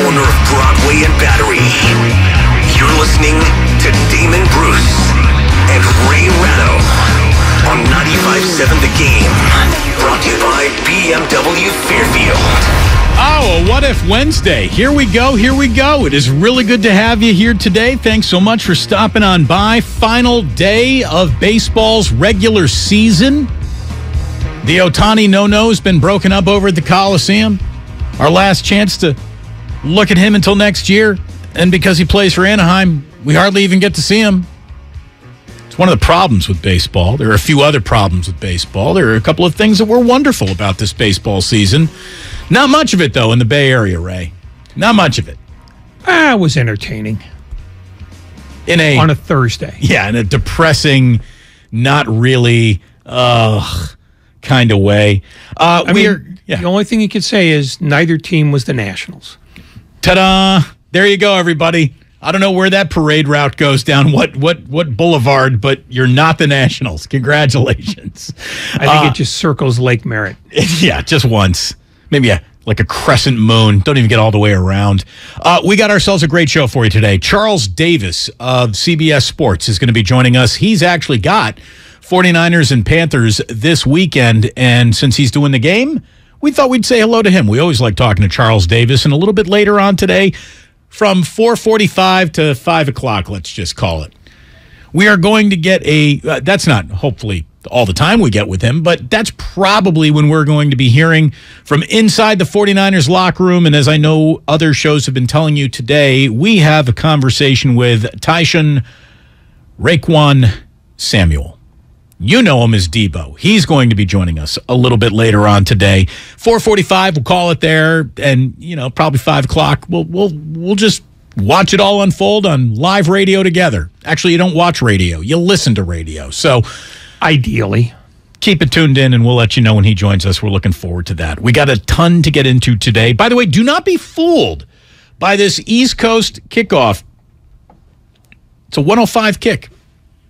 corner of Broadway and Battery. You're listening to Damon Bruce and Ray Ratto on 95.7 The Game. Brought to you by BMW Fairfield. Oh, a What If Wednesday. Here we go. It is really good to have you here today. Thanks so much for stopping on by. Final day of baseball's regular season. The Ohtani no-no has been broken up over at the Coliseum. Our last chance to look at him until next year. And because he plays for Anaheim, we hardly even get to see him. It's one of the problems with baseball. There are a few other problems with baseball. There are a couple of things that were wonderful about this baseball season. Not much of it, though, in the Bay Area, Ray. Not much of it. It was entertaining. On a Thursday. Yeah, in a depressing, not really kind of way. The only thing you could say is neither team was the Nationals. Ta-da! There you go, everybody. I don't know where that parade route goes down, what boulevard, but you're not the Nationals. Congratulations. I think it just circles Lake Merritt. Yeah, just once. Maybe like a crescent moon. Don't even get all the way around. We got ourselves a great show for you today. Charles Davis of CBS Sports is going to be joining us. He's actually got 49ers and Panthers this weekend, and since he's doing the game, we thought we'd say hello to him. We always like talking to Charles Davis, and a little bit later on today, from 4:45 to 5 o'clock, let's just call it, we are going to get that's not hopefully all the time we get with him, but that's probably when we're going to be hearing from inside the 49ers locker room. And as I know other shows have been telling you today, we have a conversation with Tyson Raekwon Samuel. You know him as Deebo. He's going to be joining us a little bit later on today. 4:45, we'll call it there, and probably 5 o'clock. We'll just watch it all unfold on live radio together. Actually, you don't watch radio; you listen to radio. So, ideally, keep it tuned in, and we'll let you know when he joins us. We're looking forward to that. We got a ton to get into today. By the way, do not be fooled by this East Coast kickoff. It's a 1:05 kick.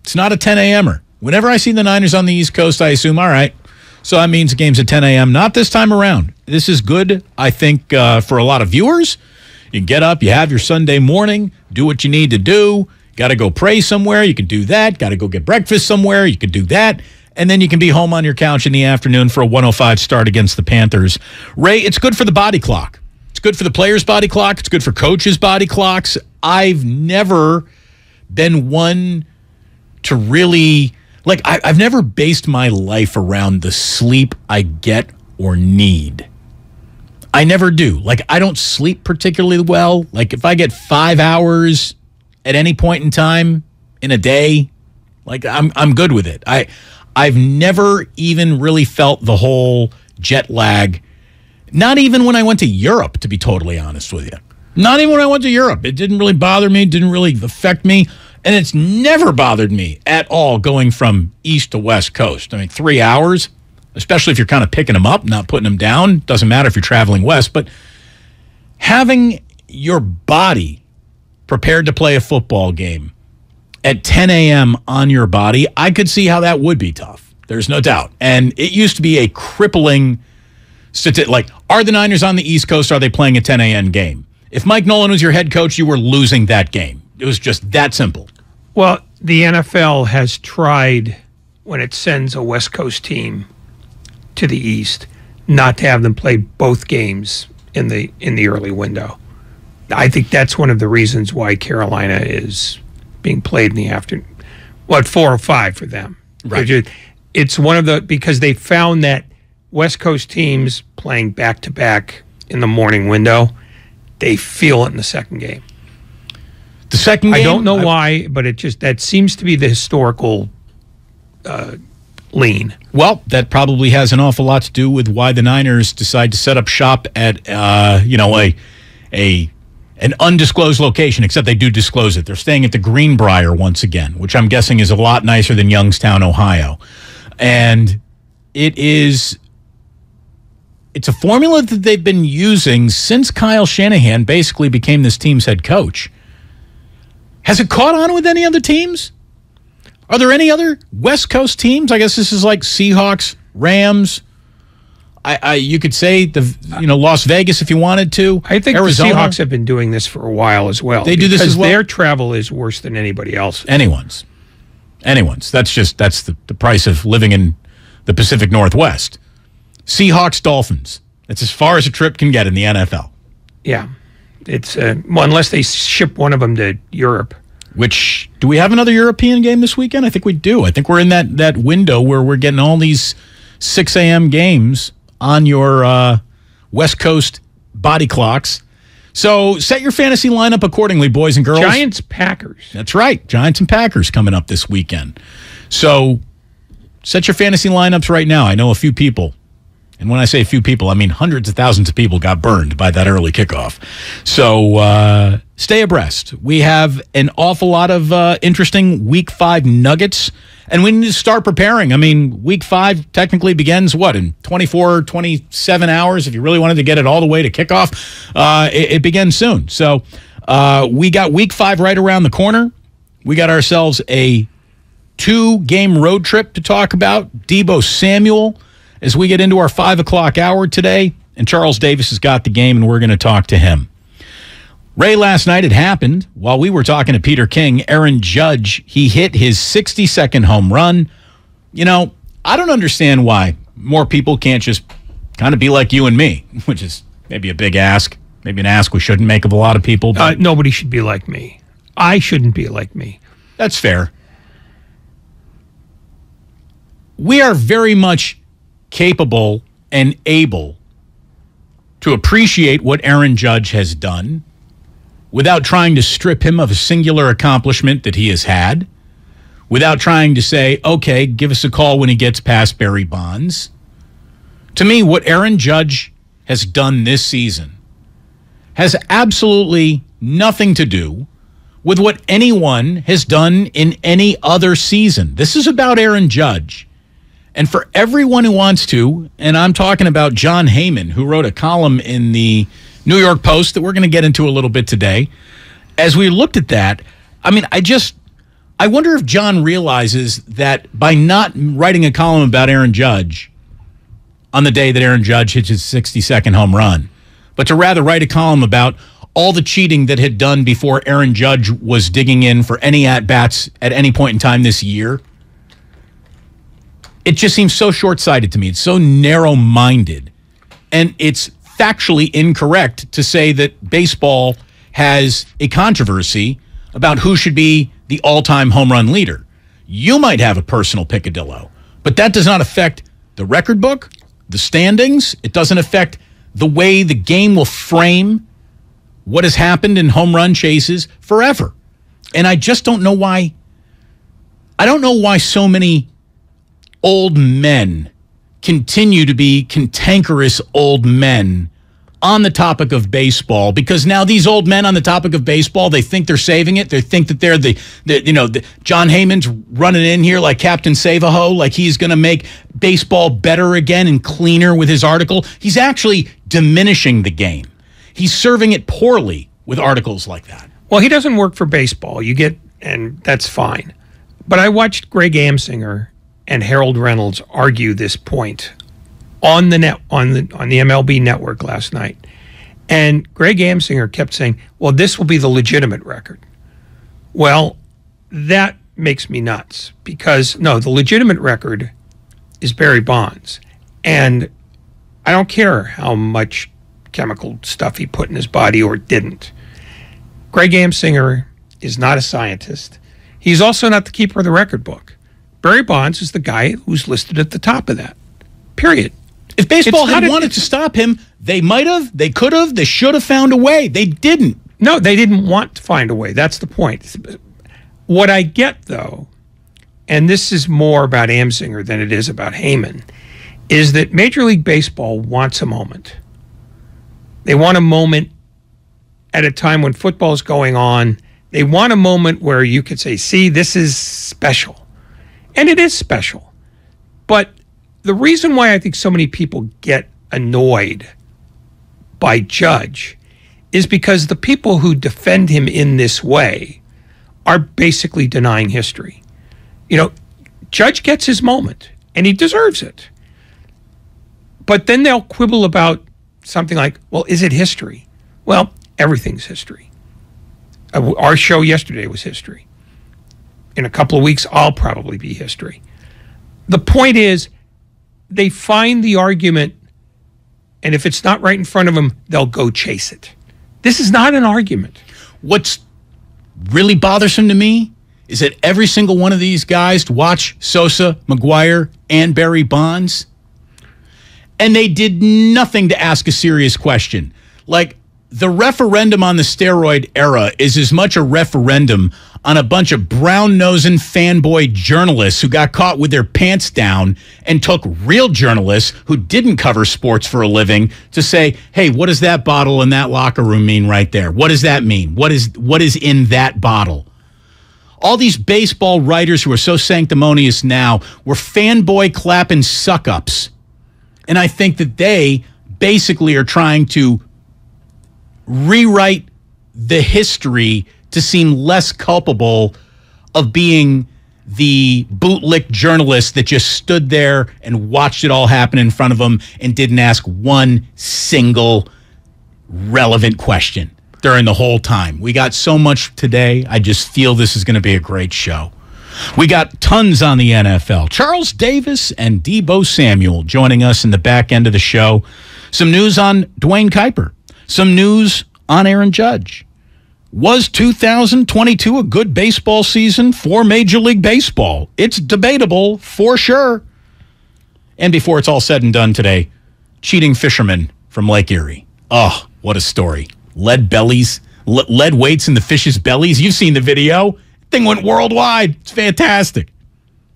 It's not a 10 a.m.er. Whenever I see the Niners on the East Coast, I assume, all right, so that means the game's at 10 a.m. Not this time around. This is good, I think, for a lot of viewers. You get up, you have your Sunday morning, do what you need to do. Got to go pray somewhere, you can do that. Got to go get breakfast somewhere, you can do that. And then you can be home on your couch in the afternoon for a 1:05 start against the Panthers. Ray, it's good for the body clock. It's good for the players' body clock. It's good for coaches' body clocks. I've never been one to really... I've never based my life around the sleep I get or need. I never do. I don't sleep particularly well. If I get 5 hours at any point in time in a day, I'm good with it. I've never even really felt the whole jet lag. Not even when I went to Europe, to be totally honest with you. Not even when I went to Europe. It didn't really bother me. It didn't really affect me. And it's never bothered me at all going from East to West Coast. 3 hours, especially if you're kind of picking them up, not putting them down. Doesn't matter if you're traveling west. But having your body prepared to play a football game at 10 a.m. on your body, I could see how that would be tough. There's no doubt. And it used to be a crippling statistic. Are the Niners on the East Coast? Are they playing a 10 a.m. game? If Mike Nolan was your head coach, you were losing that game. It was just that simple. Well, the NFL has tried, when it sends a West Coast team to the East, not to have them play both games in the early window. I think that's one of the reasons why Carolina is being played in the afternoon. At 4 or 5 for them. Right. It's one of the, because they found that West Coast teams playing back-to-back in the morning window, they feel it in the second game. The second game? I don't know why, but that seems to be the historical lean. Well, that probably has an awful lot to do with why the Niners decide to set up shop at an undisclosed location, except they do disclose it. They're staying at the Greenbrier once again, which I'm guessing is a lot nicer than Youngstown, Ohio. And it's a formula that they've been using since Kyle Shanahan basically became this team's head coach. Has it caught on with any other teams? Are there any other West Coast teams? I guess this is like Seahawks, Rams, You could say Las Vegas if you wanted to. I think Arizona. the Seahawks have been doing this for a while as well. They do this as well. Their travel is worse than anybody else's. Anyone's. That's the price of living in the Pacific Northwest. Seahawks, Dolphins. That's as far as a trip can get in the NFL. Yeah. It's unless they ship one of them to Europe. Do we have another European game this weekend? I think we do. I think we're in that window where we're getting all these 6 a.m. games on your West Coast body clocks. So set your fantasy lineup accordingly, boys and girls. Giants, Packers. That's right. Giants and Packers coming up this weekend. So set your fantasy lineups right now. I know a few people. And when I say a few people, I mean hundreds of thousands of people got burned by that early kickoff. So stay abreast. We have an awful lot of interesting Week 5 nuggets, and we need to start preparing. I mean, Week 5 technically begins, in 24, 27 hours? If you really wanted to get it all the way to kickoff, it begins soon. So we got Week 5 right around the corner. We got ourselves a 2-game road trip to talk about. Deebo Samuel as we get into our 5 o'clock hour today, and Charles Davis has got the game, and we're going to talk to him. Ray, last night it happened. While we were talking to Peter King, Aaron Judge, he hit his 62nd home run. I don't understand why more people can't just kind of be like you and me, which is maybe a big ask, maybe an ask we shouldn't make of a lot of people. But nobody should be like me. I shouldn't be like me. That's fair. We are very much capable and able to appreciate what Aaron Judge has done without trying to strip him of a singular accomplishment that he has had, without trying to say, okay, give us a call when he gets past Barry Bonds. To me, what Aaron Judge has done this season has absolutely nothing to do with what anyone has done in any other season. This is about Aaron Judge. And for everyone who wants to, and I'm talking about John Heyman, who wrote a column in the New York Post that we're going to get into a little bit today. As we looked at that, I mean, I wonder if John realizes that by not writing a column about Aaron Judge on the day that Aaron Judge hits his 62nd home run, but to rather write a column about all the cheating that had done before Aaron Judge was digging in for any at-bats at any point in time this year, it just seems so short-sighted to me. It's so narrow-minded. And it's factually incorrect to say that baseball has a controversy about who should be the all-time home run leader. You might have a personal picadillo, but that does not affect the record book, the standings. It doesn't affect the way the game will frame what has happened in home run chases forever. And I just don't know why. I don't know why so many old men continue to be cantankerous old men on the topic of baseball, because now these old men on the topic of baseball, they think they're saving it. They think that they're the John Heyman's running in here like Captain Save-A-Ho, like he's going to make baseball better again and cleaner with his article. He's actually diminishing the game. He's serving it poorly with articles like that. Well, he doesn't work for baseball. And that's fine. But I watched Greg Amsinger and Harold Reynolds argue this point on the MLB network last night. And Greg Amsinger kept saying, well, this will be the legitimate record. Well, that makes me nuts, because no, the legitimate record is Barry Bonds. And I don't care how much chemical stuff he put in his body or didn't. Greg Amsinger is not a scientist. He's also not the keeper of the record book. Barry Bonds is the guy who's listed at the top of that. Period. If baseball had wanted to stop him, they might have, they could have, they should have found a way. They didn't. No, they didn't want to find a way. That's the point. What I get, though, and this is more about Amsinger than it is about Heyman, is that Major League Baseball wants a moment. They want a moment at a time when football is going on. They want a moment where you could say, see, this is special. And it is special. But the reason why I think so many people get annoyed by Judge is because the people who defend him in this way are basically denying history. Judge gets his moment, and he deserves it. But then they'll quibble about something like, well, is it history? Well, everything's history. Our show yesterday was history. In a couple of weeks, I'll probably be history. The point is, they find the argument, and if it's not right in front of them, they'll go chase it. This is not an argument. What's really bothersome to me is that every single one of these guys watch Sosa, McGuire, and Barry Bonds, and they did nothing to ask a serious question. Like, the referendum on the steroid era is as much a referendum on a bunch of brown-nosing fanboy journalists who got caught with their pants down and took real journalists who didn't cover sports for a living to say, hey, what does that bottle in that locker room mean right there? What does that mean? What is in that bottle? All these baseball writers who are so sanctimonious now were fanboy clapping suck-ups. And I think that they basically are trying to rewrite the history to seem less culpable of being the bootlick journalist that just stood there and watched it all happen in front of them and didn't ask one single relevant question during the whole time. We got so much today. I just feel this is going to be a great show. We got tons on the NFL. Charles Davis and Deebo Samuel joining us in the back end of the show. Some news on Dwayne Kuiper. Some news on Aaron Judge. Was 2022 a good baseball season for Major League Baseball? It's debatable for sure. And before it's all said and done today, cheating fishermen from Lake Erie. Oh, what a story. Lead weights in the fish's bellies. You've seen the video. Thing went worldwide. It's fantastic.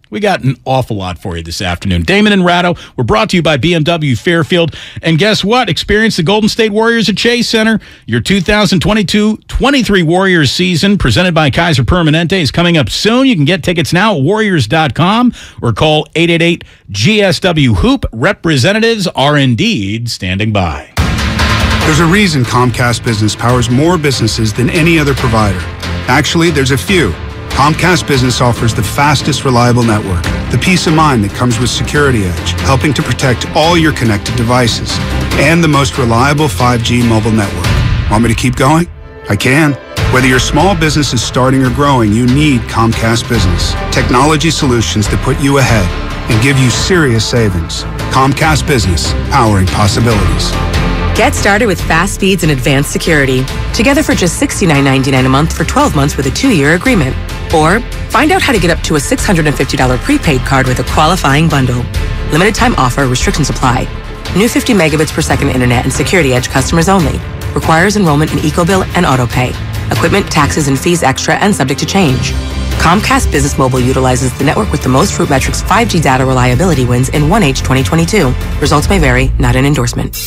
We got an awful lot for you this afternoon. Damon and Ratto, we're brought to you by BMW Fairfield. And guess what? Experience the Golden State Warriors at Chase Center. Your 2022-23 Warriors season, presented by Kaiser Permanente, is coming up soon. You can get tickets now at warriors.com or call 888-GSW-HOOP. Representatives are indeed standing by. There's a reason Comcast Business powers more businesses than any other provider. Actually, there's a few. Comcast Business offers the fastest, reliable network, the peace of mind that comes with Security Edge, helping to protect all your connected devices, and the most reliable 5G mobile network. Want me to keep going? I can. Whether your small business is starting or growing, you need Comcast Business. Technology solutions that put you ahead and give you serious savings. Comcast Business, powering possibilities. Get started with fast speeds and advanced security. Together for just $69.99 a month for 12 months with a 2-year agreement. Or find out how to get up to a $650 prepaid card with a qualifying bundle. Limited time offer, restrictions apply. New 50 megabits per second internet and Security Edge customers only. Requires enrollment in EcoBill and AutoPay. Equipment, taxes, and fees extra and subject to change. Comcast Business Mobile utilizes the network with the most RootMetrics 5G data reliability wins in 1H 2022. Results may vary, not an endorsement.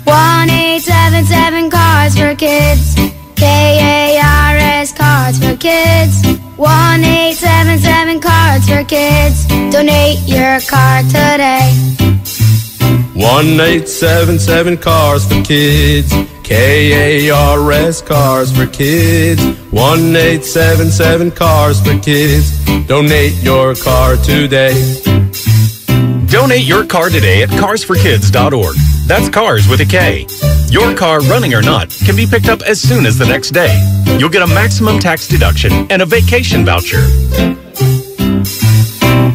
1-877 Cards for Kids. KARS Cards for Kids. 1-877 Cards for Kids. Donate your card today. 1-877 Cars for Kids. KARS Cars for Kids. 1-877 Cars for Kids. Donate your car today. Donate your car today at carsforkids.org. That's cars with a K. Your car, running or not, can be picked up as soon as the next day. You'll get a maximum tax deduction and a vacation voucher.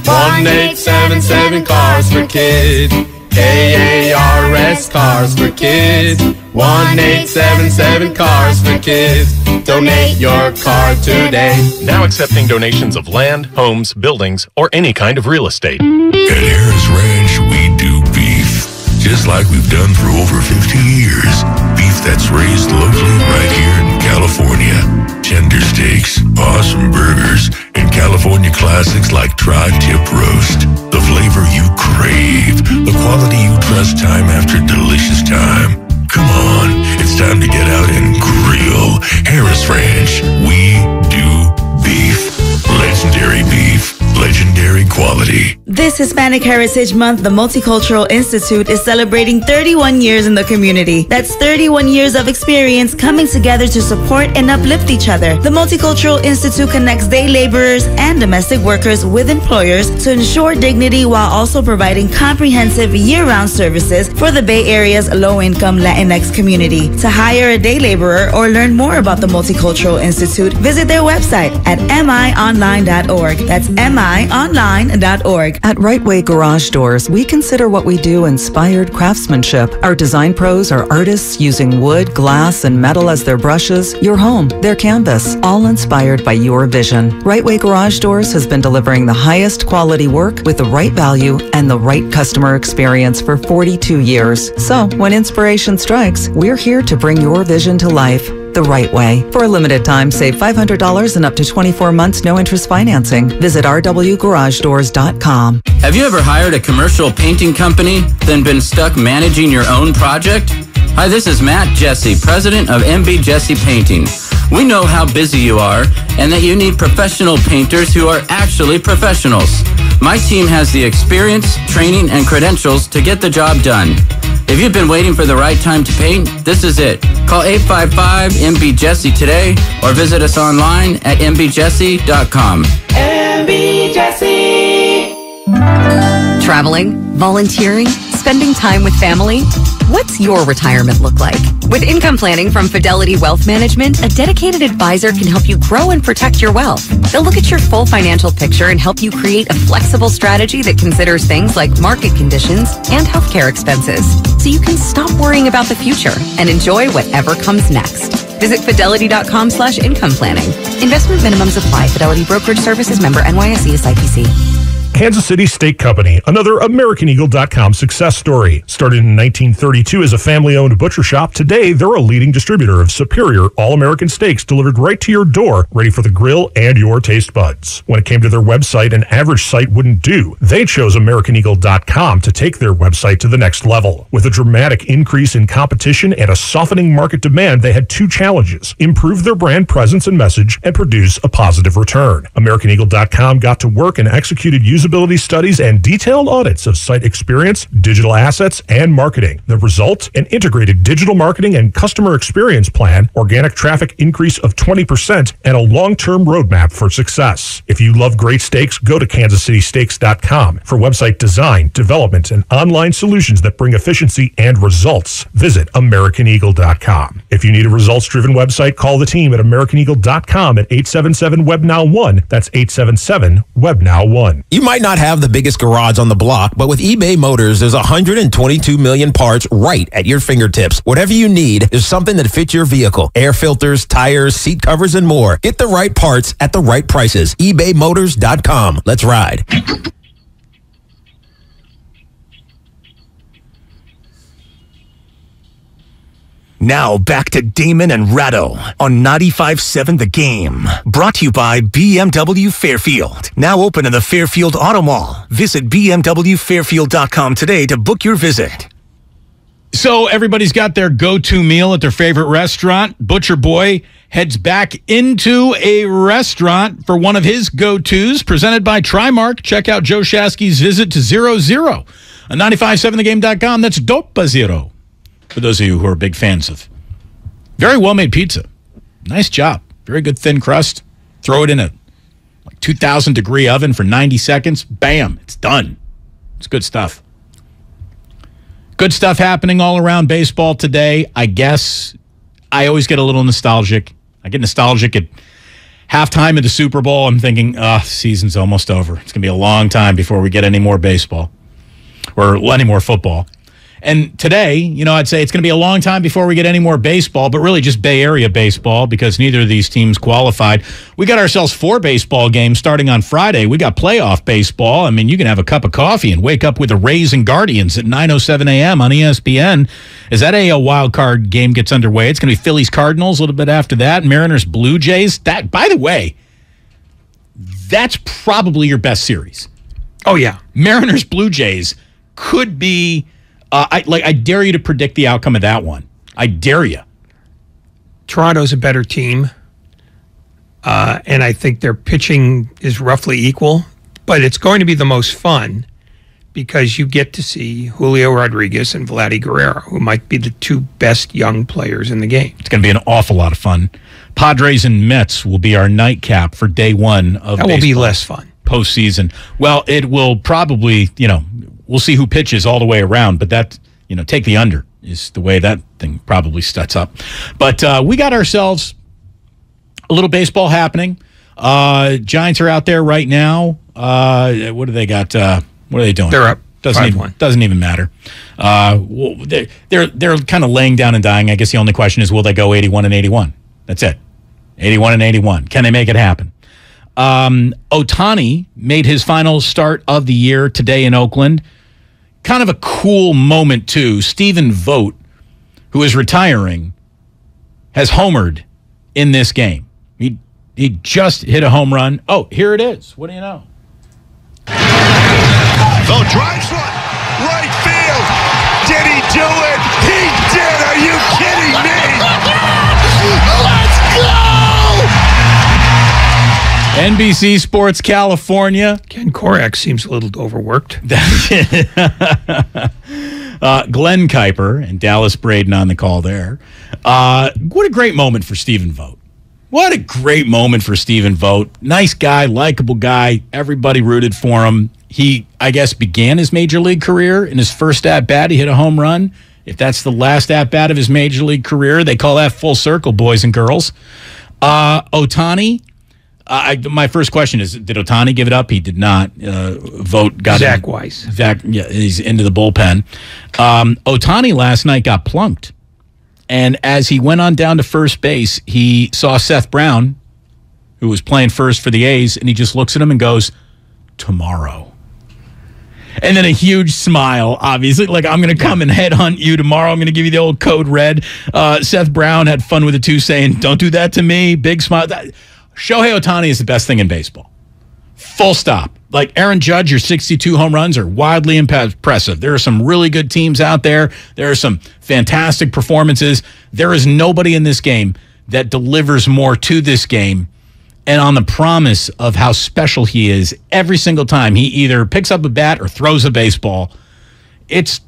1-877 Cars for Kids. KARS Cars for Kids. 1-877 Cars for Kids. Donate your car today. Now accepting donations of land, homes, buildings, or any kind of real estate. At Harris Ranch, we do beef, just like we've done for over 50 years. Beef that's raised locally right here in California. Tender steaks, awesome burgers, and California classics like tri-tip roast. The flavor you crave, the quality you trust time after delicious time. Come on, it's time to get out and grill. Harris Ranch, we do beef. Legendary beef, legendary quality. This Hispanic Heritage Month, the Multicultural Institute is celebrating 31 years in the community. That's 31 years of experience coming together to support and uplift each other. The Multicultural Institute connects day laborers and domestic workers with employers to ensure dignity while also providing comprehensive year-round services for the Bay Area's low-income Latinx community. To hire a day laborer or learn more about the Multicultural Institute, visit their website at mionline.org. That's mionline.org. At Right Way Garage Doors, we consider what we do inspired craftsmanship. Our design pros are artists using wood, glass, and metal as their brushes, your home, their canvas, all inspired by your vision. Right Way Garage Doors has been delivering the highest quality work with the right value and the right customer experience for 42 years. So, when inspiration strikes, we're here to bring your vision to life the right way. For a limited time, save $500 and up to 24 months no-interest financing. Visit rwgaragedoors.com. Have you ever hired a commercial painting company, then been stuck managing your own project? Hi, this is Matt Jesse, president of MB Jesse Painting. We know how busy you are and that you need professional painters who are actually professionals. My team has the experience, training, and credentials to get the job done. If you've been waiting for the right time to paint, this is it. Call 855-MB-JESSE today or visit us online at mbjesse.com. MB Jesse. Traveling, volunteering, spending time with family. What's your retirement look like? With income planning from Fidelity Wealth Management, a dedicated advisor can help you grow and protect your wealth. They'll look at your full financial picture and help you create a flexible strategy that considers things like market conditions and healthcare expenses, so you can stop worrying about the future and enjoy whatever comes next. Visit fidelity.com/income planning. Investment minimums apply. Fidelity Brokerage Services, member NYSE, SIPC. Kansas City Steak Company, another AmericanEagle.com success story. Started in 1932 as a family-owned butcher shop, today they're a leading distributor of superior all-American steaks delivered right to your door, ready for the grill and your taste buds. When it came to their website, an average site wouldn't do. They chose AmericanEagle.com to take their website to the next level. With a dramatic increase in competition and a softening market demand, they had two challenges: improve their brand presence and message, and produce a positive return. AmericanEagle.com got to work and executed usability studies and detailed audits of site experience, digital assets, and marketing. The result? An integrated digital marketing and customer experience plan, organic traffic increase of 20%, and a long-term roadmap for success. If you love great steaks, go to kansascitysteaks.com for website design, development, and online solutions that bring efficiency and results. Visit AmericanEagle.com. If you need a results-driven website, call the team at AmericanEagle.com at 877-WEB-NOW1. That's 877-WEB-NOW1. You might not have the biggest garage on the block, but with eBay Motors, there's 122 million parts right at your fingertips. Whatever you need, there's something that fits your vehicle. Air filters, tires, seat covers, and more. Get the right parts at the right prices. ebaymotors.com. Let's ride. Now back to Damon and Ratto on 95.7 The Game. Brought to you by BMW Fairfield. Now open in the Fairfield Auto Mall. Visit bmwfairfield.com today to book your visit. So everybody's got their go-to meal at their favorite restaurant. Butcher Boy heads back into a restaurant for one of his go-tos, presented by Trimark. Check out Joe Shasky's visit to 00 on 957thegame.com. That's Dopa Zero. For those of you who are big fans of very well-made pizza. Nice job. Very good thin crust. Throw it in a 2,000-degree oven for 90 seconds. Bam, it's done. It's good stuff. Good stuff happening all around baseball today. I guess I always get a little nostalgic. I get nostalgic at halftime of the Super Bowl. I'm thinking, season's almost over. It's going to be a long time before we get any more baseball or any more football. And today, I'd say it's going to be a long time before we get any more baseball, but really just Bay Area baseball because neither of these teams qualified. We got ourselves 4 baseball games starting on Friday. We got playoff baseball. I mean, you can have a cup of coffee and wake up with the Rays and Guardians at 9:07 a.m. on ESPN as that AL wild card game gets underway. It's going to be Phillies Cardinals a little bit after that, Mariners Blue Jays. That, by the way, that's probably your best series. Oh, yeah. Mariners Blue Jays could be... I dare you to predict the outcome of that one. I dare you. Toronto's a better team, and I think their pitching is roughly equal, but it's going to be the most fun because you get to see Julio Rodriguez and Vladdy Guerrero, who might be the two best young players in the game. It's going to be an awful lot of fun. Padres and Mets will be our nightcap for day one of That will be less fun. Postseason. Well, it will probably, we'll see who pitches all the way around, but that, take the under is the way that thing probably sets up. But we got ourselves a little baseball happening. Giants are out there right now. What do they got? What are they doing? They're up. Doesn't even matter. They're kind of laying down and dying. I guess the only question is, will they go 81-81? That's it. 81-81. Can they make it happen? Ohtani made his final start of the year today in Oakland. Kind of a cool moment, too. Stephen Vogt, who is retiring, has homered in this game. He just hit a home run. Oh, here it is. What do you know? Vogt drives one. Right field. Did he do it? He did. Are you kidding me? Let's go! NBC Sports California. Ken Korak seems a little overworked. Glenn Kuiper and Dallas Braden on the call there. What a great moment for Stephen Vogt. What a great moment for Stephen Vogt. Nice guy, likable guy. Everybody rooted for him. He, I guess, began his major league career. In his first at-bat, he hit a home run. If that's the last at-bat of his major league career, they call that full circle, boys and girls. Ohtani, my first question is, did Ohtani give it up? He did not. Vogt got Zach Weiss. Zach, yeah, he's into the bullpen. Ohtani last night got plunked. And as he went on down to first base, he saw Seth Brown, who was playing first for the A's, and he just looks at him and goes, tomorrow. And then a huge smile, obviously, like, I'm going to come and headhunt you tomorrow. I'm going to give you the old code red. Seth Brown had fun with it, too, saying, don't do that to me. Big smile. Shohei Ohtani is the best thing in baseball. Full stop. Like Aaron Judge, your 62 home runs are wildly impressive. There are some really good teams out there. There are some fantastic performances. There is nobody in this game that delivers more to this game and on the promise of how special he is every single time he either picks up a bat or throws a baseball. It's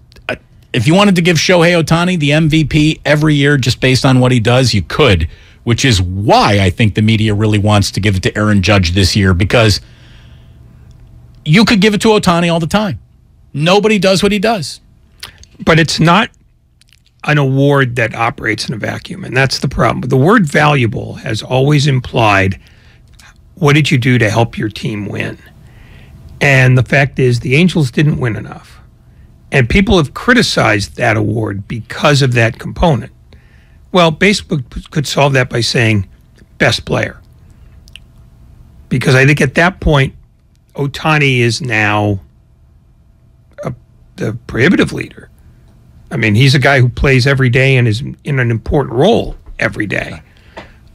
if you wanted to give Shohei Ohtani the MVP every year just based on what he does, you could, which is why I think the media really wants to give it to Aaron Judge this year, because you could give it to Ohtani all the time. Nobody does what he does. But it's not an award that operates in a vacuum, and that's the problem. The word valuable has always implied, what did you do to help your team win? And the fact is, the Angels didn't win enough. And people have criticized that award because of that component. Well, baseball could solve that by saying best player. Because I think at that point, Ohtani is now the prohibitive leader. I mean, he's a guy who plays every day and is in an important role every day.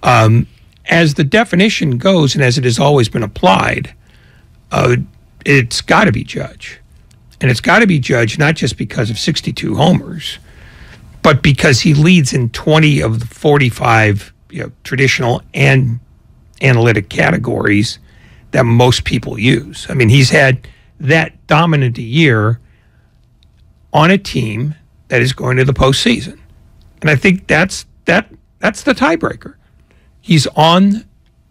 As the definition goes, and as it has always been applied, it's got to be Judge. And it's got to be Judge not just because of 62 homers, but because he leads in 20 of the 45 traditional and analytic categories that most people use. I mean, he's had that dominant a year on a team that is going to the postseason. And I think that's the tiebreaker. He's on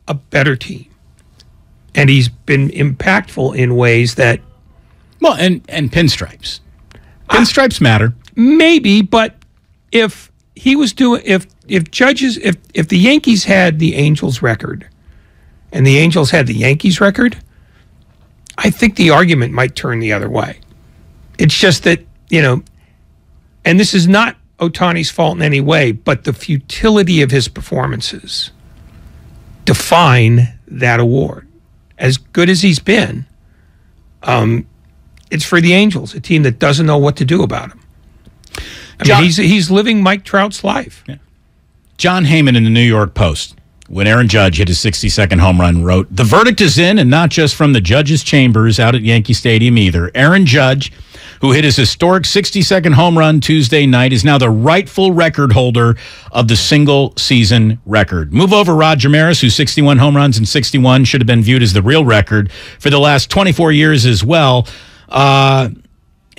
a better team. And he's been impactful in ways that... Well, and pinstripes. Pinstripes matter. Maybe, but if he was doing... If the Yankees had the Angels record and the Angels had the Yankees record, I think the argument might turn the other way. It's just that, and this is not Ohtani's fault in any way, but the futility of his performances define that award. As good as he's been, it's for the Angels, a team that doesn't know what to do about him. I mean, he's living Mike Trout's life. Yeah. John Heyman in the New York Post, when Aaron Judge hit his 62nd home run, wrote, "The verdict is in, and not just from the judges' chambers out at Yankee Stadium either. Aaron Judge, who hit his historic 62nd home run Tuesday night, is now the rightful record holder of the single-season record. Move over Roger Maris, whose 61 home runs in 61 should have been viewed as the real record for the last 24 years as well.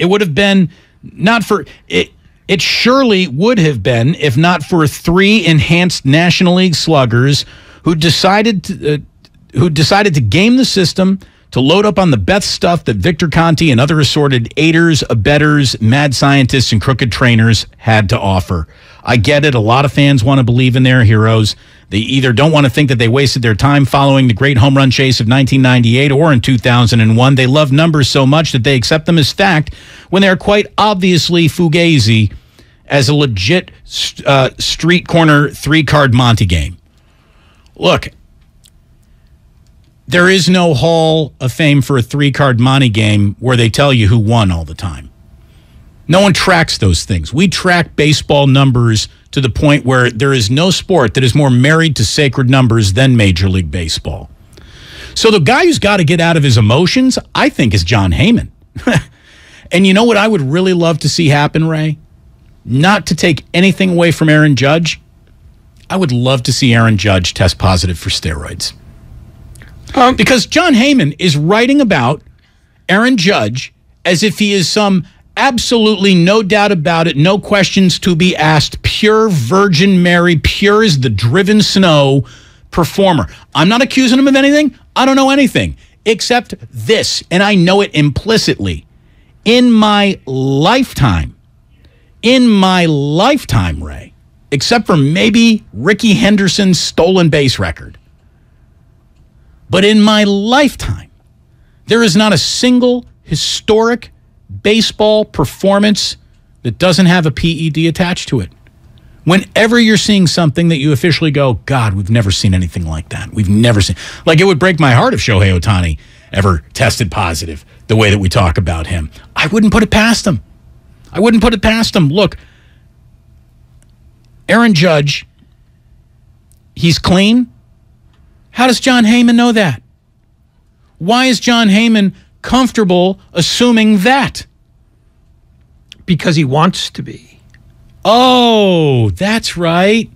It would have been not for it. It surely would have been if not for 3 enhanced National League sluggers who decided to game the system, to load up on the best stuff that Victor Conti and other assorted aiders, abettors, mad scientists, and crooked trainers had to offer. I get it. A lot of fans want to believe in their heroes. They either don't want to think that they wasted their time following the great home run chase of 1998 or in 2001. They love numbers so much that they accept them as fact when they're quite obviously fugazi as a legit street corner 3-card Monte game. Look, there is no Hall of Fame for a 3-card Monte game where they tell you who won all the time. No one tracks those things. We track baseball numbers to the point where there is no sport that is more married to sacred numbers than Major League Baseball. So the guy who's got to get out of his emotions, I think, is John Heyman. And you know what I would really love to see happen, Ray? Not to take anything away from Aaron Judge, I would love to see Aaron Judge test positive for steroids. Because John Heyman is writing about Aaron Judge as if he is some absolutely no doubt about it, no questions to be asked, pure Virgin Mary, pure as the driven snow performer. I'm not accusing him of anything. I don't know anything except this, and I know it implicitly. In my lifetime, Ray, except for maybe Ricky Henderson's stolen base record, but in my lifetime, there is not a single historic baseball performance that doesn't have a PED attached to it. Whenever you're seeing something that you officially go, God, we've never seen anything like that. We've never seen. Like, it would break my heart if Shohei Ohtani ever tested positive the way that we talk about him. I wouldn't put it past him. Look, Aaron Judge, he's clean. How does John Heyman know that? Why is John Heyman comfortable assuming that? Because he wants to be. Oh, that's right.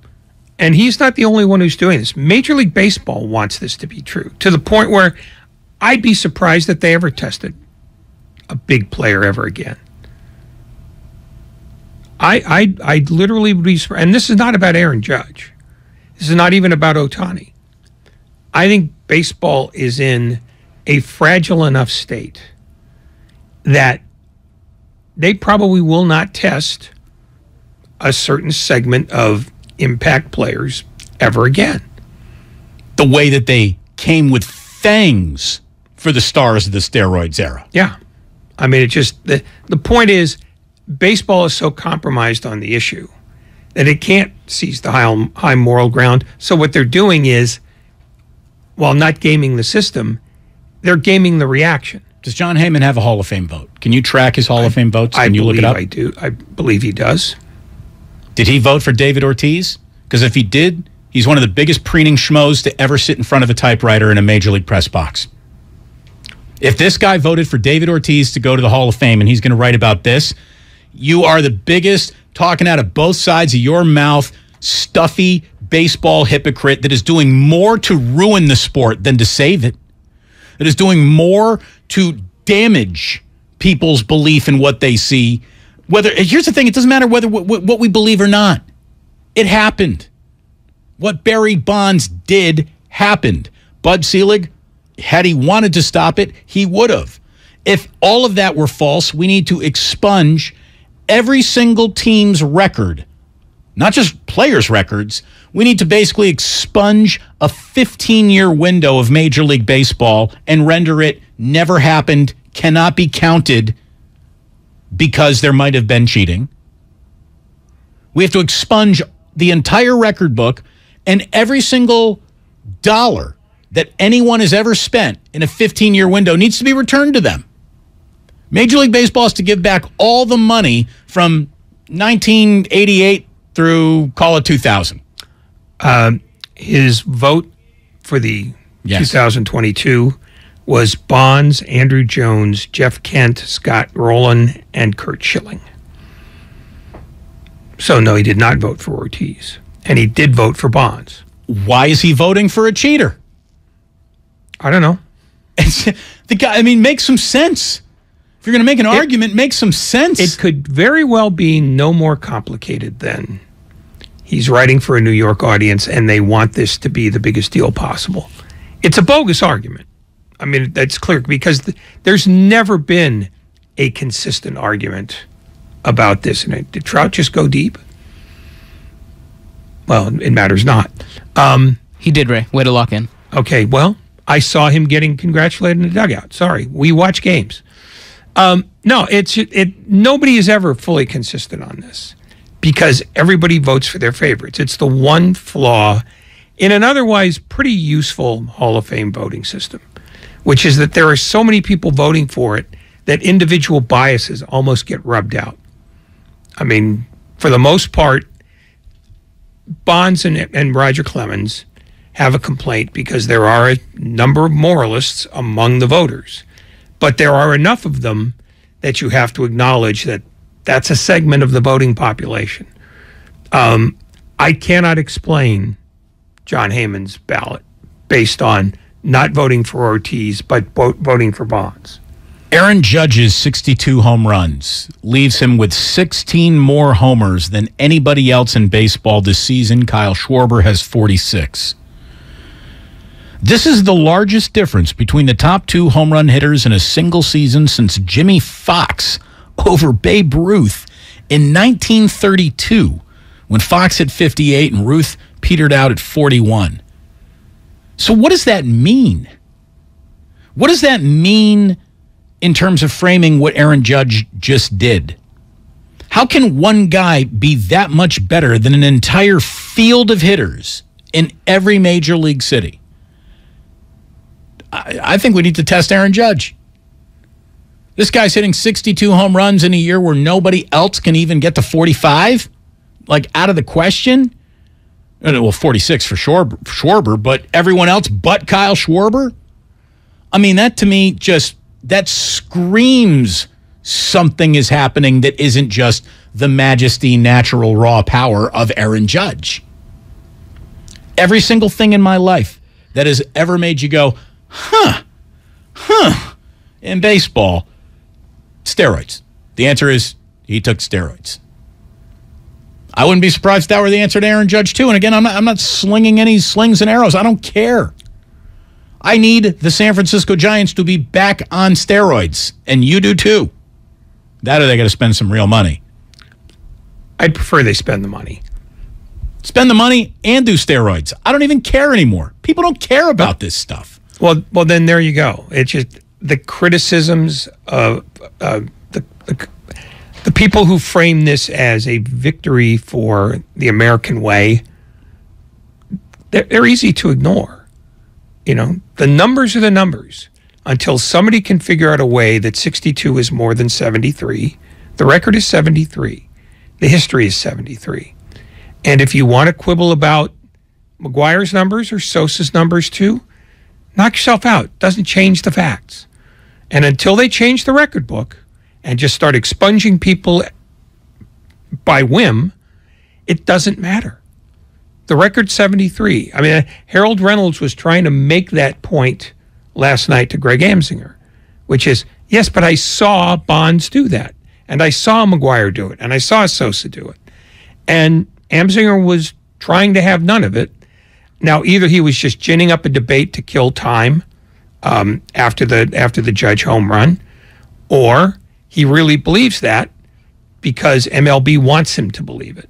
And he's not the only one who's doing this. Major League Baseball wants this to be true, to the point where I'd be surprised that they ever tested a big player ever again. I literally would be surprised. And this is not about Aaron Judge. This is not even about Ohtani. I think baseball is in a fragile enough state that they probably will not test a certain segment of impact players ever again. The way that they came with fangs for the stars of the steroids era. Yeah. I mean, it just, the point is, baseball is so compromised on the issue that it can't seize the high moral ground. So what they're doing is, while not gaming the system, they're gaming the reaction. Does John Heyman have a Hall of Fame vote? Can you track his Hall of Fame votes? Can you look it up? I do. I believe he does. Did he vote for David Ortiz? Because if he did, he's one of the biggest preening schmoes to ever sit in front of a typewriter in a Major League press box. If this guy voted for David Ortiz to go to the Hall of Fame and he's going to write about this, you are the biggest, talking out of both sides of your mouth, stuffy baseball hypocrite that is doing more to ruin the sport than to save it. That is doing more to damage people's belief in what they see. Here's the thing, it doesn't matter whether what we believe or not. It happened. What Barry Bonds did happened. Bud Selig, had he wanted to stop it, he would have. If all of that were false, we need to expunge every single team's record, not just players' records. We need to basically expunge a 15-year window of Major League Baseball and render it never happened, cannot be counted because there might have been cheating. We have to expunge the entire record book, and every single dollar that anyone has ever spent in a 15-year window needs to be returned to them. Major League Baseball has to give back all the money from 1988 through, call it 2000. His vote for the 2022 was Bonds, Andrew Jones, Jeff Kent, Scott Rowland, and Curt Schilling. So, no, he did not vote for Ortiz. And he did vote for Bonds. Why is he voting for a cheater? I don't know. The guy, I mean, make some sense. If you're going to make an argument, make some sense. It could very well be no more complicated than he's writing for a New York audience and they want this to be the biggest deal possible. It's a bogus argument. I mean, that's clear because there's never been a consistent argument about this. And did Trout just go deep? Well, it matters not. He did, Ray. Way to lock in. Okay, well, I saw him getting congratulated in the dugout. Sorry, we watch games. No, nobody is ever fully consistent on this because everybody votes for their favorites. It's the one flaw in an otherwise pretty useful Hall of Fame voting system, which is that there are so many people voting for it that individual biases almost get rubbed out. I mean, for the most part, Bonds and Roger Clemens have a complaint because there are a number of moralists among the voters. But there are enough of them that you have to acknowledge that that's a segment of the voting population. I cannot explain John Heyman's ballot based on not voting for Ortiz, but voting for Bonds. Aaron Judge's 62 home runs leaves him with 16 more homers than anybody else in baseball this season. Kyle Schwarber has 46. This is the largest difference between the top two home run hitters in a single season since Jimmy Fox over Babe Ruth in 1932, when Fox hit 58 and Ruth petered out at 41. So what does that mean? What does that mean in terms of framing what Aaron Judge just did? How can one guy be that much better than an entire field of hitters in every major league city? I think we need to test Aaron Judge. This guy's hitting 62 home runs in a year where nobody else can even get to 45? Like, out of the question? Well, 46 for Schwarber, but everyone else but Kyle Schwarber? I mean, that to me that screams something is happening that isn't just the majesty, natural, raw power of Aaron Judge. Every single thing in my life that has ever made you go, in baseball, steroids. The answer is he took steroids. I wouldn't be surprised if that were the answer to Aaron Judge, too. And again, I'm not slinging any slings and arrows. I don't care. I need the San Francisco Giants to be back on steroids, and you do, too. That or they got to spend some real money. I'd prefer they spend the money. Spend the money and do steroids. I don't even care anymore. People don't care about this stuff. Well, then there you go. It's just the criticisms of the people who frame this as a victory for the American way. They're easy to ignore. You know, the numbers are the numbers. Until somebody can figure out a way that 62 is more than 73, the record is 73. The history is 73. And if you want to quibble about McGuire's numbers or Sosa's numbers too, knock yourself out. Doesn't change the facts. And until they change the record book and just start expunging people by whim, it doesn't matter. The record's 73. I mean, Harold Reynolds was trying to make that point last night to Greg Amsinger, which is, yes, but I saw Bonds do that. And I saw McGuire do it. And I saw Sosa do it. And Amsinger was trying to have none of it. Now, either he was just ginning up a debate to kill time after the Judge home run, or he really believes that because MLB wants him to believe it.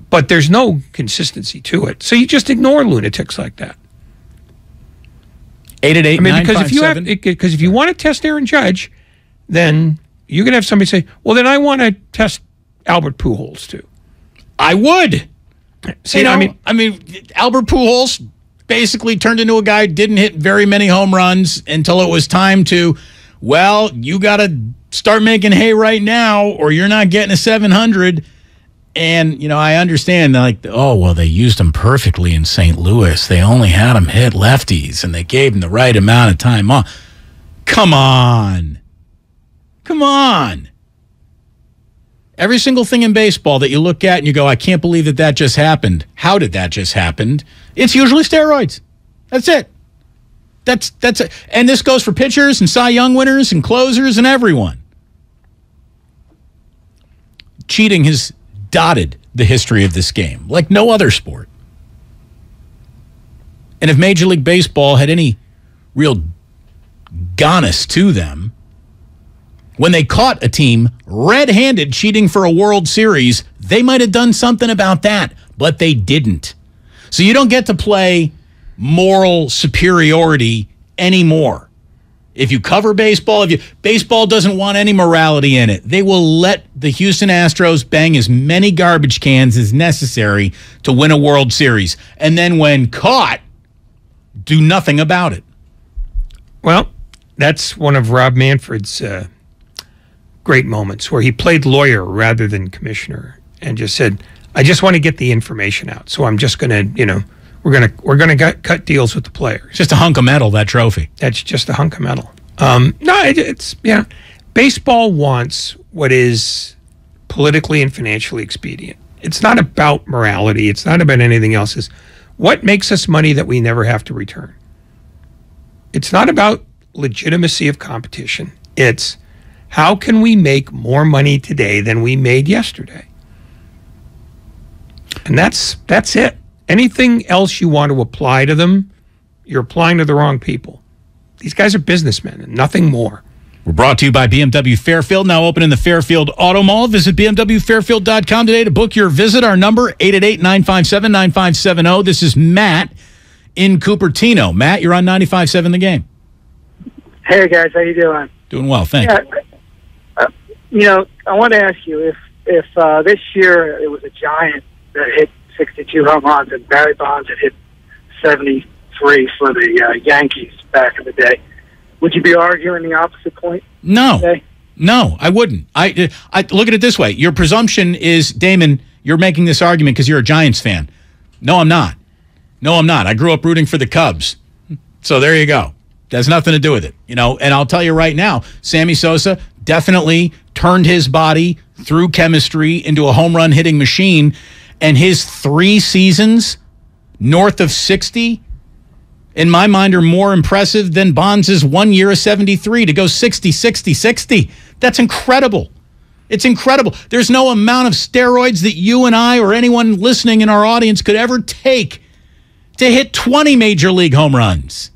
But there's no consistency to it. So you just ignore lunatics like that. 888-957. I mean, because if you want to test Aaron Judge, then you can have somebody say, well, then I want to test Albert Pujols too. I would. See, I mean, Albert Pujols basically turned into a guy who didn't hit very many home runs until it was time to, well, you got to start making hay right now or you're not getting a 700. And, you know, I understand, like, oh, well, they used him perfectly in St. Louis. They only had him hit lefties, and they gave him the right amount of time off. Come on. Come on. Every single thing in baseball that you look at and you go, I can't believe that just happened. How did that just happen? It's usually steroids. That's it. And this goes for pitchers and Cy Young winners and closers and everyone. Cheating has dotted the history of this game like no other sport. And if Major League Baseball had any real gonus to them, when they caught a team red-handed cheating for a World Series, they might have done something about that, but they didn't. So you don't get to play moral superiority anymore. If you cover baseball, baseball doesn't want any morality in it. They will let the Houston Astros bang as many garbage cans as necessary to win a World Series. And then when caught, do nothing about it. Well, that's one of Rob Manfred's great moments where he played lawyer rather than commissioner and just said, I just want to get the information out. So I'm just going to, we're going to cut deals with the players. Just a hunk of metal, that trophy. That's just a hunk of metal. Baseball wants what is politically and financially expedient. It's not about morality. It's not about anything else. It's what makes us money that we never have to return. It's not about legitimacy of competition. It's how can we make more money today than we made yesterday? And that's it. Anything else you want to apply to them, you're applying to the wrong people. These guys are businessmen and nothing more. We're brought to you by BMW Fairfield, now open in the Fairfield Auto Mall. Visit BMWFairfield.com today to book your visit. Our number, 888-957-9570. This is Matt in Cupertino. Matt, you're on 95.7 The Game. Hey, guys. How you doing? Doing well, thanks. I want to ask you, if this year it was a Giant that hit 62 home runs and Barry Bonds had hit 73 for the Yankees back in the day, would you be arguing the opposite point? No. Today? No, I wouldn't. I look at it this way. Your presumption is, Damon, you're making this argument because you're a Giants fan. No, I'm not. I grew up rooting for the Cubs. So there you go. Has nothing to do with it. And I'll tell you right now, Sammy Sosa definitely turned his body through chemistry into a home run hitting machine, and his 3 seasons north of 60 in my mind are more impressive than Bonds' 1 year of 73 to go 60, 60, 60. That's incredible. It's incredible. There's no amount of steroids that you and I or anyone listening in our audience could ever take to hit 20 major league home runs,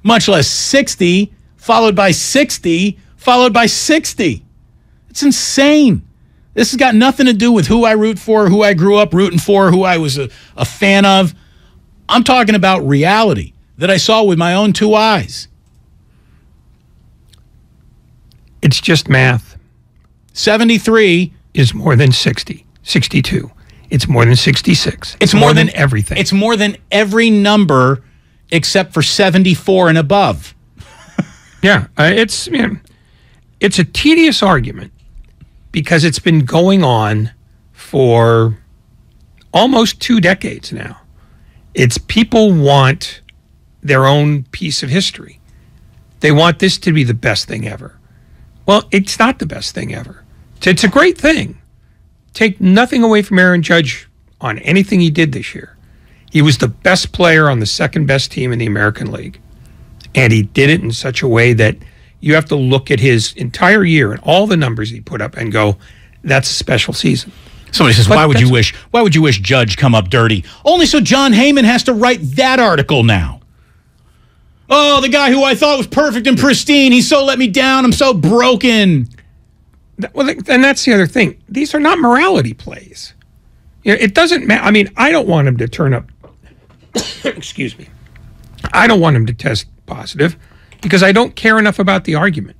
much less 60, followed by 60, followed by 60. It's insane. This has got nothing to do with who I root for, who I grew up rooting for, who I was a fan of. I'm talking about reality that I saw with my own 2 eyes. It's just math. 73 is more than 60. 62. It's more than 66. It's more than everything. It's more than every number except for 74 and above. It's a tedious argument because it's been going on for almost 2 decades now. It's people want their own piece of history. They want this to be the best thing ever. Well, it's not the best thing ever. It's a great thing. Take nothing away from Aaron Judge on anything he did this year. He was the best player on the second best team in the American League. And he did it in such a way that you have to look at his entire year and all the numbers he put up and go, that's a special season. Somebody says, why would you wish Judge come up dirty? Only so John Heyman has to write that article now. Oh, the guy who I thought was perfect and pristine, he so let me down, I'm so broken. Well, and that's the other thing. These are not morality plays. It doesn't matter. I mean, I don't want him to turn up. Excuse me. I don't want him to test positive because I don't care enough about the argument.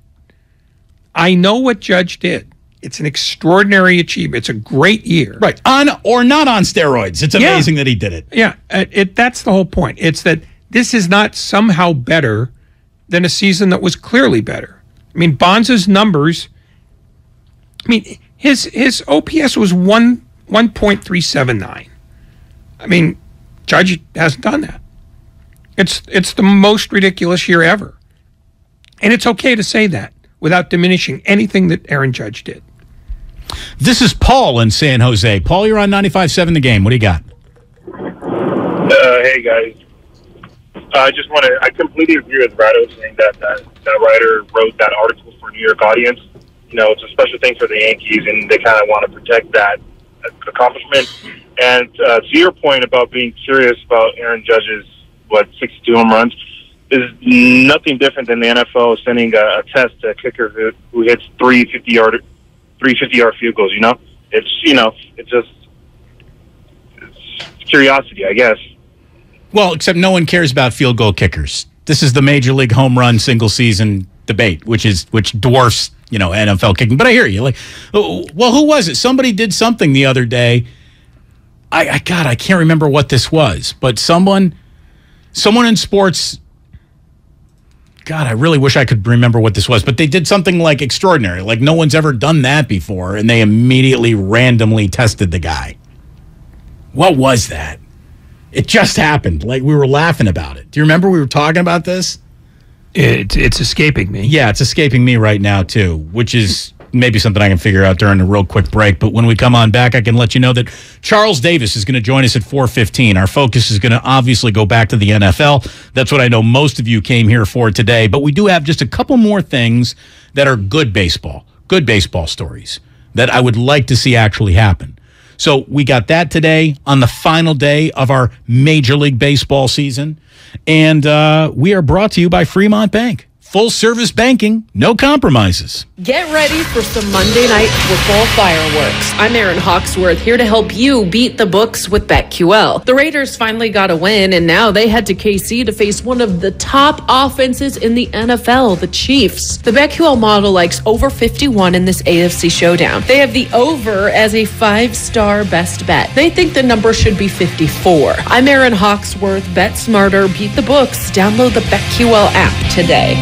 I know what Judge did. It's an extraordinary achievement. It's a great year. Right. On or not on steroids. It's amazing that he did it. Yeah. That's the whole point. It's that this is not somehow better than a season that was clearly better. I mean, Bonds' numbers, his OPS was 1.379. I mean, Judge hasn't done that. It's the most ridiculous year ever. And it's okay to say that without diminishing anything that Aaron Judge did. This is Paul in San Jose. Paul, you're on 95.7 The Game. What do you got? Hey, guys. I completely agree with Ratto saying that writer wrote that article for New York audience. You know, it's a special thing for the Yankees, and they kind of want to protect that accomplishment. And to your point about being curious about Aaron Judge's, 62 home runs, is nothing different than the NFL sending a test to a kicker who hits 350-yard field goals, you know? It's curiosity, I guess. Well, except no one cares about field goal kickers. This is the Major League home run single season debate, which dwarfs, NFL kicking. But I hear you. Like, well, who was it? Somebody did something the other day. I can't remember what this was, but someone in sports. God, I really wish I could remember what this was, but they did something like extraordinary. Like no one's ever done that before, and they immediately randomly tested the guy. What was that? It just happened. Like we were laughing about it. Do you remember we were talking about this? It's escaping me. Yeah, it's escaping me right now too, which is maybe something I can figure out during a real quick break. But when we come on back, I can let you know that Charles Davis is going to join us at 4:15. Our focus is going to obviously go back to the NFL. That's what I know most of you came here for today. But we do have just a couple more things that are good baseball stories that I would like to see actually happen. So we got that today on the final day of our Major League Baseball season. And we are brought to you by Fremont Bank. Full service banking, no compromises. Get ready for some Monday night football fireworks. I'm Erin Hawksworth, here to help you beat the books with BetQL. The Raiders finally got a win, and now they head to KC to face one of the top offenses in the NFL, the Chiefs. The BetQL model likes over 51 in this AFC showdown. They have the over as a 5-star best bet. They think the number should be 54. I'm Erin Hawksworth. Bet smarter, beat the books. Download the BetQL app today.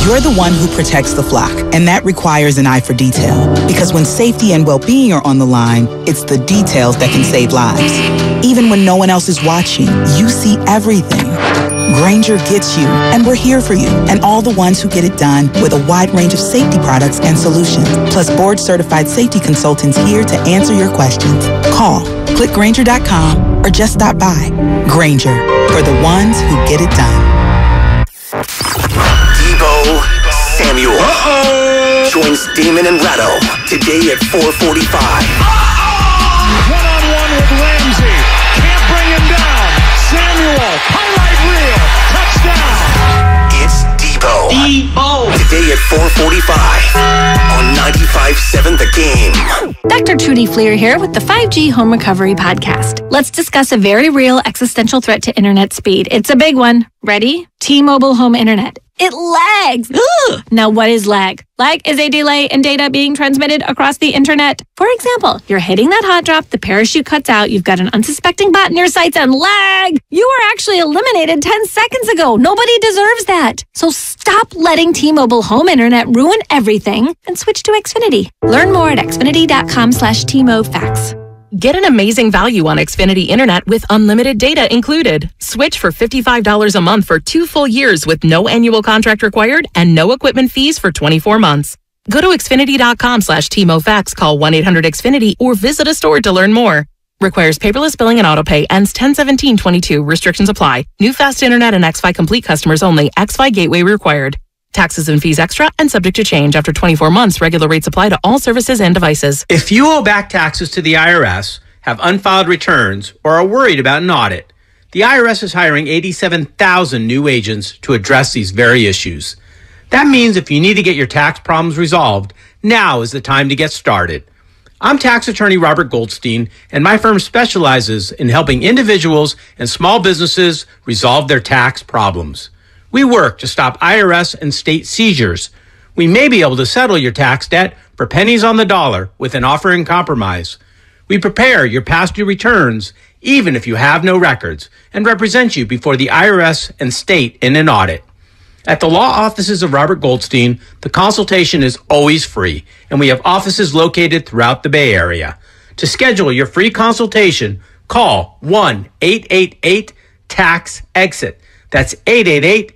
You're the one who protects the flock, and that requires an eye for detail. Because when safety and well-being are on the line, it's the details that can save lives. Even when no one else is watching, you see everything. Grainger gets you, and we're here for you, and all the ones who get it done with a wide range of safety products and solutions, plus board-certified safety consultants here to answer your questions. Call, click Grainger.com, or just stop by. Grainger, for the ones who get it done. Deebo Samuel joins Damon and Ratto today at 4:45. One-on-one with Ramsey. Can't bring him down. Samuel, highlight reel, touchdown. It's Deebo. Today at 4:45 on 95.7 The Game. Dr. Trudy Fleer here with the 5G Home Recovery Podcast. Let's discuss a very real existential threat to internet speed. It's a big one. Ready? T-Mobile Home Internet. It lags. Now, what is lag? Lag is a delay in data being transmitted across the internet. For example, you're hitting that hot drop, the parachute cuts out, you've got an unsuspecting bot in your sights, and lag! You were actually eliminated 10 seconds ago. Nobody deserves that. So stop letting T-Mobile Home Internet ruin everything and switch to Xfinity. Learn more at xfinity.com/TMOFax. Get an amazing value on Xfinity Internet with unlimited data included. Switch for $55 a month for 2 full years with no annual contract required and no equipment fees for 24 months. Go to xfinity.com/TMOFax, call 1-800-XFINITY, or visit a store to learn more. Requires paperless billing and autopay. Ends 10/17/22. Restrictions apply. New fast internet and xFi Complete customers only. xFi Gateway required. Taxes and fees extra and subject to change. After 24 months, regular rates apply to all services and devices. If you owe back taxes to the IRS, have unfiled returns, or are worried about an audit, the IRS is hiring 87,000 new agents to address these very issues. That means if you need to get your tax problems resolved, now is the time to get started. I'm tax attorney Robert Goldstein, and my firm specializes in helping individuals and small businesses resolve their tax problems. We work to stop IRS and state seizures. We may be able to settle your tax debt for pennies on the dollar with an offer in compromise. We prepare your past due returns, even if you have no records, and represent you before the IRS and state in an audit. At the law offices of Robert Goldstein, the consultation is always free, and we have offices located throughout the Bay Area. To schedule your free consultation, call 1-888-TAX-EXIT. That's 888-TAXEXIT.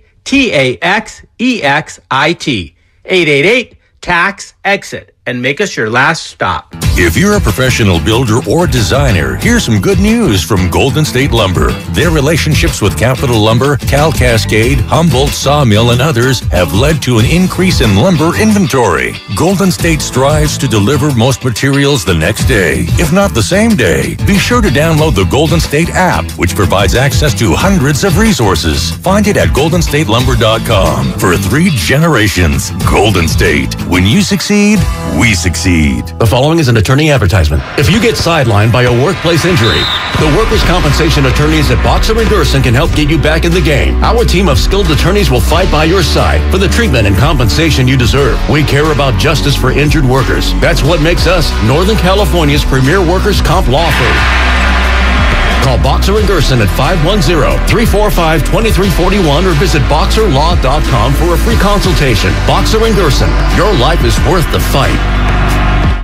888-TAX-EXIT. and make us your last stop. If you're a professional builder or designer, here's some good news from Golden State Lumber. Their relationships with Capital Lumber, Cal Cascade, Humboldt Sawmill, and others have led to an increase in lumber inventory. Golden State strives to deliver most materials the next day, if not the same day. Be sure to download the Golden State app, which provides access to hundreds of resources. Find it at goldenstatelumber.com. For 3 generations, Golden State. When you succeed, we succeed. The following is an attorney advertisement. If you get sidelined by a workplace injury, the workers' compensation attorneys at Boxer & Gerson can help get you back in the game. Our team of skilled attorneys will fight by your side for the treatment and compensation you deserve. We care about justice for injured workers. That's what makes us Northern California's premier workers' comp law firm. Call Boxer & Gerson at 510-345-2341 or visit boxerlaw.com for a free consultation. Boxer & Gerson, your life is worth the fight.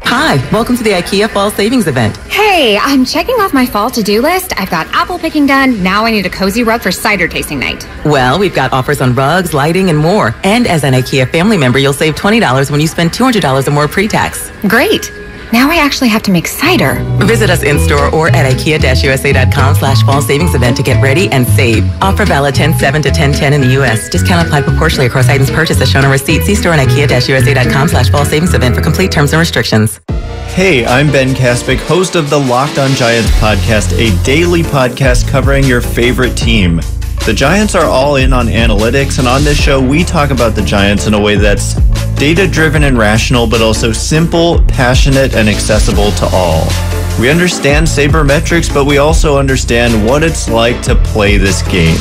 Hi, welcome to the Ikea Fall Savings Event. Hey, I'm checking off my fall to-do list. I've got apple picking done. Now I need a cozy rug for cider tasting night. Well, we've got offers on rugs, lighting, and more. And as an Ikea family member, you'll save $20 when you spend $200 or more pre-tax. Great. Now I actually have to make cider. Visit us in-store or at ikea-usa.com/fall savings event to get ready and save. Offer valid 10/7 to 10/10 in the U.S. Discount applied proportionally across items purchased as shown on receipt. See store on ikea-usa.com/fall savings event for complete terms and restrictions. Hey, I'm Ben Kaspick, host of the Locked on Giants podcast, a daily podcast covering your favorite team. The Giants are all in on analytics, and on this show, we talk about the Giants in a way that's data-driven and rational, but also simple, passionate, and accessible to all. We understand sabermetrics, but we also understand what it's like to play this game.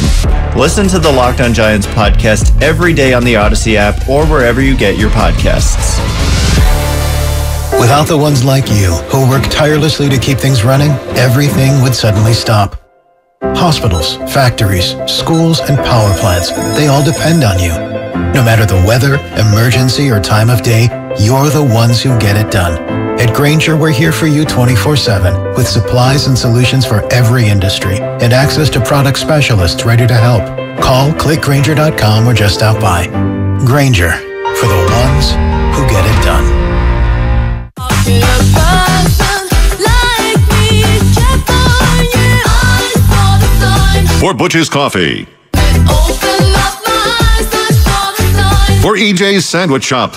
Listen to the Locked on Giants podcast every day on the Odyssey app or wherever you get your podcasts. Without the ones like you, who work tirelessly to keep things running, everything would suddenly stop. Hospitals, factories, schools, and power plants, they all depend on you. No matter the weather, emergency, or time of day, you're the ones who get it done. At Grainger, we're here for you 24/7 with supplies and solutions for every industry and access to product specialists ready to help. Call, click Grainger.com, or just stop by. Grainger, for the ones who get it done. For Butch's Coffee. For EJ's Sandwich Shop.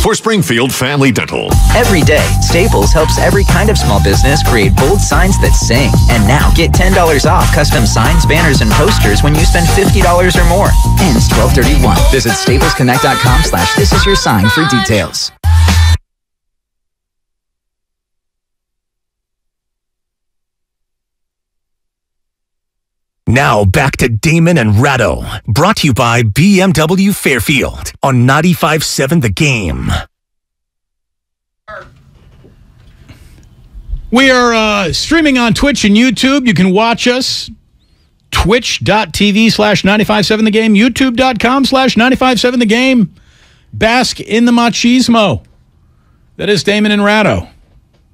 For Springfield Family Dental. Every day, Staples helps every kind of small business create bold signs that sing. And now get $10 off custom signs, banners, and posters when you spend $50 or more. Ends 12/31. Visit staplesconnect.com/thisisyoursign for details. Now back to Damon and Ratto, brought to you by BMW Fairfield on 95.7 The Game. We are streaming on Twitch and YouTube. You can watch us. Twitch.tv/957 The Game. YouTube.com/957 The Game. Bask in the machismo. That is Damon and Ratto.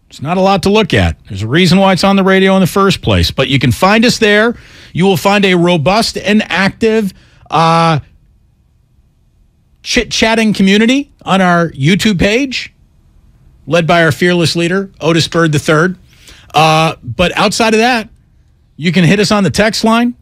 It's not a lot to look at. There's a reason why it's on the radio in the first place. But you can find us there. You will find a robust and active chit-chatting community on our YouTube page, led by our fearless leader, Otis Bird III. But outside of that, you can hit us on the text line,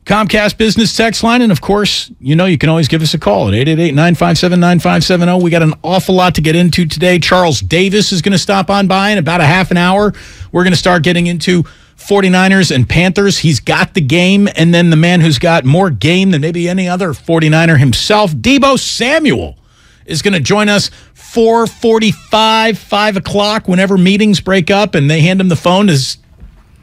Comcast Business text line, and of course, you can always give us a call at 888-957-9570. We got an awful lot to get into today. Charles Davis is going to stop on by in about a half an hour. We're going to start getting into 49ers and Panthers. He's got the game, and then the man who's got more game than maybe any other 49er himself, Deebo Samuel, is going to join us 4:45, 5 o'clock, whenever meetings break up and they hand him the phone to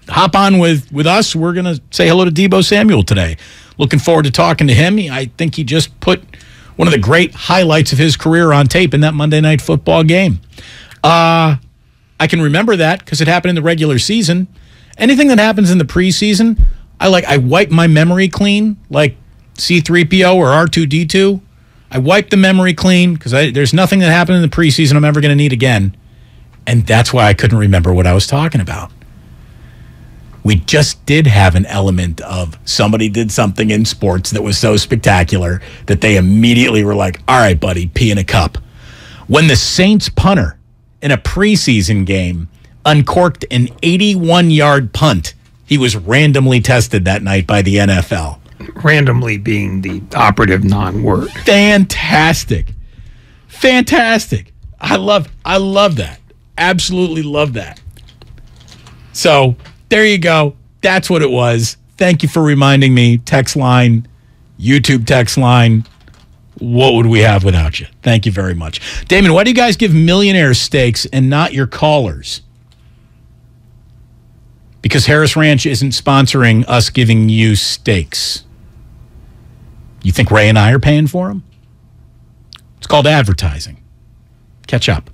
hop on with us. We're going to say hello to Deebo Samuel today. Looking forward to talking to him. I think he just put one of the great highlights of his career on tape in that Monday Night Football game. I can remember that because it happened in the regular season. Anything that happens in the preseason, I wipe my memory clean, like C-3PO or R2-D2. I wipe the memory clean because there's nothing that happened in the preseason I'm ever going to need again. And that's why I couldn't remember what I was talking about. We just did have an element of somebody did something in sports that was so spectacular that they immediately were like, all right, buddy, pee in a cup. when the Saints punter in a preseason game uncorked an 81-yard punt. He was randomly tested that night by the NFL. Randomly being the operative non-word. Fantastic. Fantastic. I love that. Absolutely love that. So there you go. That's what it was. Thank you for reminding me. Text line, YouTube text line. What would we have without you? Thank you very much. Damon, why do you guys give millionaires steaks and not your callers? Because Harris Ranch isn't sponsoring us giving you steaks. You think Ray and I are paying for them? It's called advertising. Catch up.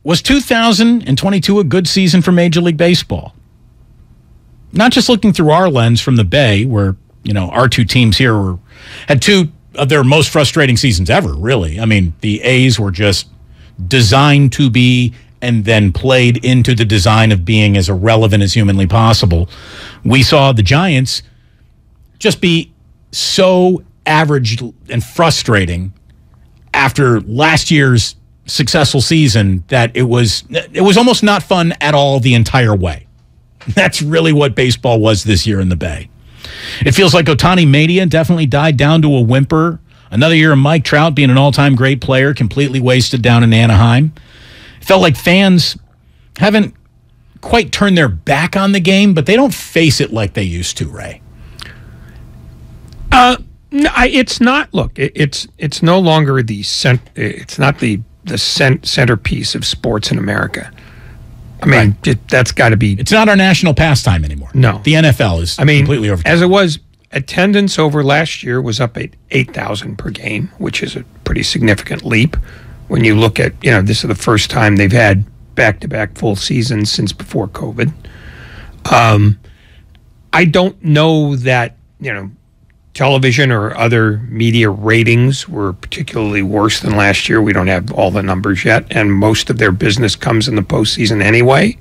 Was 2022 a good season for Major League Baseball? Not just looking through our lens from the Bay, where, our two teams here had two of their most frustrating seasons ever, really. I mean, the A's were just designed to be and then played into the design of being as irrelevant as humanly possible. We saw the Giants just be so average and frustrating after last year's successful season that it was almost not fun at all the entire way. That's really what baseball was this year in the Bay. It feels like Ohtani Mania definitely died down to a whimper. Another year of Mike Trout being an all-time great player, completely wasted down in Anaheim. It felt like fans haven't quite turned their back on the game, but they don't face it like they used to, Ray. No, it's not. Look, it's no longer it's not the centerpiece of sports in America. I mean, that's got to be. It's not our national pastime anymore. No, the NFL is completely over. As it was, attendance over last year was up at 8,000 per game, which is a pretty significant leap. When you look at, this is the first time they've had back-to-back full seasons since before COVID. I don't know that television or other media ratings were particularly worse than last year. We don't have all the numbers yet, and most of their business comes in the postseason anyway.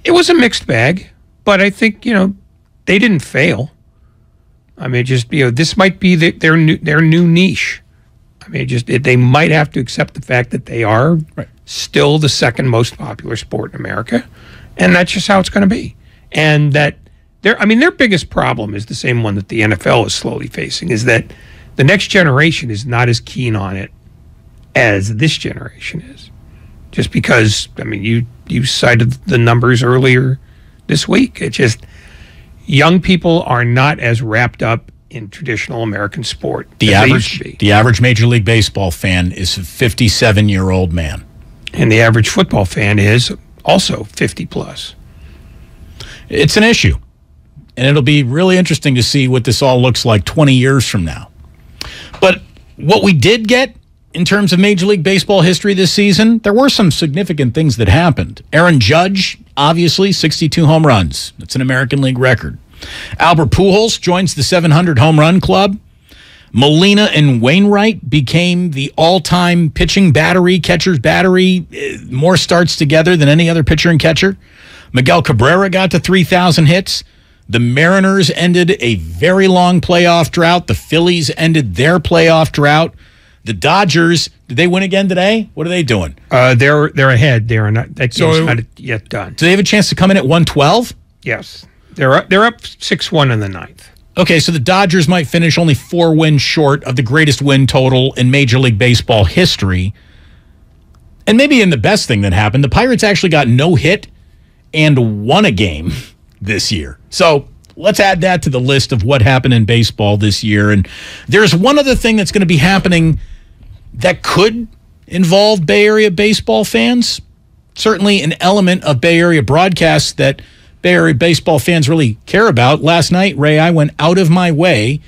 It was a mixed bag, but I think, they didn't fail. I mean, just, this might be their new niche. I mean, they might have to accept the fact that they are still the second most popular sport in America, and that's just how it's going to be. And that their biggest problem is the same one that the NFL is slowly facing, is that the next generation is not as keen on it as this generation is. Just because, you cited the numbers earlier this week. It's just young people are not as wrapped up in traditional American sport. The average Major League Baseball fan is a 57-year-old man. And the average football fan is also 50 plus. It's an issue. And it'll be really interesting to see what this all looks like 20 years from now. But what we did get in terms of Major League Baseball history this season, there were some significant things that happened. Aaron Judge, obviously, 62 home runs. That's an American League record. Albert Pujols joins the 700 home run club. Molina and Wainwright became the all-time pitching battery, catcher's battery, more starts together than any other pitcher and catcher. Miguel Cabrera got to 3,000 hits. The Mariners ended a very long playoff drought. The Phillies ended their playoff drought. The Dodgers, did they win again today? What are they doing? They're ahead. They are not. That game's not yet done. Do they have a chance to come in at 112? Yes, they're up 6-1 in the ninth. Okay, so the Dodgers might finish only 4 wins short of the greatest win total in Major League Baseball history. And maybe in the best thing that happened, the Pirates actually got no hit and won a game this year. So let's add that to the list of what happened in baseball this year. And there's one other thing that's going to be happening that could involve Bay Area baseball fans. Certainly an element of Bay Area broadcasts that Bay Area baseball fans really care about. Last night, Ray, I went out of my way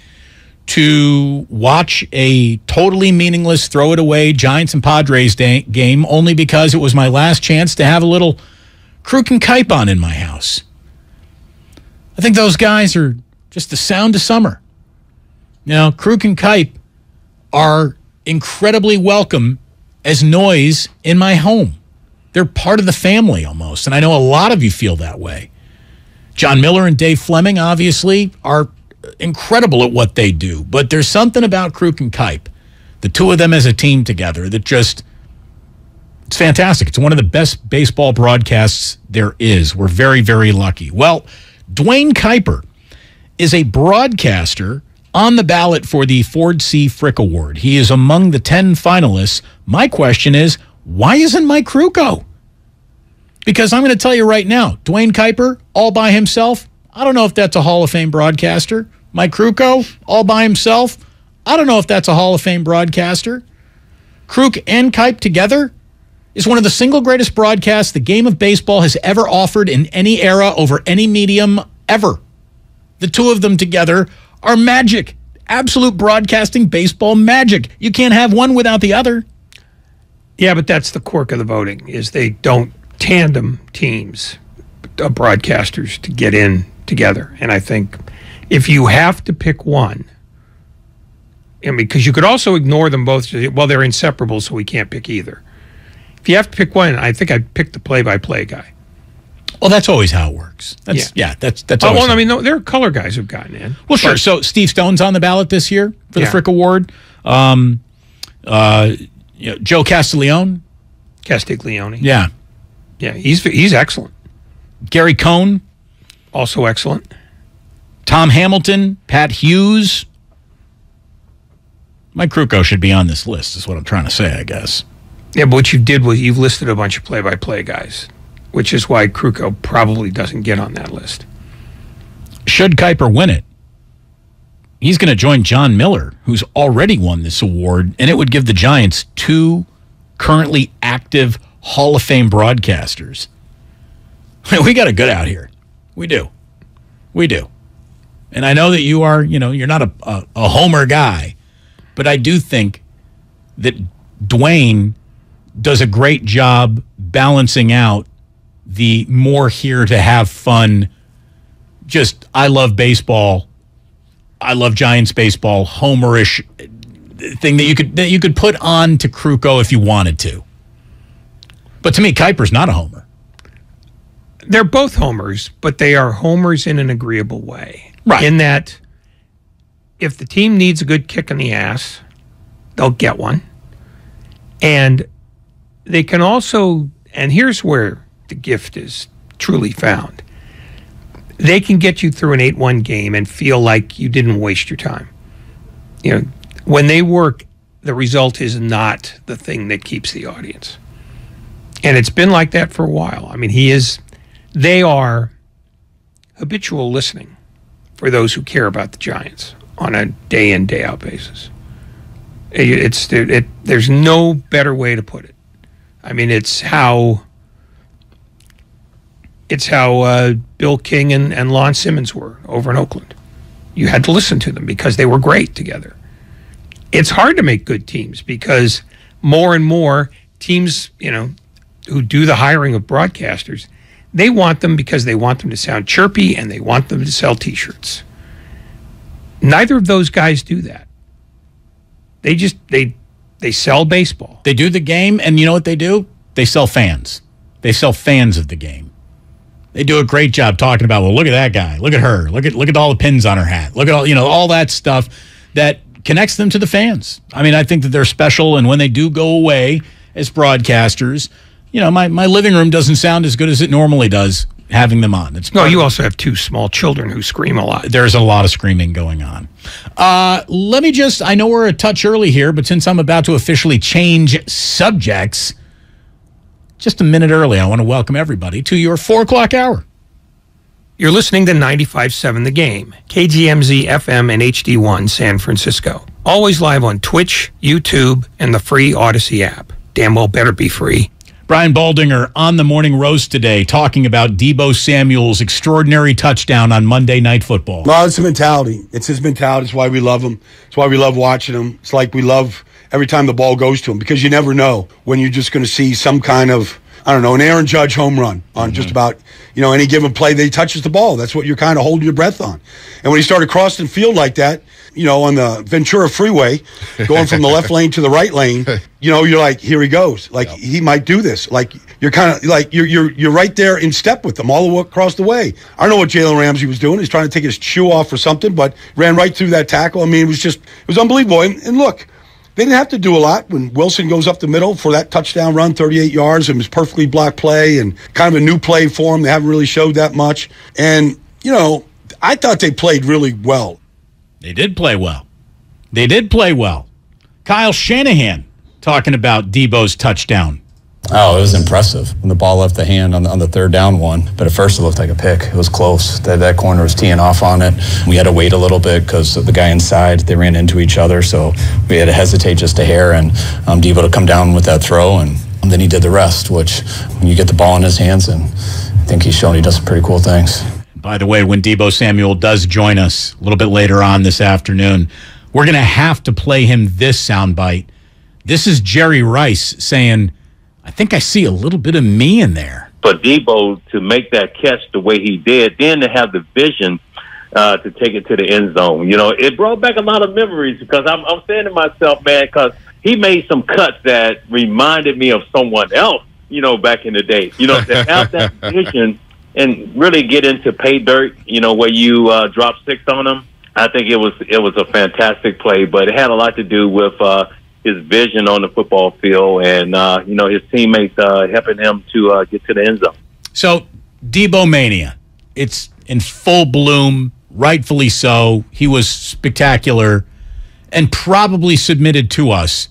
to watch a totally meaningless throw-it-away Giants and Padres game only because it was my last chance to have a little Kruk and Kipe on in my house. I think those guys are just the sound of summer. Kruk and Kipe are incredibly welcome as noise in my home. They're part of the family almost, and I know a lot of you feel that way. John Miller and Dave Fleming, obviously, are incredible at what they do, but there's something about Kruk and Kipe The two of them as a team together that just, it's fantastic. It's one of the best baseball broadcasts there is. We're very, very lucky. Well, Dwayne Kuiper is a broadcaster on the ballot for the Ford C. Frick Award. He is among the 10 finalists. My question is, why isn't Mike Krukow? Because I'm going to tell you right now, Dwayne Kuiper, all by himself, I don't know if that's a Hall of Fame broadcaster. Mike Krukow, all by himself, I don't know if that's a Hall of Fame broadcaster. Kruk and Kuip together is one of the single greatest broadcasts the game of baseball has ever offered in any era over any medium ever. The two of them together are magic. Absolute broadcasting baseball magic. You can't have one without the other. Yeah, but that's the quirk of the voting, is they don't tandem teams of broadcasters to get in together. And I think if you have to pick one, I mean, because you could also ignore them both. Well, they're inseparable, so we can't pick either. If you have to pick one, I think I'd pick the play-by-play guy. Well, that's always how it works. That's always well, I mean, there are color guys who've gotten in. Well, sure. So Steve Stone's on the ballot this year for the Frick Award. Joe Castiglione. Yeah, he's excellent. Gary Cohn, also excellent. Tom Hamilton, Pat Hughes. Mike Krukow should be on this list, is what I'm trying to say, I guess. Yeah, but what you did was you've listed a bunch of play-by-play guys, which is why Krukow probably doesn't get on that list. Should Kuiper win it, he's going to join John Miller, who's already won this award, and it would give the Giants two currently active Hall of Fame broadcasters. We got it good out here. We do. And I know that you are, you're not a homer guy, but I do think that Dwayne does a great job balancing out the more here to have fun, just I love baseball, I love Giants baseball, homerish thing that you could put on to Krukow if you wanted to. But to me, Kuiper's not a homer. They're both homers, but they are homers in an agreeable way. Right. In that if the team needs a good kick in the ass, they'll get one. And they can also, and here's where the gift is truly found, they can get you through an 8-1 game and feel like you didn't waste your time. When they work, the result is not the thing that keeps the audience. And it's been like that for a while. I mean, they are habitual listening for those who care about the Giants on a day in, day out basis. There's no better way to put it. I mean, it's how Bill King and Lon Simmons were over in Oakland. You had to listen to them because they were great together. It's hard to make good teams because more and more teams, who do the hiring of broadcasters, they want them because they want them to sound chirpy and they want them to sell T-shirts. Neither of those guys do that. They sell baseball. They do the game, and you know what they do? They sell fans. They sell fans of the game. They do a great job talking about, well, look at that guy, look at her, look at all the pins on her hat, look at all that stuff that connects them to the fans. I mean, I think that they're special, and when they do go away as broadcasters, my living room doesn't sound as good as it normally does having them on. You also have two small children who scream a lot. There's a lot of screaming going on. Let me I know we're a touch early here, but since I'm about to officially change subjects, just a minute early, I want to welcome everybody to your 4 o'clock hour. You're listening to 95.7 The Game, KGMZ FM and HD1 San Francisco. Always live on Twitch, YouTube, and the free Odyssey app. Damn well better be free. Brian Baldinger on the Morning Roast today talking about Deebo Samuel's extraordinary touchdown on Monday Night Football. No, it's a mentality. It's his mentality. It's why we love him. It's why we love watching him. It's like we love every time the ball goes to him because you never know when you're just going to see some kind of, an Aaron Judge home run on just about, any given play that he touches the ball. That's what you're kind of holding your breath on. And when he started crossing field like that, on the Ventura Freeway, going from the left lane to the right lane, you're like, here he goes. Like, he might do this. Like, you're kind of like, you're right there in step with them all the way across the way. I don't know what Jalen Ramsey was doing. He's trying to take his shoe off or something, but ran right through that tackle. I mean, it was unbelievable. And look, They didn't have to do a lot when Wilson goes up the middle for that touchdown run, 38 yards. It was perfectly blocked play and kind of a new play for them. They haven't really showed that much. And, I thought they played really well. They did play well. They did play well. Kyle Shanahan talking about Deebo's touchdown. Oh, it was impressive when the ball left the hand on the third down one. But at first it looked like a pick. It was close. That corner was teeing off on it. We had to wait a little bit because the guy inside, they ran into each other. So we had to hesitate just a hair. And Deebo to come down with that throw. And then he did the rest, which when you get the ball in his hands, and I think he's shown he does some pretty cool things. By the way, when Deebo Samuel does join us a little bit later on this afternoon, we're going to have to play him this soundbite. This is Jerry Rice saying, I think I see a little bit of me in there. For Deebo to make that catch the way he did, then to have the vision to take it to the end zone. It brought back a lot of memories because I'm saying to myself, man, because he made some cuts that reminded me of someone else, back in the day. To have that vision and really get into pay dirt, where you drop 6 on them. I think it was a fantastic play, but it had a lot to do with his vision on the football field and, his teammates helping him to get to the end zone. So, Deebo Mania, it's in full bloom, rightfully so. He was spectacular and probably submitted to us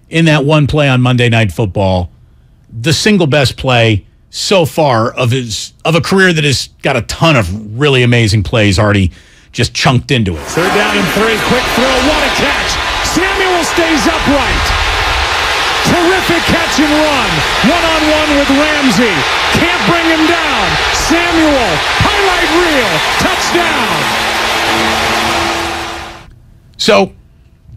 in that one play on Monday Night Football, the single best play so far of a career that has got a ton of really amazing plays already just chunked into it. 3rd down and 3, quick throw, what a catch! Samuel stays upright. Terrific catch and run. One-on-one with Ramsey. Can't bring him down. Samuel, highlight reel, touchdown. So,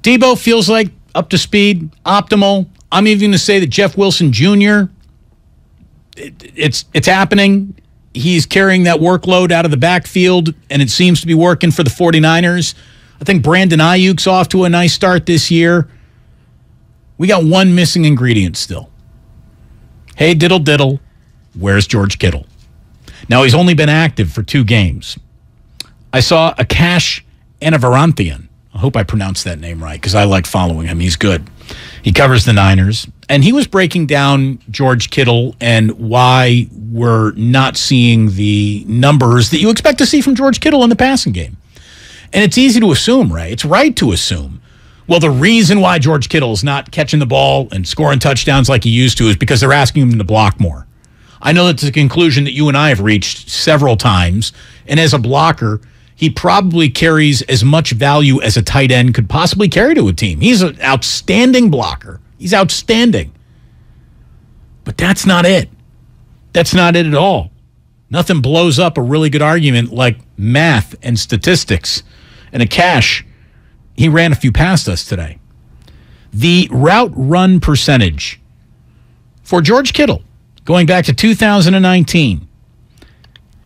Deebo feels like up to speed, optimal. I'm even going to say that Jeff Wilson Jr., it's happening. He's carrying that workload out of the backfield, and it seems to be working for the 49ers. I think Brandon Ayuk's off to a nice start this year. We got one missing ingredient still. Hey, diddle diddle, where's George Kittle? Now, he's only been active for 2 games. I saw Akash Anavaranthian. I hope I pronounced that name right because I like following him. He's good. He covers the Niners. And he was breaking down George Kittle and why we're not seeing the numbers that you expect to see from George Kittle in the passing game. And it's easy to assume, Ray. It's right to assume. Well, the reason why George Kittle is not catching the ball and scoring touchdowns like he used to is because they're asking him to block more. I know that's a conclusion that you and I have reached several times. And as a blocker, he probably carries as much value as a tight end could possibly carry to a team. He's an outstanding blocker. He's outstanding. But that's not it. That's not it at all. Nothing blows up a really good argument like math and statistics. And Akash, he ran a few past us today. The route run percentage for George Kittle going back to 2019.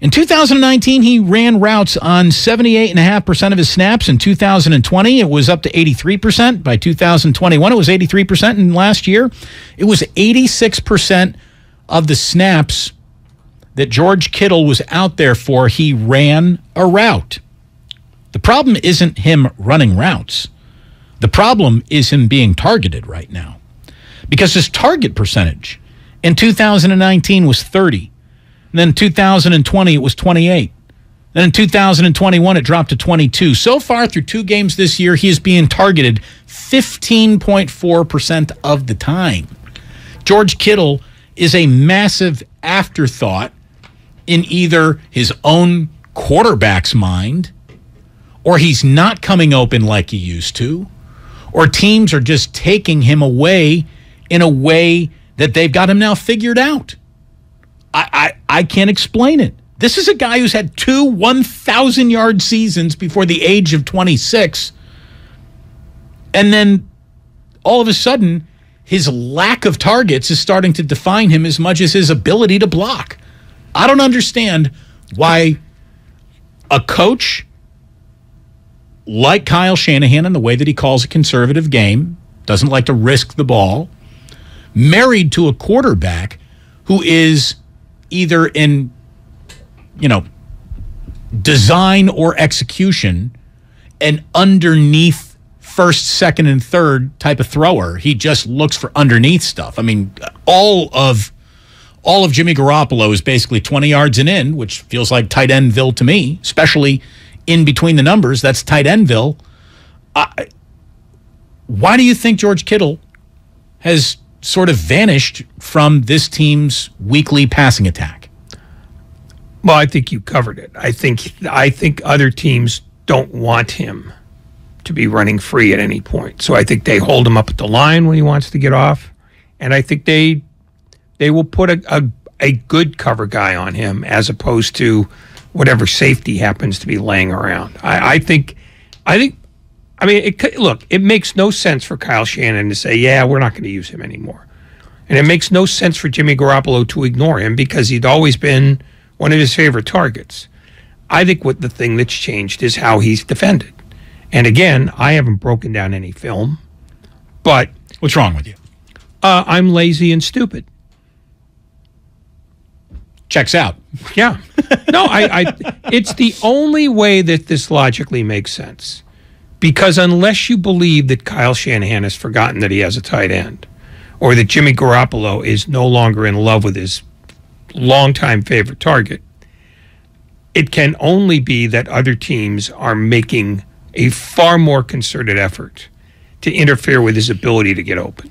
In 2019, he ran routes on 78.5% of his snaps. In 2020, it was up to 83%. By 2021, it was 83%. And last year, it was 86% of the snaps that George Kittle was out there for. He ran a route. The problem isn't him running routes. The problem is him being targeted right now. Because his target percentage in 2019 was 30. And then in 2020, it was 28. Then in 2021, it dropped to 22. So far, through 2 games this year, he is being targeted 15.4% of the time. George Kittle is a massive afterthought in either his own quarterback's mind, or he's not coming open like he used to, or teams are just taking him away in a way that they've got him now figured out. I can't explain it. This is a guy who's had 2 1,000-yard seasons before the age of 26. And then all of a sudden, his lack of targets is starting to define him as much as his ability to block. I don't understand why a coach like Kyle Shanahan, in the way that he calls a conservative game, doesn't like to risk the ball, married to a quarterback who is either in, design or execution, an underneath first, second, and third type of thrower. He just looks for underneath stuff. I mean, all of Jimmy Garoppolo is basically 20 yards and in, which feels like tight endville to me, especially in between the numbers. That's tight endville. Why do you think George Kittle has sort of vanished from this team's weekly passing attack? Well, I think you covered it. I think other teams don't want him to be running free at any point. So I think they hold him up at the line when he wants to get off, and I think they will put a good cover guy on him as opposed to whatever safety happens to be laying around. I mean, it makes no sense for Kyle Shanahan to say, yeah, we're not going to use him anymore. And it makes no sense for Jimmy Garoppolo to ignore him because he'd always been one of his favorite targets. I think what the thing that's changed is how he's defended. And again, I haven't broken down any film, but... What's wrong with you? I'm lazy and stupid. Checks out. Yeah. No, it's the only way that this logically makes sense. Because unless you believe that Kyle Shanahan has forgotten that he has a tight end, or that Jimmy Garoppolo is no longer in love with his longtime favorite target, it can only be that other teams are making a far more concerted effort to interfere with his ability to get open.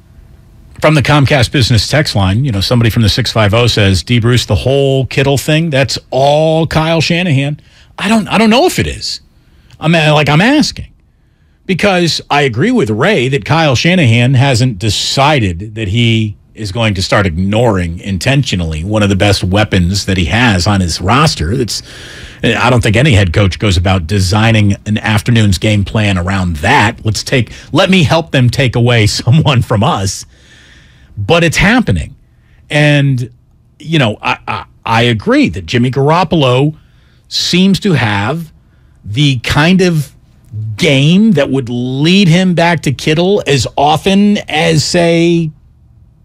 From the Comcast Business text line, somebody from the 650 says, D. Bruce, the whole Kittle thing, that's all Kyle Shanahan. I don't know if it is. I'm asking. Because I agree with Ray that Kyle Shanahan hasn't decided that he is going to start ignoring intentionally one of the best weapons that he has on his roster. I don't think any head coach goes about designing an afternoon's game plan around that. Let me help them take away someone from us. But it's happening. And, I agree that Jimmy Garoppolo seems to have the kind of game that would lead him back to Kittle as often as, say,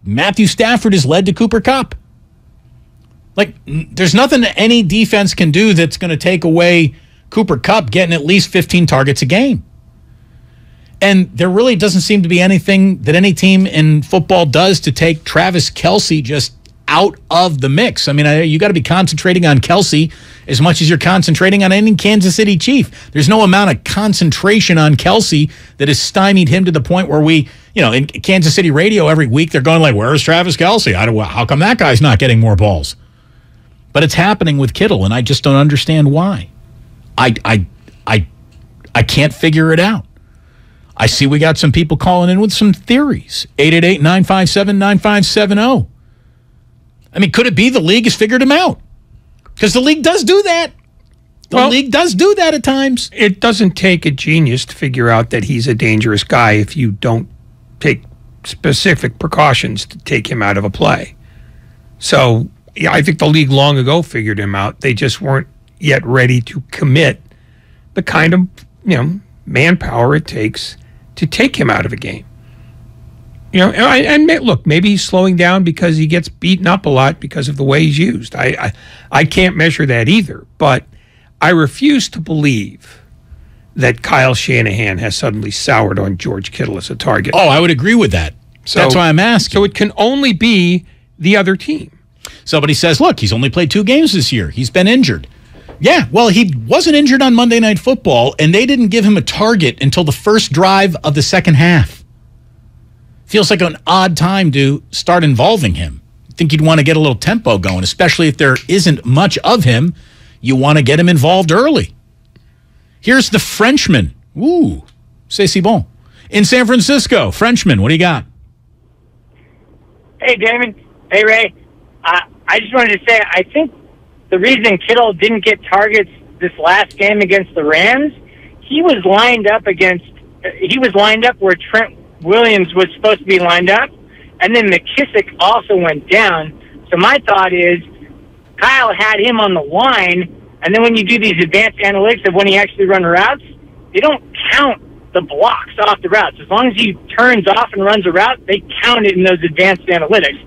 Matthew Stafford has led to Cooper Kupp. There's nothing that any defense can do that's going to take away Cooper Kupp getting at least 15 targets a game. And there really doesn't seem to be anything that any team in football does to take Travis Kelce just out of the mix. I mean, you got to be concentrating on Kelce as much as you're concentrating on any Kansas City Chief. There's no amount of concentration on Kelce that has stymied him to the point where we, in Kansas City radio every week, they're going where's Travis Kelce? How come that guy's not getting more balls? But it's happening with Kittle, and I just don't understand why. I can't figure it out. I see we got some people calling in with some theories. 888-957-9570. I mean, could it be the league has figured him out? Because the league does do that. The league does do that at times. It doesn't take a genius to figure out that he's a dangerous guy if you don't take specific precautions to take him out of a play. So, yeah, I think the league long ago figured him out. They just weren't yet ready to commit the kind of, manpower it takes to take him out of a game. And look, maybe he's slowing down because he gets beaten up a lot because of the way he's used. I can't measure that either, but I refuse to believe that Kyle Shanahan has suddenly soured on George Kittle as a target. Oh, I would agree with that. That's why I'm asking. So it can only be the other team. Somebody says, look, he's only played 2 games this year. He's been injured. Yeah, well, he wasn't injured on Monday Night Football, and they didn't give him a target until the first drive of the second half. Feels like an odd time to start involving him. I think you'd want to get a little tempo going, especially if there isn't much of him. You want to get him involved early. Here's the Frenchman. Ooh, c'est si bon. In San Francisco, Frenchman, what do you got? Hey, Damon. Hey, Ray. I just wanted to say, I think the reason Kittle didn't get targets this last game against the Rams, he was lined up where Trent Williams was supposed to be lined up, and then McKissick also went down. So my thought is Kyle had him on the line, and then when you do these advanced analytics of when he actually runs routes, they don't count the blocks off the routes. As long as he turns off and runs a route, they count it in those advanced analytics.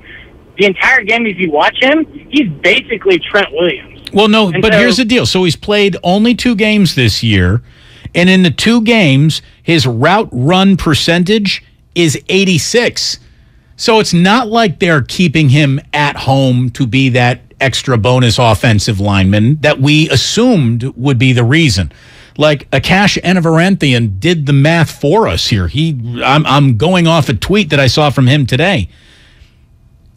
The entire game, if you watch him, he's basically Trent Williams. Well, no, but here's the deal. So he's played only 2 games this year, And in the 2 games, his route run percentage is 86. So it's not like they're keeping him at home to be that extra bonus offensive lineman that we assumed would be the reason. Like Akash Anavaranthian did the math for us here. I'm going off a tweet that I saw from him today.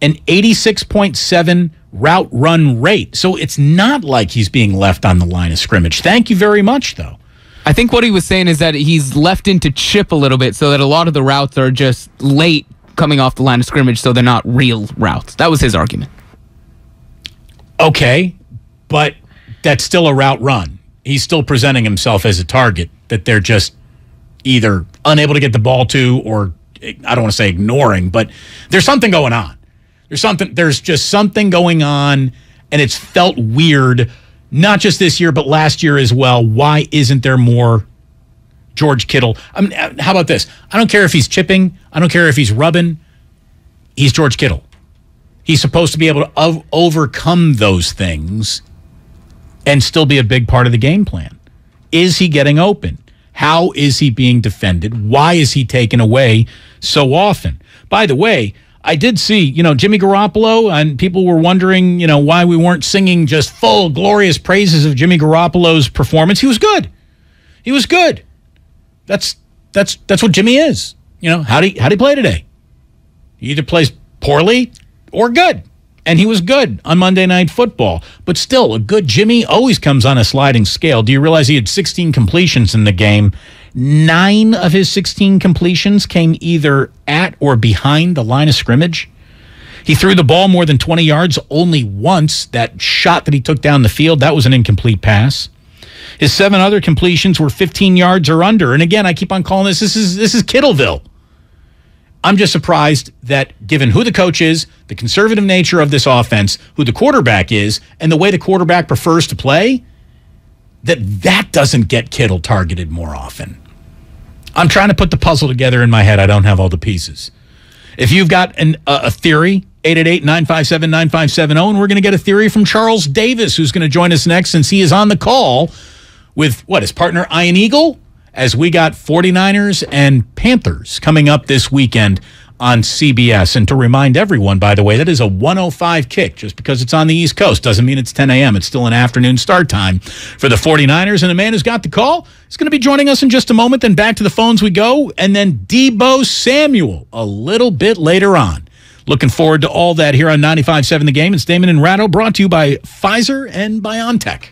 An 86.7 route run rate. So it's not like he's being left on the line of scrimmage. Thank you very much, though. I think what he was saying is that he's left into chip a little bit so that a lot of the routes are just late coming off the line of scrimmage, so they're not real routes. That was his argument. Okay, but that's still a route run. He's still presenting himself as a target that they're just either unable to get the ball to, or I don't want to say ignoring, but there's something going on. There's just something going on, and it's felt weird, not just this year, but last year as well. Why isn't there more George Kittle? I mean, how about this? I don't care if he's chipping. I don't care if he's rubbing. He's George Kittle. He's supposed to be able to overcome those things and still be a big part of the game plan. Is he getting open? How is he being defended? Why is he taken away so often? By the way, I did see, Jimmy Garoppolo, and people were wondering, why we weren't singing just full, glorious praises of Jimmy Garoppolo's performance. He was good. He was good. That's what Jimmy is. How'd he play today? He either plays poorly or good. And he was good on Monday Night Football. But still, a good Jimmy always comes on a sliding scale. Do you realize he had 16 completions in the game? 9 of his 16 completions came either at or behind the line of scrimmage. He threw the ball more than 20 yards only once. That shot that he took down the field, that was an incomplete pass. His 7 other completions were 15 yards or under. And again, I keep on calling this is Kittleville. I'm just surprised that given who the coach is, the conservative nature of this offense, who the quarterback is, and the way the quarterback prefers to play, that doesn't get Kittle targeted more often. I'm trying to put the puzzle together in my head. I don't have all the pieces. If you've got a theory, 888-957-9570, and we're going to get a theory from Charles Davis, who's going to join us next, since he is on the call with, his partner Ian Eagle, as we got 49ers and Panthers coming up this weekend on CBS. And to remind everyone, by the way, that is a 105 kick. Just because it's on the East Coast doesn't mean it's 10 a.m. It's still an afternoon start time for the 49ers. And the man who's got the call is going to be joining us in just a moment. Then back to the phones we go. And then Deebo Samuel a little bit later on. Looking forward to all that here on 95.7 The Game. It's Damon and Ratto, brought to you by Pfizer and BioNTech.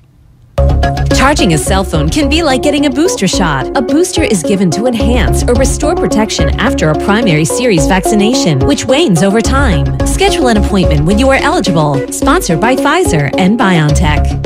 Charging a cell phone can be like getting a booster shot. A booster is given to enhance or restore protection after a primary series vaccination, which wanes over time. Schedule an appointment when you are eligible. Sponsored by Pfizer and BioNTech.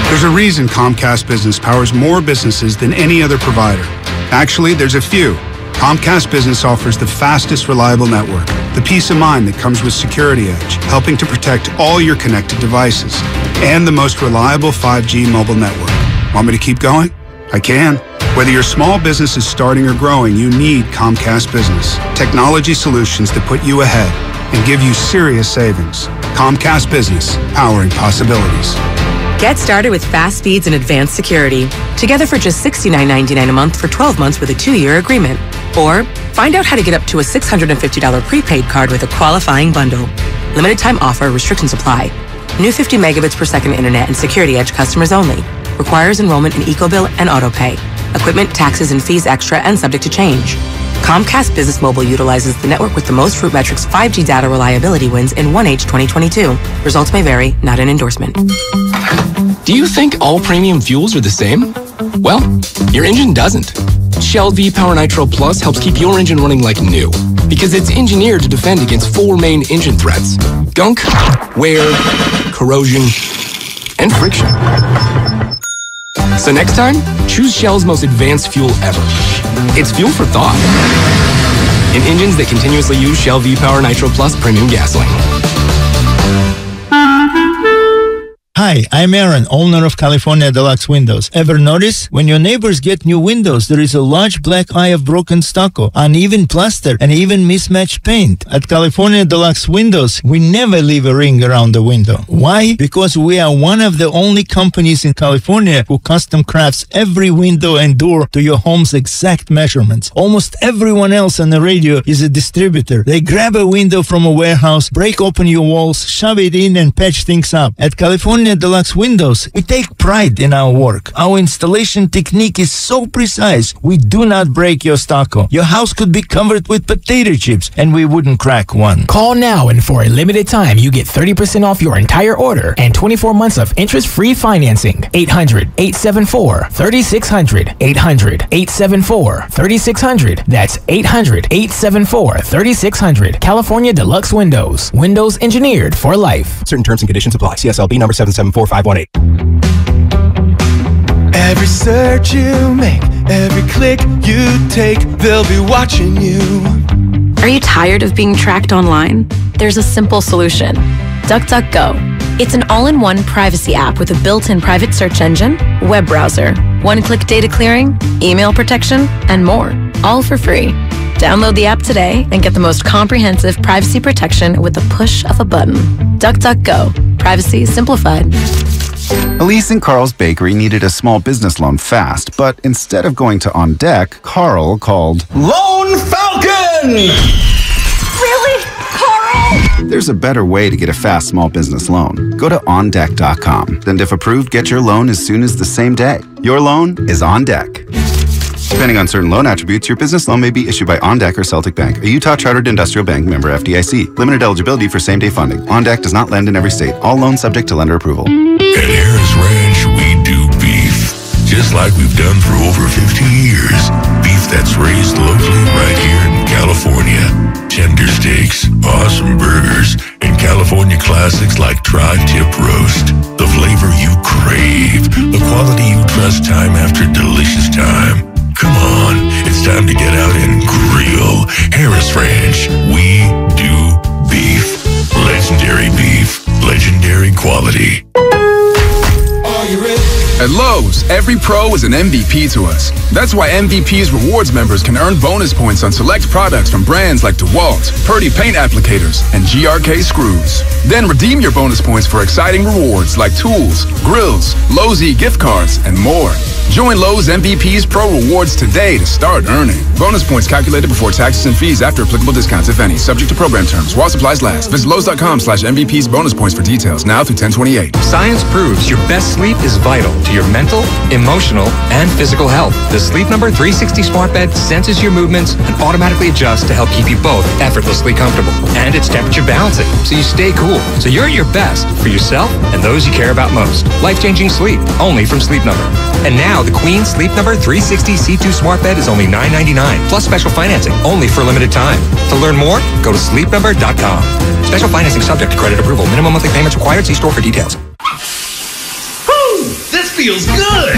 There's a reason Comcast Business powers more businesses than any other provider. Actually, there's a few. Comcast Business offers the fastest, reliable network, the peace of mind that comes with Security Edge, helping to protect all your connected devices, and the most reliable 5G mobile network. Want me to keep going? I can. Whether your small business is starting or growing, you need Comcast Business. Technology solutions that put you ahead and give you serious savings. Comcast Business, powering possibilities. Get started with fast speeds and advanced security. Together for just $69.99 a month for 12 months with a 2-year agreement. Or find out how to get up to a $650 prepaid card with a qualifying bundle. Limited time offer, restrictions apply. New 50 megabits per second internet and Security Edge customers only. Requires enrollment in EcoBill and AutoPay. Equipment, taxes, and fees extra and subject to change. Comcast Business Mobile utilizes the network with the most RootMetrics 5G data reliability wins in 1H 2022. Results may vary, not an endorsement. Do you think all premium fuels are the same? Well, your engine doesn't. Shell V-Power Nitro Plus helps keep your engine running like new because it's engineered to defend against 4 main engine threats: gunk, wear, corrosion, and friction. So next time, choose Shell's most advanced fuel ever. It's fuel for thought. In engines that continuously use Shell V-Power Nitro Plus premium gasoline. Hi, I'm Aaron, owner of California Deluxe Windows. Ever notice? When your neighbors get new windows, there is a large black eye of broken stucco, uneven plaster, and even mismatched paint. At California Deluxe Windows, we never leave a ring around the window. Why? Because we are one of the only companies in California who custom crafts every window and door to your home's exact measurements. Almost everyone else on the radio is a distributor. They grab a window from a warehouse, break open your walls, shove it in, and patch things up. At California Deluxe Windows, we take pride in our work. Our installation technique is so precise, we do not break your stucco. Your house could be covered with potato chips, and we wouldn't crack one. Call now, and for a limited time, you get 30% off your entire order and 24 months of interest-free financing. 800-874-3600. 800-874-3600. That's 800-874-3600. California Deluxe Windows. Windows engineered for life. Certain terms and conditions apply. CSLB number 774518. Every search you make, every click you take, they'll be watching you. Are you tired of being tracked online? There's a simple solution. DuckDuckGo. It's an all-in-one privacy app with a built-in private search engine, web browser, one-click data clearing, email protection, and more, all for free. Download the app today and get the most comprehensive privacy protection with the push of a button. DuckDuckGo. Privacy simplified. Elise and Carl's bakery needed a small business loan fast, but instead of going to On Deck, Carl called Lone Falcon! Really? Carl? There's a better way to get a fast small business loan. Go to OnDeck.com. Then if approved, get your loan as soon as the same day. Your loan is on deck. Depending on certain loan attributes, your business loan may be issued by OnDeck or Celtic Bank, a Utah Chartered Industrial Bank member FDIC. Limited eligibility for same-day funding. OnDeck does not lend in every state. All loans subject to lender approval. At Harris Ranch, we do beef, just like we've done for over 50 years. Beef that's raised locally right here in California. Tender steaks, awesome burgers, and California classics like tri-tip roast. The flavor you crave, the quality you trust time after delicious time. Come on, it's time to get out and grill. Harris Ranch, we do beef. Legendary beef, legendary quality. At Lowe's, every pro is an MVP to us. That's why MVP's rewards members can earn bonus points on select products from brands like DeWalt, Purdy paint applicators, and GRK screws. Then redeem your bonus points for exciting rewards like tools, grills, Lowe's gift cards, and more. Join Lowe's MVP's Pro Rewards today to start earning. Bonus points calculated before taxes and fees after applicable discounts, if any. Subject to program terms. While supplies last. Visit Lowe's.com/MVP's bonus points for details. Now through 10/28. Science proves your best sleep is vital to your mental, emotional, and physical health. The Sleep Number 360 smart bed senses your movements and automatically adjusts to help keep you both effortlessly comfortable. And it's temperature balancing, so you stay cool. So you're at your best for yourself and those you care about most. Life-changing sleep, only from Sleep Number. And now the Queen Sleep Number 360 C2 smart bed is only $9.99, plus special financing, only for a limited time. To learn more, go to sleepnumber.com. Special financing subject to credit approval. Minimum monthly payments required. See store for details. This feels good!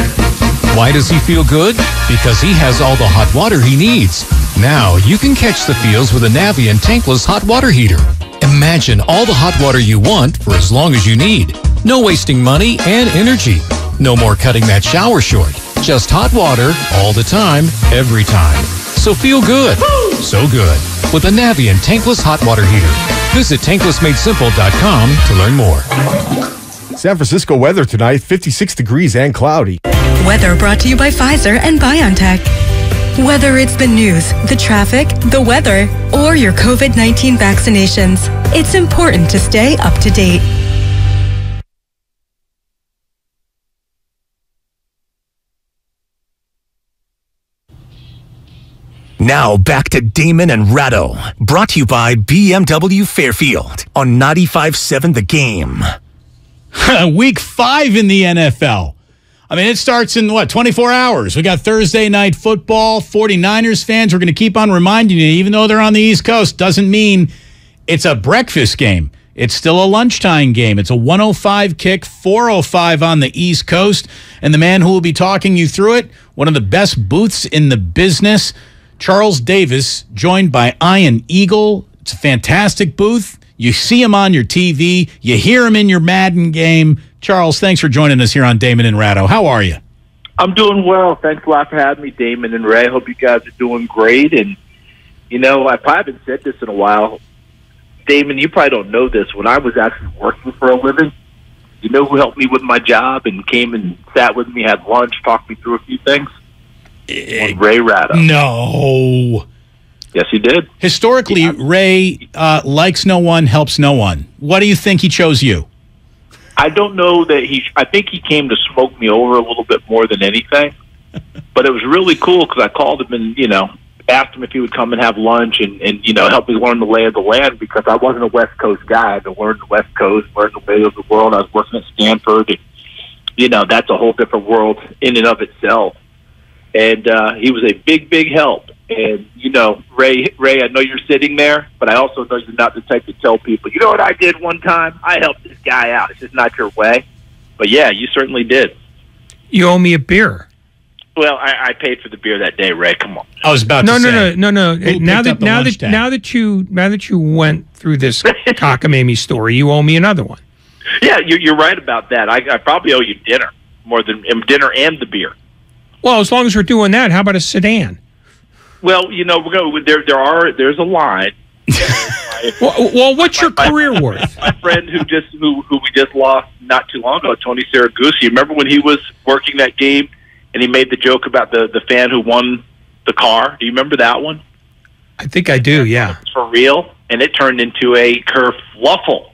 Why does he feel good? Because he has all the hot water he needs. Now you can catch the feels with a Navien tankless hot water heater. Imagine all the hot water you want for as long as you need. No wasting money and energy. No more cutting that shower short. Just hot water all the time, every time. So feel good. So good. With a Navien tankless hot water heater. Visit tanklessmadesimple.com to learn more. San Francisco weather tonight, 56 degrees and cloudy. Weather brought to you by Pfizer and BioNTech. Whether it's the news, the traffic, the weather, or your COVID-19 vaccinations, it's important to stay up to date. Now back to Damon and Ratto, brought to you by BMW Fairfield on 95.7 The Game. Week 5 in the NFL. I mean, it starts in, 24 hours. We got Thursday night football. 49ers fans, we're going to keep on reminding you, even though they're on the East Coast, doesn't mean it's a breakfast game. It's still a lunchtime game. It's a 1:05 kick, 4:05 on the East Coast. And the man who will be talking you through it, one of the best booths in the business, Charles Davis, joined by Ian Eagle. It's a fantastic booth. You see him on your TV. You hear him in your Madden game. Charles, thanks for joining us here on Damon and Ratto. How are you? I'm doing well. Thanks a lot for having me, Damon and Ray. Hope you guys are doing great. And, you know, I probably haven't said this in a while. Damon, you probably don't know this. When I was actually working for a living, you know who helped me with my job and came and sat with me, had lunch, talked me through a few things? Ray Ratto. No. Yes, he did. Historically, Ray likes no one, helps no one. What do you think he chose you? I don't know that I think he came to smoke me over a little bit more than anything. But it was really cool because I called him and, you know, asked him if he would come and have lunch and you know, help me learn the lay of the land because I wasn't a West Coast guy. I had to learn the West Coast, learn the way of the world. I was working at Stanford. And, you know, that's a whole different world in and of itself. And he was a big, big help. And, you know, Ray, I know you're sitting there, but I also know you're not the type to tell people, you know what I did one time? I helped this guy out. It's just not your way. But, yeah, you certainly did. You owe me a beer. Well, I paid for the beer that day, Ray. Come on. I was about to say. No. Now that you went through this cockamamie story, you owe me another one. Yeah, you're right about that. I probably owe you dinner, more than dinner and the beer. Well, as long as we're doing that, how about a sedan? Well, you know, there's a line. well, what's your career worth? My friend who we just lost not too long ago, Tony Saragusa. Remember when he was working that game and he made the joke about the fan who won the car? Do you remember that one? I think I do. Yeah, for real. And it turned into a kerfluffle.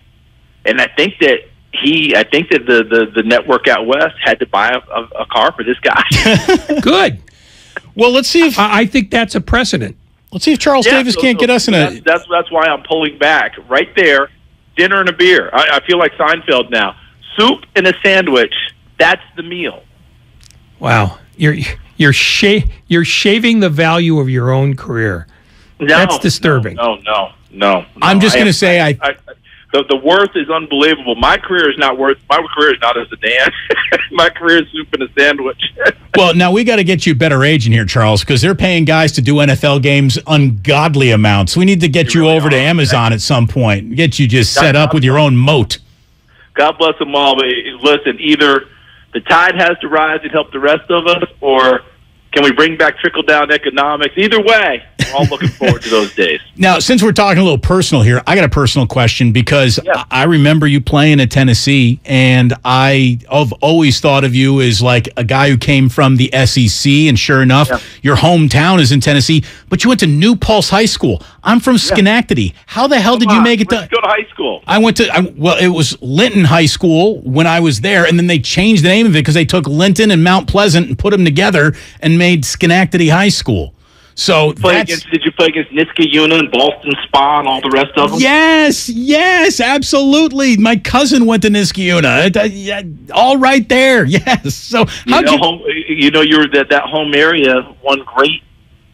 And I think that the network out west had to buy a car for this guy. Good. Well, let's see if I think that's a precedent. Let's see if Charles Davis can't get us in a. That's why I'm pulling back right there. Dinner and a beer. I feel like Seinfeld now. Soup and a sandwich. That's the meal. Wow, you're shaving the value of your own career. No, that's disturbing. No. I'm just going to say the worth is unbelievable. My career is not a sedan. My career is soup and a sandwich. Well, now we got to get you better age in here, Charles, because they're paying guys to do NFL games ungodly amounts. We need to get you over to Amazon at some point. Get you just set up with your own moat. God bless them all. But listen, either the tide has to rise and help the rest of us, or can we bring back trickle-down economics? Either way, we're all looking forward to those days. Now, since we're talking a little personal here, I got a personal question because I remember you playing at Tennessee, and I've always thought of you as like a guy who came from the SEC, and sure enough, your hometown is in Tennessee, but you went to New Paltz High School. I'm from Schenectady. How the hell did you make it to... Where'd you go to high school? I went to... it was Linton High School when I was there, and then they changed the name of it because they took Linton and Mount Pleasant and put them together and made Schenectady High School. So did you play against Niskayuna and Boston Spa and all the rest of them? Yes, absolutely. My cousin went to Niskayuna. All right there. Yes. So you're that home area. One great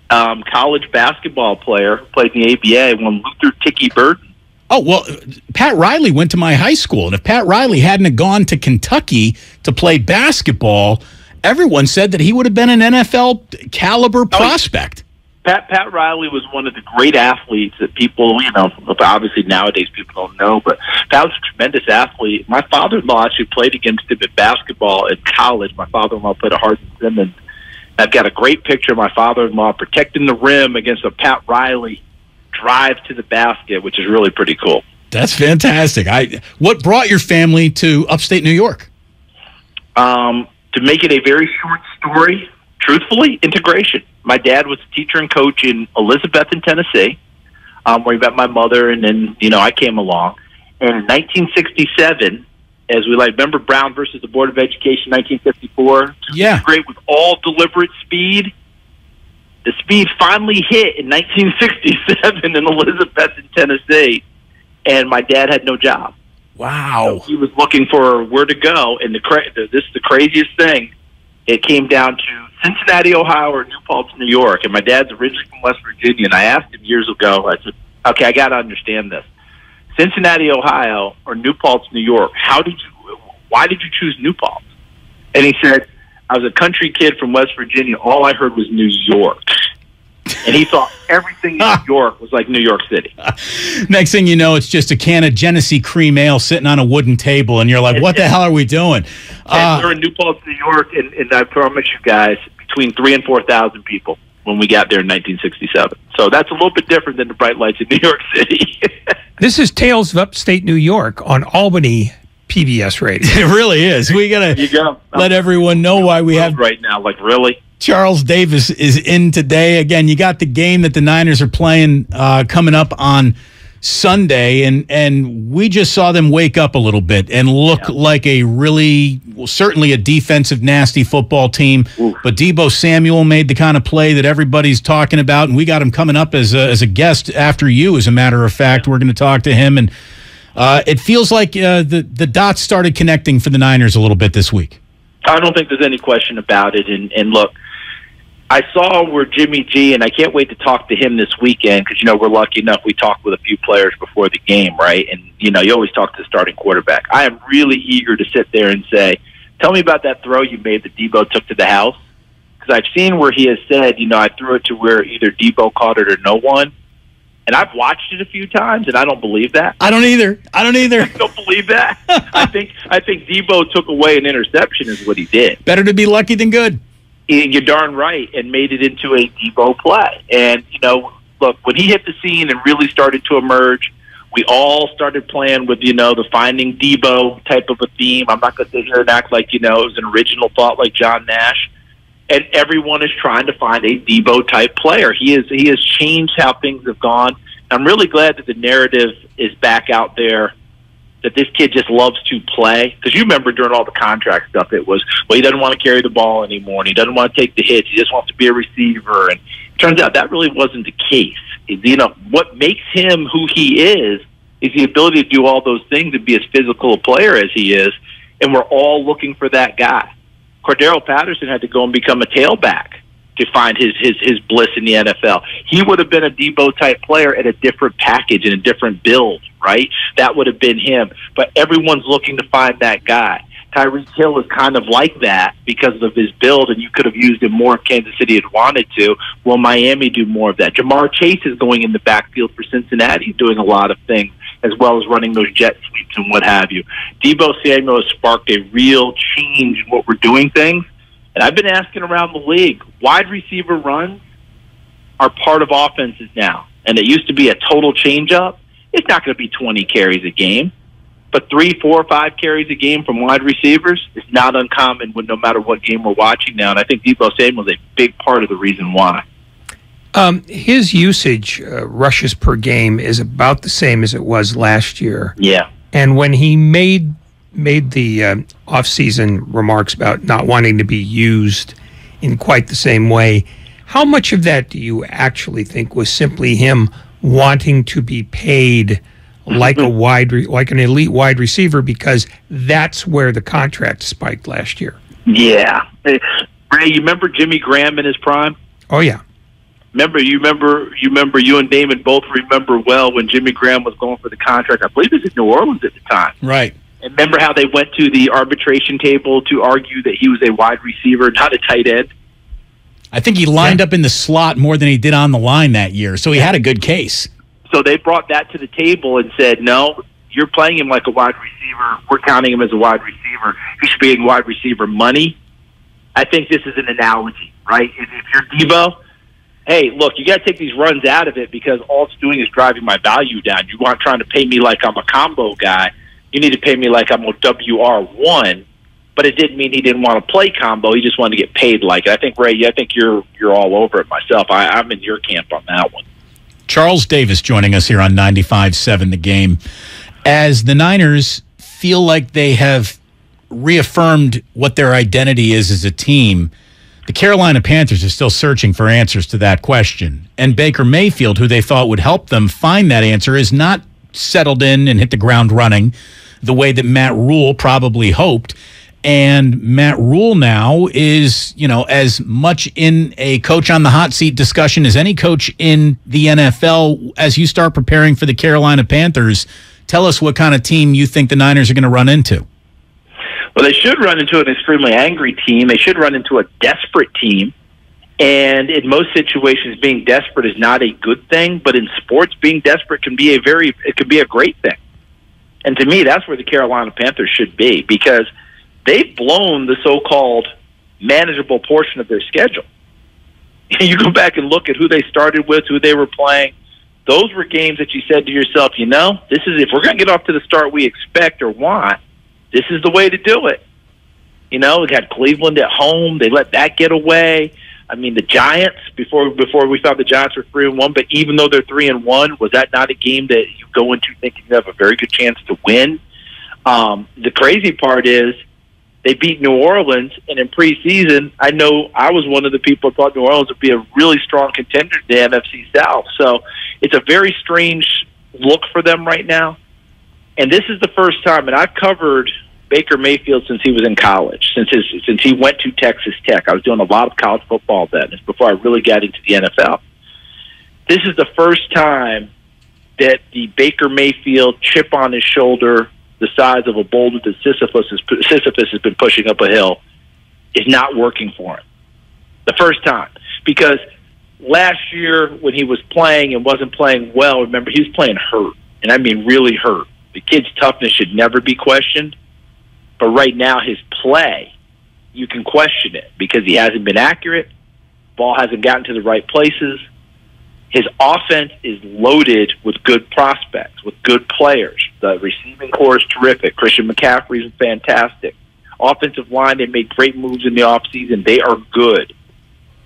college basketball player played in the ABA. One Luther Ticky Burton. Oh, well, Pat Riley went to my high school, and if Pat Riley hadn't have gone to Kentucky to play basketball, everyone said that he would have been an NFL caliber prospect. Pat Riley was one of the great athletes that people, obviously nowadays people don't know, but Pat was a tremendous athlete. My father-in-law actually played against him in basketball in college. My father-in-law played at Hardin-Simmons. I've got a great picture of my father-in-law protecting the rim against a Pat Riley drive to the basket, which is really pretty cool. That's fantastic. What brought your family to upstate New York? To make it a very short story, truthfully, integration. My dad was a teacher and coach in Elizabeth, in Tennessee, where he met my mother, and then, I came along. And in 1967, as we remember Brown versus the Board of Education, 1954? Yeah. Great with all deliberate speed. The speed finally hit in 1967 in Elizabeth, in Tennessee, and my dad had no job. Wow. So he was looking for where to go, and this is the craziest thing. It came down to Cincinnati, Ohio, or New Paltz, New York. And my dad's originally from West Virginia, and I asked him years ago, I said, okay, I got to understand this. Cincinnati, Ohio, or New Paltz, New York, why did you choose New Paltz? And he said, I was a country kid from West Virginia. All I heard was New York. And he thought everything in New York was like New York City. Next thing you know, it's just a can of Genesee cream ale sitting on a wooden table, and you're like, what the hell are we doing? We're in New Paltz, New York, and I promise you guys, between 3,000 and 4,000 people when we got there in 1967. So that's a little bit different than the bright lights in New York City. This is Tales of Upstate New York on Albany PBS Radio. It really is. We got to let everyone know why we have... Right now, like, really? Charles Davis is in today. Again, you got the game that the Niners are playing coming up on Sunday, and we just saw them wake up a little bit and look like a really, well, certainly a defensive, nasty football team. But Deebo Samuel made the kind of play that everybody's talking about, and we got him coming up as a guest after you, as a matter of fact. We're going to talk to him, and it feels like the dots started connecting for the Niners a little bit this week. I don't think there's any question about it, and look, I saw where Jimmy G, and I can't wait to talk to him this weekend because, we're lucky enough we talked with a few players before the game, right? And, you always talk to the starting quarterback. I am really eager to sit there and say, tell me about that throw you made that Deebo took to the house. Because I've seen where he has said, I threw it to where either Deebo caught it or no one. And I've watched it a few times, and I don't believe that. I don't either. I don't believe that. I think Deebo took away an interception is what he did. Better to be lucky than good. You're darn right, and made it into a Deebo play. And, look, when he hit the scene and really started to emerge, we all started playing with, the Finding Deebo type of a theme. I'm not going to sit here and act like, it was an original thought like John Nash. And everyone is trying to find a Deebo-type player. He has changed how things have gone. I'm really glad that the narrative is back out there that this kid just loves to play. Because you remember during all the contract stuff, it was, he doesn't want to carry the ball anymore, and he doesn't want to take the hits. He just wants to be a receiver. And it turns out that really wasn't the case. What makes him who he is the ability to do all those things and be as physical a player as he is, and we're all looking for that guy. Cordero Patterson had to go and become a tailback to find his bliss in the NFL. He would have been a Deebo-type player at a different package and a different build, right? That would have been him. But everyone's looking to find that guy. Tyreek Hill is kind of like that because of his build, and you could have used him more if Kansas City had wanted to. Will Miami do more of that? Jamar Chase is going in the backfield for Cincinnati, doing a lot of things, as well as running those jet sweeps and what have you. Deebo Samuel has sparked a real change in what we're doing things. And I've been asking around the league, wide receiver runs are part of offenses now. And it used to be a total change-up. It's not going to be 20 carries a game. But 3, 4, 5 carries a game from wide receivers is not uncommon no matter what game we're watching now. And I think Deebo Samuel is a big part of the reason why. His usage, rushes per game, is about the same as it was last year. Yeah. And when he made the off-season remarks about not wanting to be used in quite the same way, how much of that do you actually think was simply him wanting to be paid like an elite wide receiver because that's where the contract spiked last year? Yeah. Ray, you remember Jimmy Graham in his prime? Oh, yeah. You remember you and Damon both remember well when Jimmy Graham was going for the contract. I believe it was in New Orleans at the time. Right. And remember how they went to the arbitration table to argue that he was a wide receiver, not a tight end? I think he lined up in the slot more than he did on the line that year, so he had a good case. So they brought that to the table and said, no, you're playing him like a wide receiver. We're counting him as a wide receiver. He should be getting wide receiver money. I think this is an analogy, right? If you're Deebo, hey, look, you got to take these runs out of it because all it's doing is driving my value down. You aren't trying to pay me like I'm a combo guy. You need to pay me like I'm a WR1. But it didn't mean he didn't want to play combo. He just wanted to get paid like it. I think, Ray, I think you're all over it myself. I'm in your camp on that one. Charles Davis joining us here on 95.7 The Game. As the Niners feel like they have reaffirmed what their identity is as a team, the Carolina Panthers are still searching for answers to that question. And Baker Mayfield, who they thought would help them find that answer, is not settled in and hit the ground running the way that Matt Rule probably hoped. And Matt Rule now is, as much in a coach on the hot seat discussion as any coach in the NFL. As you start preparing for the Carolina Panthers, tell us what kind of team you think the Niners are going to run into. Well, they should run into an extremely angry team. They should run into a desperate team. And in most situations, being desperate is not a good thing, but in sports, being desperate can be a great thing. And to me, that's where the Carolina Panthers should be, because they've blown the so-called manageable portion of their schedule. You go back and look at who they started with, who they were playing. Those were games that you said to yourself, this is, if we're going to get off to the start we expect or want, this is the way to do it. We had Cleveland at home. They let that get away. I mean, the Giants, before we thought the Giants were 3-1, but even though they're 3-1, was that not a game that you go into thinking you have a very good chance to win? The crazy part is they beat New Orleans, and in preseason, I know I was one of the people who thought New Orleans would be a really strong contender to the NFC South. So it's a very strange look for them right now. And this is the first time, and I've covered Baker Mayfield since he was in college, since he went to Texas Tech. I was doing a lot of college football then. It's before I really got into the NFL. This is the first time that the Baker Mayfield chip on his shoulder, the size of a boulder that Sisyphus has been pushing up a hill, is not working for him. The first time. Because last year when he was playing and wasn't playing well, remember, he was playing hurt. And I mean really hurt. The kid's toughness should never be questioned. But right now, his play, you can question it because he hasn't been accurate. Ball hasn't gotten to the right places. His offense is loaded with good prospects, with good players. The receiving core is terrific. Christian McCaffrey is fantastic. Offensive line, they made great moves in the offseason. They are good.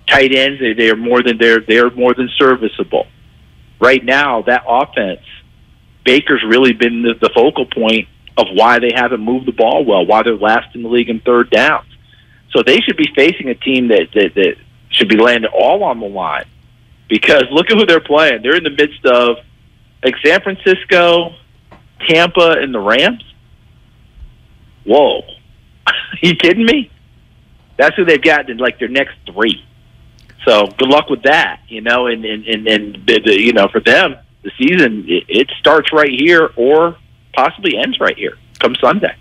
Tight ends, they are more than serviceable. Right now, that offense, Baker's really been the focal point of why they haven't moved the ball well, why they're last in the league in third downs. So they should be facing a team that should be landing all on the line, because look at who they're playing. They're in the midst of San Francisco, Tampa, and the Rams. Whoa. Are you kidding me? That's who they've got in their next three. So good luck with that, and for them, the season, it starts right here or possibly ends right here come Sunday.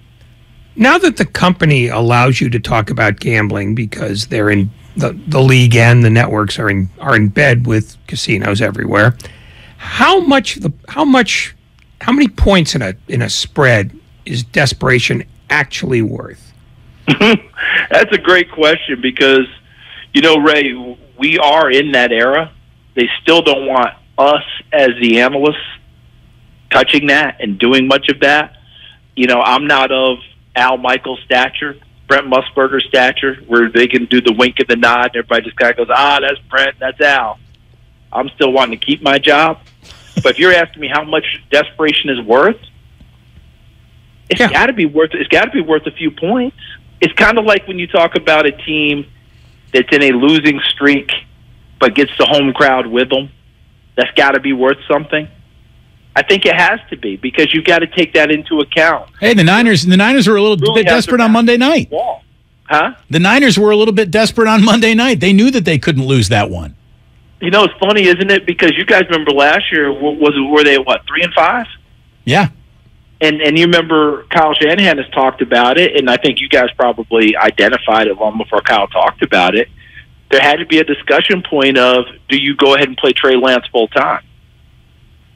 Now that the company allows you to talk about gambling because they're in the league and the networks are in bed with casinos everywhere, how many points in a spread is desperation actually worth? That's a great question because, Ray, we are in that era. They still don't want us as the analysts touching that and doing much of that. I'm not of Al Michaels' stature, Brent Musburger's stature, where they can do the wink and the nod and everybody just kind of goes, that's Brent, that's Al. I'm still wanting to keep my job. But if you're asking me how much desperation is worth, it's got to be worth a few points. It's kind of like when you talk about a team that's in a losing streak but gets the home crowd with them. That's got to be worth something. I think it has to be because you've got to take that into account. Hey, the Niners were a little bit desperate on Monday night. Huh? The Niners were a little bit desperate on Monday night. They knew that they couldn't lose that one. It's funny, isn't it? Because you guys remember last year, were they 3-5? Yeah. And you remember Kyle Shanahan has talked about it, and I think you guys probably identified it long before Kyle talked about it. There had to be a discussion point of, do you go ahead and play Trey Lance full time?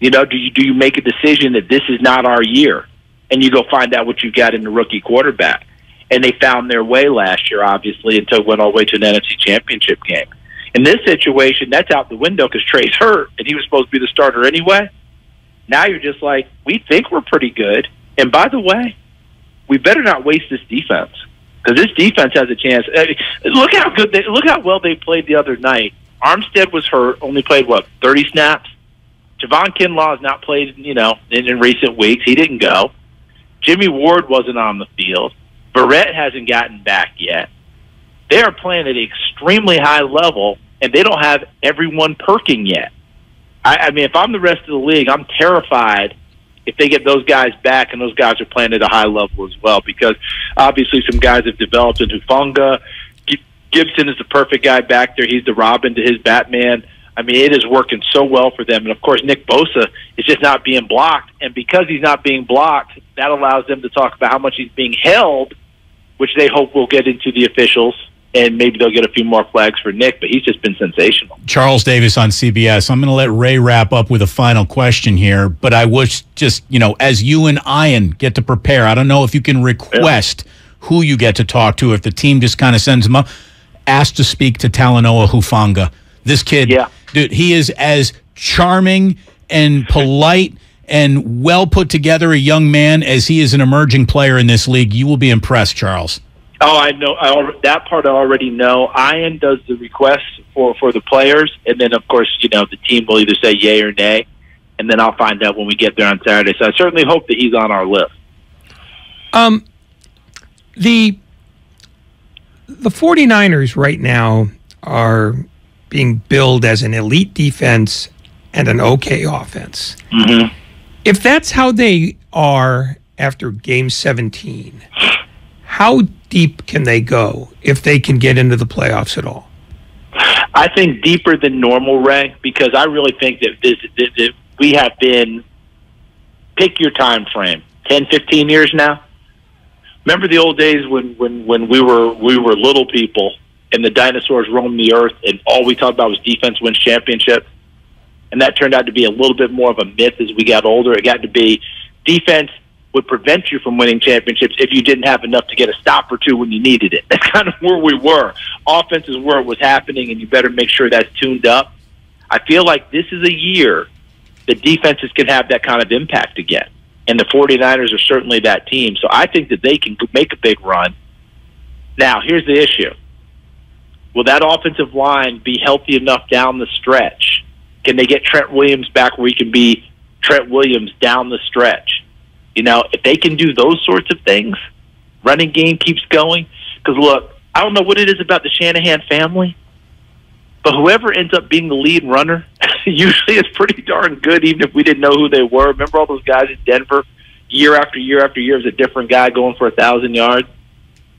Do you make a decision that this is not our year, and you go find out what you got in the rookie quarterback? And they found their way last year, obviously, until it went all the way to an NFC Championship game. In this situation, that's out the window because Trey's hurt, and he was supposed to be the starter anyway. Now you're just like, we think we're pretty good. And by the way, we better not waste this defense because this defense has a chance. Look how well they played the other night. Armstead was hurt, only played 30 snaps. Javon Kinlaw has not played, in recent weeks. He didn't go. Jimmy Ward wasn't on the field. Barrett hasn't gotten back yet. They are playing at an extremely high level, and they don't have everyone perking yet. I mean, if I'm the rest of the league, I'm terrified if they get those guys back and those guys are playing at a high level as well, because obviously some guys have developed into Hufunga. Gibson is the perfect guy back there. He's the Robin to his Batman. I mean, it is working so well for them. And, of course, Nick Bosa is just not being blocked. And because he's not being blocked, that allows them to talk about how much he's being held, which they hope will get into the officials and maybe they'll get a few more flags for Nick, but he's just been sensational. Charles Davis on CBS. I'm going to let Ray wrap up with a final question here, but I wish just, as you and Ian get to prepare, I don't know if you can request who you get to talk to, if the team just kind of sends him up, ask to speak to Talanoa Hufanga. This kid, dude, he is as charming and polite and well put together a young man as he is an emerging player in this league. You will be impressed, Charles. Oh, I know. That part I already know. Ian does the requests for the players, and then, of course, the team will either say yay or nay, and then I'll find out when we get there on Saturday. So I certainly hope that he's on our list. The 49ers right now are being billed as an elite defense and an okay offense. Mm-hmm. If that's how they are after Game 17, how deep can they go if they can get into the playoffs at all? I think deeper than normal, Ray, because I really think that we have been, pick your time frame, 10, 15 years now. Remember the old days when we were little people and the dinosaurs roamed the earth and all we talked about was defense wins championships? And that turned out to be a little bit more of a myth as we got older. It got to be defense would prevent you from winning championships if you didn't have enough to get a stop or two when you needed it. That's kind of where we were. Offense is where it was happening, and you better make sure that's tuned up. I feel like this is a year that defenses can have that kind of impact again. And the 49ers are certainly that team. So I think that they can make a big run. Now, here's the issue. Will that offensive line be healthy enough down the stretch? Can they get Trent Williams back where he can be Trent Williams down the stretch? If they can do those sorts of things, running game keeps going. Because, look, I don't know what it is about the Shanahan family, but whoever ends up being the lead runner usually is pretty darn good, even if we didn't know who they were. Remember all those guys in Denver, year after year after year, is a different guy going for 1,000 yards?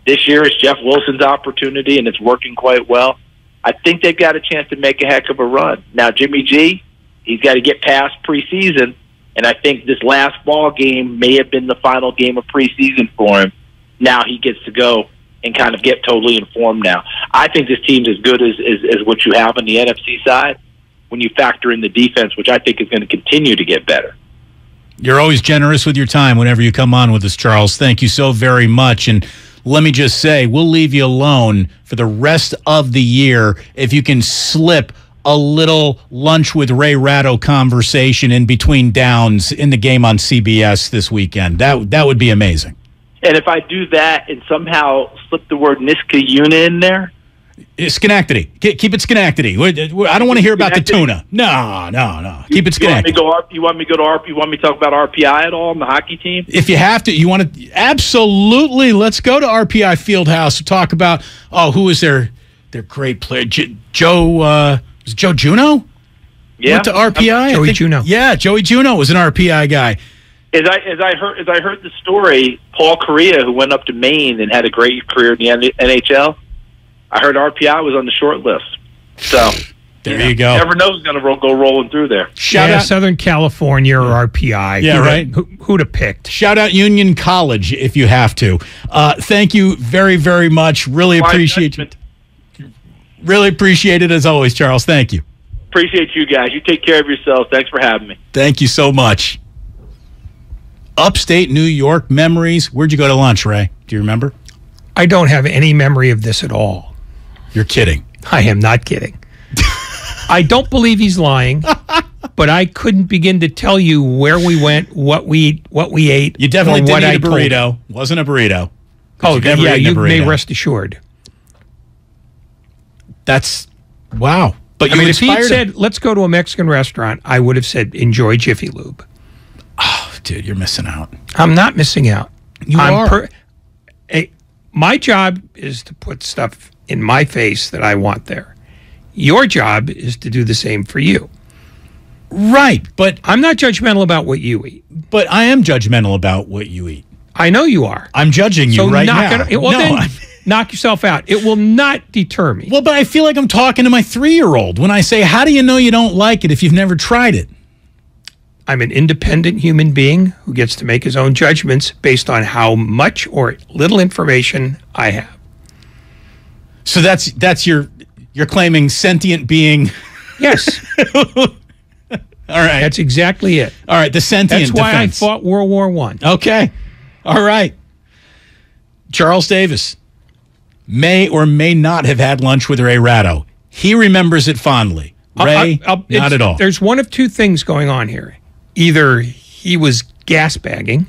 This year is Jeff Wilson's opportunity, and it's working quite well. I think they've got a chance to make a heck of a run. Now, Jimmy G, he's got to get past preseason, and I think this last ball game may have been the final game of preseason for him. Now he gets to go and kind of get totally informed now. I think this team's as good as what you have on the NFC side when you factor in the defense, which I think is going to continue to get better. You're always generous with your time whenever you come on with us, Charles. Thank you so very much. And let me just say, we'll leave you alone for the rest of the year if you can slip a little lunch with Ray Ratto conversation in between downs in the game on CBS this weekend. That would be amazing. And if I do that and somehow slip the word Niskayuna in there? Schenectady. Keep it Schenectady. I don't want to hear about the tuna. No. Keep it Schenectady. You want me to talk about RPI at all on the hockey team? If you have to, you want to, absolutely. Let's go to RPI Fieldhouse to talk about, who was their great player? Joe Juneau? Yeah. Went to RPI? Joey Juneau. Yeah, Joey Juneau was an RPI guy. As I heard the story, Paul Correa, who went up to Maine and had a great career in the NHL, I heard RPI was on the short list. So there you go. Never knows who's going to go rolling through there. Shout out Southern California or RPI. Yeah, right. Who'd have picked? Shout out Union College if you have to. Thank you very, very much. Really appreciate it. Really appreciate it as always, Charles. Thank you. Appreciate you guys. You take care of yourselves. Thanks for having me. Thank you so much. Upstate New York memories. Where'd you go to lunch, Ray? Do you remember? I don't have any memory of this at all. You're kidding. I am not kidding. I don't believe he's lying, but I couldn't begin to tell you where we went, what we ate. You definitely didn't eat a burrito. Wasn't a burrito. Oh, yeah, you may rest assured. That's, wow. But I mean, if he had said, let's go to a Mexican restaurant, I would have said, enjoy Jiffy Lube. Oh, dude, you're missing out. I'm not missing out. You are. My job is to put stuff in my face that I want there. Your job is to do the same for you. Right, but I'm not judgmental about what you eat. But I am judgmental about what you eat. I know you are. I'm judging you right now. Knock yourself out. It will not deter me. Well, but I feel like I'm talking to my 3-year-old when I say, how do you know you don't like it if you've never tried it? I'm an independent human being who gets to make his own judgments based on how much or little information I have. So that's you're claiming sentient being. Yes. All right. That's exactly it. All right, the sentient That's why defense. I fought World War I. Okay. All right. Charles Davis may or may not have had lunch with Ray Ratto. He remembers it fondly. Ray, not at all. There's one of two things going on here. Either he was gasbagging,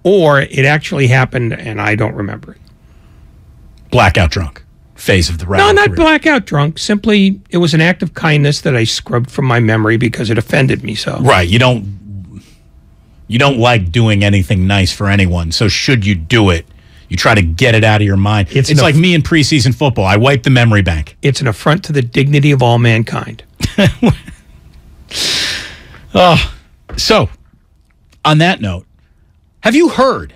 or it actually happened and I don't remember it. Blackout drunk. Phase of the Ratto No, not career. blackout drunk. Simply, it was an act of kindness that I scrubbed from my memory because it offended me so. Right. You don't like doing anything nice for anyone. So should you do it, you try to get it out of your mind. It's like me in preseason football. I wipe the memory bank. It's an affront to the dignity of all mankind. So, on that note, have you heard?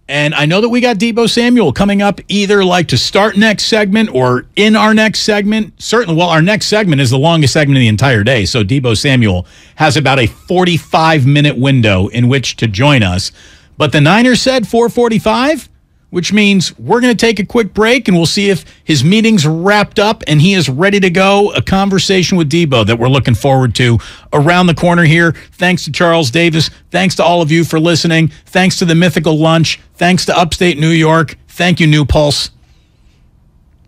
And I know that we got Deebo Samuel coming up either like to start next segment or in our next segment. Certainly, well, our next segment is the longest segment of the entire day. So Deebo Samuel has about a 45-minute window in which to join us. But the Niners said 4:45, which means we're going to take a quick break and we'll see if his meeting's wrapped up and he is ready to go. A conversation with Deebo that we're looking forward to around the corner here. Thanks to Charles Davis. Thanks to all of you for listening. Thanks to the Mythical Lunch. Thanks to Upstate New York. Thank you, New Pulse.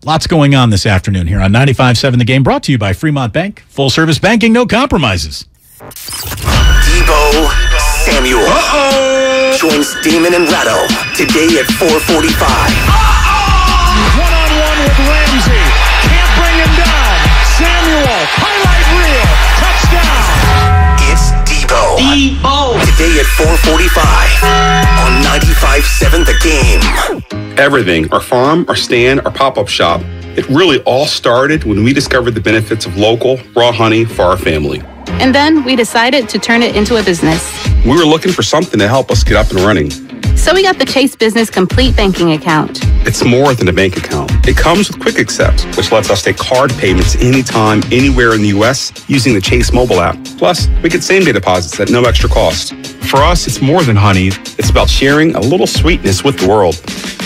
Lots going on this afternoon here on 95.7 The Game, brought to you by Fremont Bank. Full service banking, no compromises. Deebo Samuel joins Damon and Ratto today at 4:45. One-on-one with Ramsey. Can't bring him down. Samuel, highlight reel, touchdown. It's Deebo. Today at 4:45 on 95.7 The Game. Everything, our farm, our stand, our pop-up shop, it really all started when we discovered the benefits of local, raw honey for our family. And then we decided to turn it into a business. We were looking for something to help us get up and running. So we got the Chase Business Complete Banking Account. It's more than a bank account. It comes with Quick Accept, which lets us take card payments anytime, anywhere in the U.S. using the Chase mobile app. Plus, we get same-day deposits at no extra cost. For us, it's more than honey. It's about sharing a little sweetness with the world.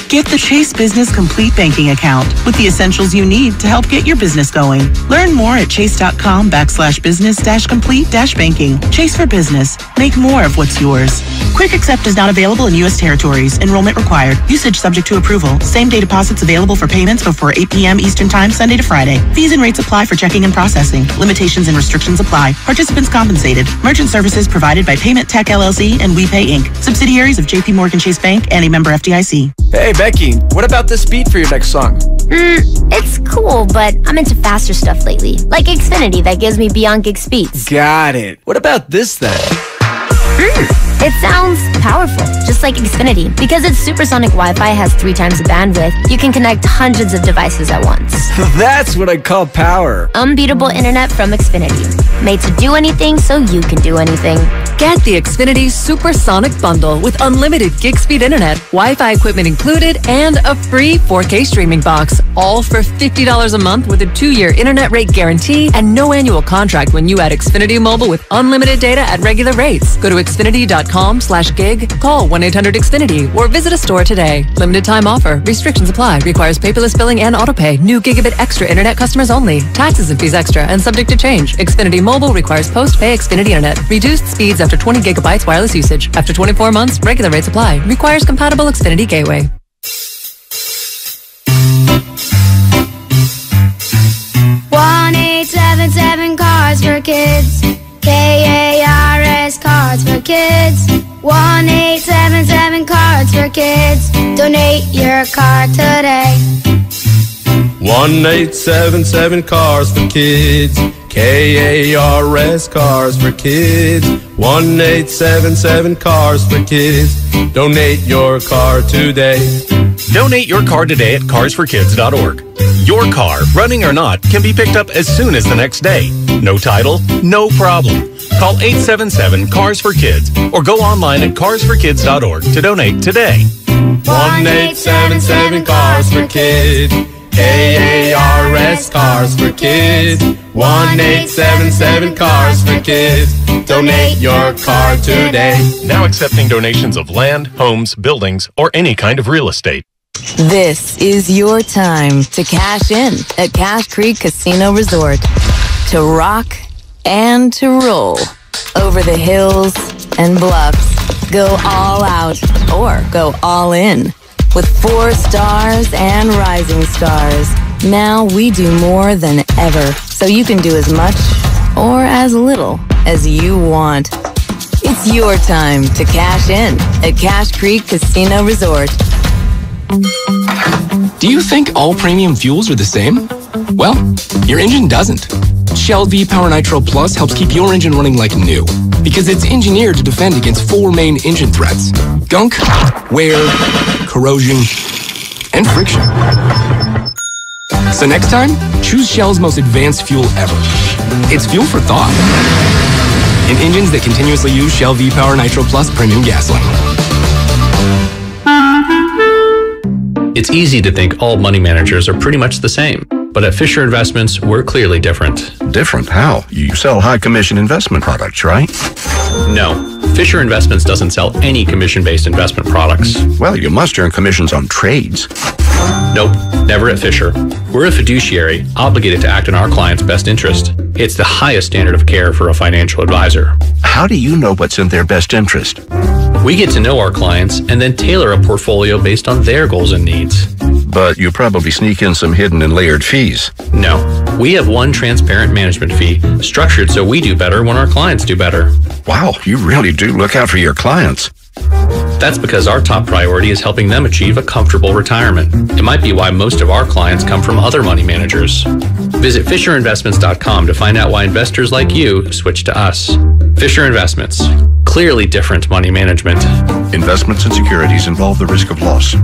Get the Chase Business Complete Banking Account with the essentials you need to help get your business going. Learn more at chase.com/business-complete-banking. Chase for business. Make more of what's yours. Quick Accept is not available in U.S. territories. Enrollment required. Usage subject to approval. Same-day deposits available for payments before 8 p.m. Eastern Time, Sunday to Friday. Fees and rates apply for checking and processing. Limitations and restrictions apply. Participants compensated. Merchant services provided by Payment Tech LLC and WePay Inc. Subsidiaries of J.P. Morgan Chase Bank and a member FDIC. Hey, Becky, what about this beat for your next song? It's cool, but I'm into faster stuff lately. Like Xfinity that gives me beyond gig speeds. Got it. What about this then? It sounds powerful, just like Xfinity. Because its supersonic Wi-Fi has 3 times the bandwidth, you can connect hundreds of devices at once. That's what I call power. Unbeatable internet from Xfinity. Made to do anything so you can do anything. Get the Xfinity Supersonic Bundle with unlimited gig speed internet, Wi-Fi equipment included, and a free 4K streaming box. All for $50 a month with a 2-year internet rate guarantee and no annual contract when you add Xfinity Mobile with unlimited data at regular rates. Go to Xfinity.com/gig, call 1-800-XFINITY, or visit a store today. Limited time offer. Restrictions apply. Requires paperless billing and autopay. New gigabit extra internet customers only. Taxes and fees extra and subject to change. Xfinity Mobile requires post-pay Xfinity internet. Reduced speeds after 20 gigabytes wireless usage. After 24 months, regular rates apply. Requires compatible Xfinity gateway. One 877 Cars for Kids. KARS Cards for Kids. 1-877 Cards for Kids. Donate your card today. 1-877 Cars for Kids. KARS Cars for Kids. 1-877 Cars for Kids. Donate your car today. Donate your car today at carsforkids.org. Your car, running or not, can be picked up as soon as the next day. No title, no problem. Call 877-CARS-FOR-KIDS or go online at carsforkids.org to donate today. 1-877 Cars for Kids. KARS Cars for Kids. 1-877 Cars for Kids. Donate your car today. Now accepting donations of land, homes, buildings, or any kind of real estate. This is your time to cash in at Cash Creek Casino Resort. To rock and to roll. Over the hills and bluffs. Go all out or go all in. With 4 stars and rising stars. Now we do more than ever, so you can do as much or as little as you want. It's your time to cash in at Cash Creek Casino Resort. Do you think all premium fuels are the same? Well, your engine doesn't. Shell V-Power Nitro Plus helps keep your engine running like new because it's engineered to defend against 4 main engine threats: gunk, wear, corrosion, and friction. So next time, choose Shell's most advanced fuel ever. It's fuel for thought. In engines that continuously use Shell V-Power Nitro Plus premium gasoline. It's easy to think all money managers are pretty much the same. But at Fisher Investments, we're clearly different. Different? How? You sell high commission investment products, right? No. Fisher Investments doesn't sell any commission-based investment products. Well, you must earn commissions on trades. Nope, never at Fisher. We're a fiduciary, obligated to act in our client's best interest. It's the highest standard of care for a financial advisor. How do you know what's in their best interest? We get to know our clients and then tailor a portfolio based on their goals and needs. But you probably sneak in some hidden and layered fees. No, we have one transparent management fee, structured so we do better when our clients do better. Wow, you really do look out for your clients. That's because our top priority is helping them achieve a comfortable retirement. It might be why most of our clients come from other money managers. Visit FisherInvestments.com to find out why investors like you switch to us. Fisher Investments. Clearly different money management. Investments and securities involve the risk of loss.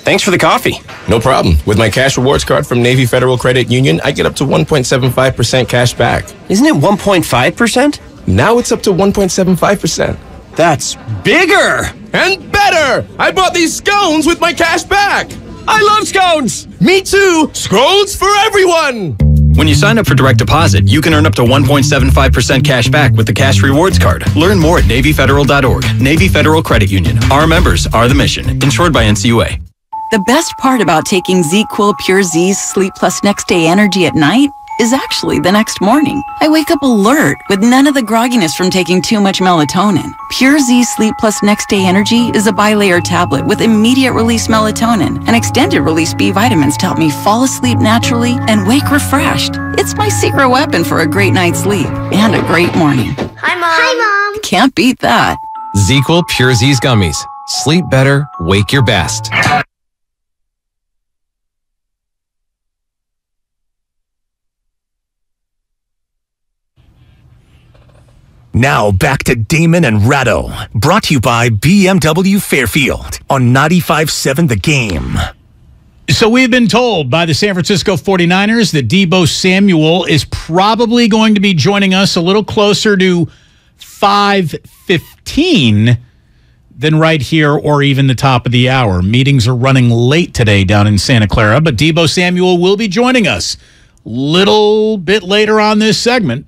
Thanks for the coffee. No problem. With my cash rewards card from Navy Federal Credit Union, I get up to 1.75% cash back. Isn't it 1.5%? Now it's up to 1.75%. That's bigger and better. I bought these scones with my cash back. I love scones. Me too. Scones for everyone. When you sign up for direct deposit, you can earn up to 1.75% cash back with the Cash Rewards Card. Learn more at NavyFederal.org. Navy Federal Credit Union. Our members are the mission. Insured by NCUA. The best part about taking ZQuil Pure Z's Sleep Plus Next Day Energy at night is actually the next morning. I wake up alert with none of the grogginess from taking too much melatonin. Pure Z Sleep Plus Next Day Energy is a bilayer tablet with immediate release melatonin and extended release B vitamins to help me fall asleep naturally and wake refreshed. It's my secret weapon for a great night's sleep and a great morning. Hi, Mom. Hi, Mom. Can't beat that. ZQuil Pure Z's Gummies. Sleep better, wake your best. Now back to Damon and Ratto, brought to you by BMW Fairfield on 95.7 The Game. So we've been told by the San Francisco 49ers that Deebo Samuel is probably going to be joining us a little closer to 5:15 than right here or even the top of the hour. Meetings are running late today down in Santa Clara, but Deebo Samuel will be joining us a little bit later on this segment.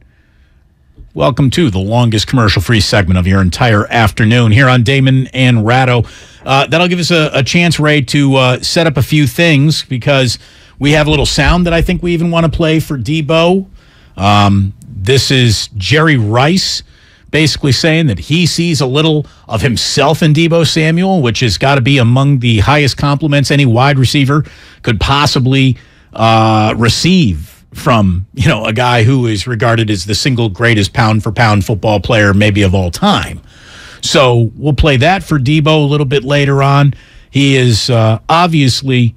Welcome to the longest commercial-free segment of your entire afternoon here on Damon and Ratto. That'll give us a chance, Ray, to set up a few things because we have a little sound that I think we even want to play for Deebo. This is Jerry Rice basically saying that he sees a little of himself in Deebo Samuel, which has got to be among the highest compliments any wide receiver could possibly receive from, a guy who is regarded as the single greatest pound-for-pound football player maybe of all time. So we'll play that for Deebo a little bit later on. He is obviously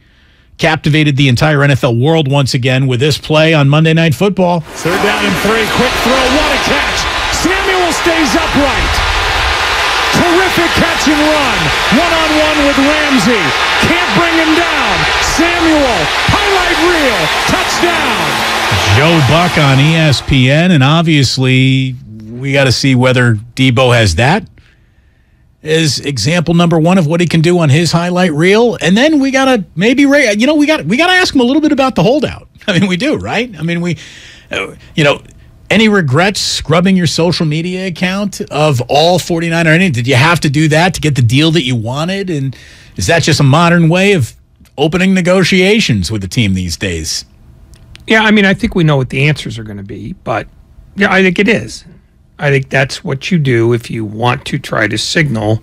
captivated the entire NFL world once again with this play on Monday Night Football. Third down and 3, quick throw, what a catch. Samuel stays upright. Terrific catch and run. One-on-one with Ramsey. Can't bring him down. Samuel, highlight reel, touchdown. Joe Buck on ESPN, and obviously we got to see whether Deebo has that as example number one of what he can do on his highlight reel. And then we got to maybe, we got to ask him a little bit about the holdout. I mean, we do, right? I mean, any regrets scrubbing your social media account of all 49 or anything? Did you have to do that to get the deal that you wanted? And is that just a modern way of opening negotiations with the team these days. Yeah, I mean, I think we know what the answers are going to be, but yeah, I think it is. I think that's what you do if you want to try to signal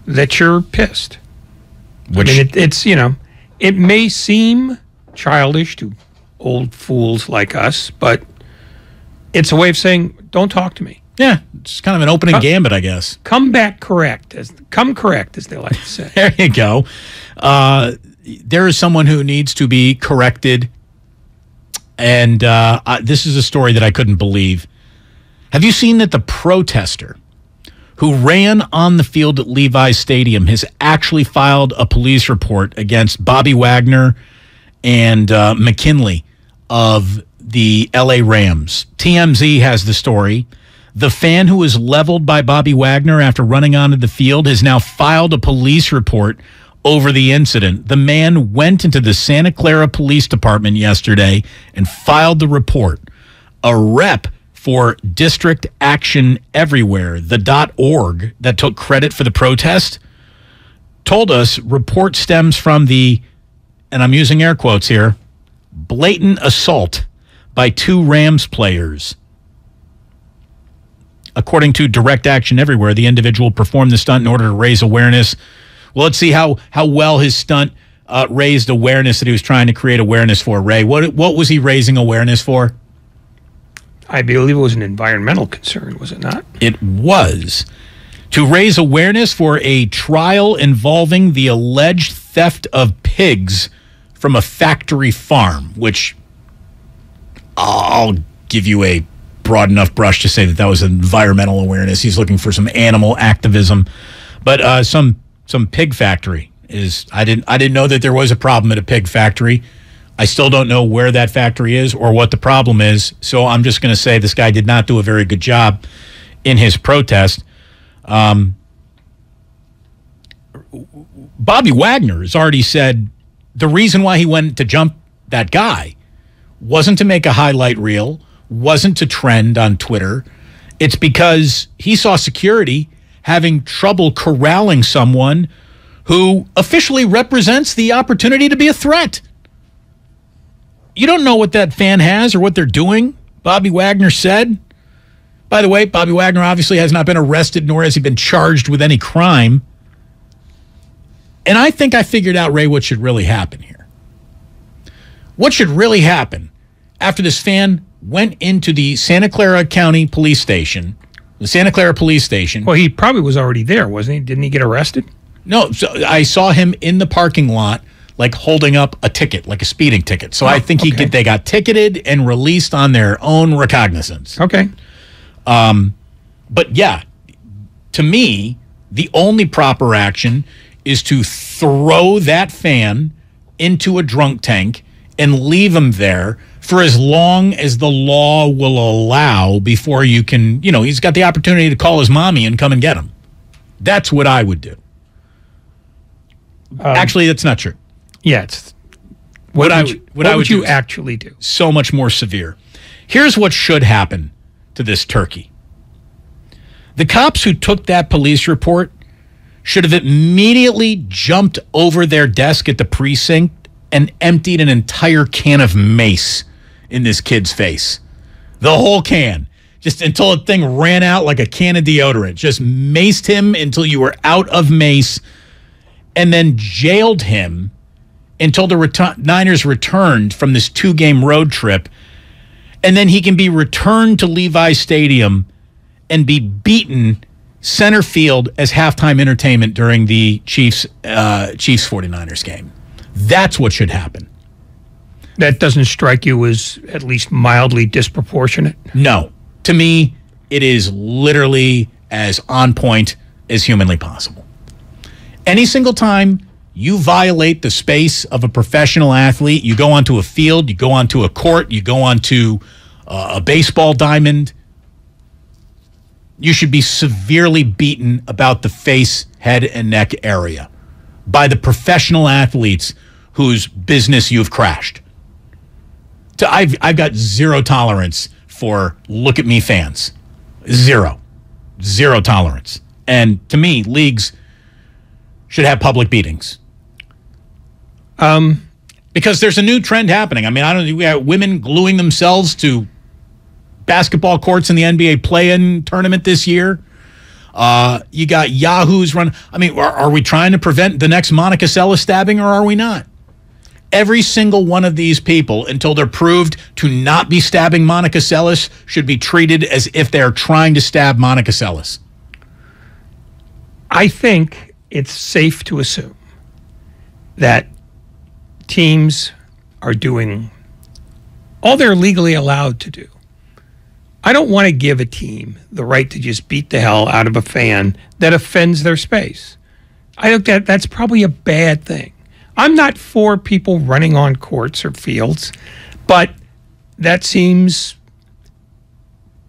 that you're pissed. Which, I mean, it's, it may seem childish to old fools like us, but it's a way of saying, don't talk to me. Yeah, it's kind of an opening gambit, I guess. Come correct, as they like to say. There you go. There is someone who needs to be corrected, and this is a story that I couldn't believe. Have you seen that the protester who ran on the field at Levi's Stadium has actually filed a police report against Bobby Wagner and McKinley of the LA Rams? TMZ has the story. The fan who was leveled by Bobby Wagner after running onto the field has now filed a police report over the incident. The man went into the Santa Clara Police Department yesterday and filed the report. A rep for District Action Everywhere, the .org that took credit for the protest, told us report stems from the, and I'm using air quotes here, blatant assault by two Rams players. According to Direct Action Everywhere, the individual performed the stunt in order to raise awareness. Well, let's see how well his stunt raised awareness that he was trying to create awareness for. Ray, what was he raising awareness for? I believe it was an environmental concern, was it not? It was. To raise awareness for a trial involving the alleged theft of pigs from a factory farm, which I'll give you a broad enough brush to say that was environmental awareness. He's looking for some animal activism. But some pig factory is, I didn't know that there was a problem at a pig factory. I still don't know where that factory is or what the problem is, so I'm just going to say this guy did not do a very good job in his protest. Bobby Wagner has already said the reason why he went to jump that guy wasn't to make a highlight reel, wasn't to trend on Twitter. It's because he saw security having trouble corralling someone who officially represents the opportunity to be a threat. You don't know what that fan has or what they're doing, Bobby Wagner said. By the way, Bobby Wagner obviously has not been arrested, nor has he been charged with any crime. And I think I figured out, Ray, what should really happen here. What should really happen after this fan went into the Santa Clara County Police Station, the Santa Clara Police Station. Well, he probably was already there, wasn't he? Didn't he get arrested? No, so I saw him in the parking lot, like holding up a ticket, like a speeding ticket. So I think they got ticketed and released on their own recognizance. Okay. But yeah, to me, the only proper action is to throw that fan into a drunk tank and leave him there for as long as the law will allow before you can, he's got the opportunity to call his mommy and come and get him. That's what I would do. Actually, that's not true. Yeah, it's what would you actually do? So much more severe. Here's what should happen to this turkey. The cops who took that police report should have immediately jumped over their desk at the precinct and emptied an entire can of mace in this kid's face. The whole can. Just until the thing ran out like a can of deodorant. Just maced him until you were out of mace, and then jailed him until the Niners returned from this 2-game road trip, and then he can be returned to Levi's Stadium and be beaten center field as halftime entertainment during the Chiefs-49ers game. That's what should happen. That doesn't strike you as at least mildly disproportionate? No. To me, it is literally as on point as humanly possible. Any single time you violate the space of a professional athlete, you go onto a field, you go onto a court, you go onto a baseball diamond, you should be severely beaten about the face, head, and neck area by the professional athletes whose business you've crashed. I've got zero tolerance for look at me fans. Zero tolerance. And to me, leagues should have public beatings. Because there's a new trend happening. I mean, we have women gluing themselves to basketball courts in the NBA play-in tournament this year. You got Yahoos run. I mean, are we trying to prevent the next Monica Seles stabbing, or are we not? Every single one of these people, until they're proved to not be stabbing Monica Seles, should be treated as if they're trying to stab Monica Seles. I think it's safe to assume that teams are doing all they're legally allowed to do. I don't want to give a team the right to just beat the hell out of a fan that offends their space. I think that's probably a bad thing. I'm not for people running on courts or fields, but that seems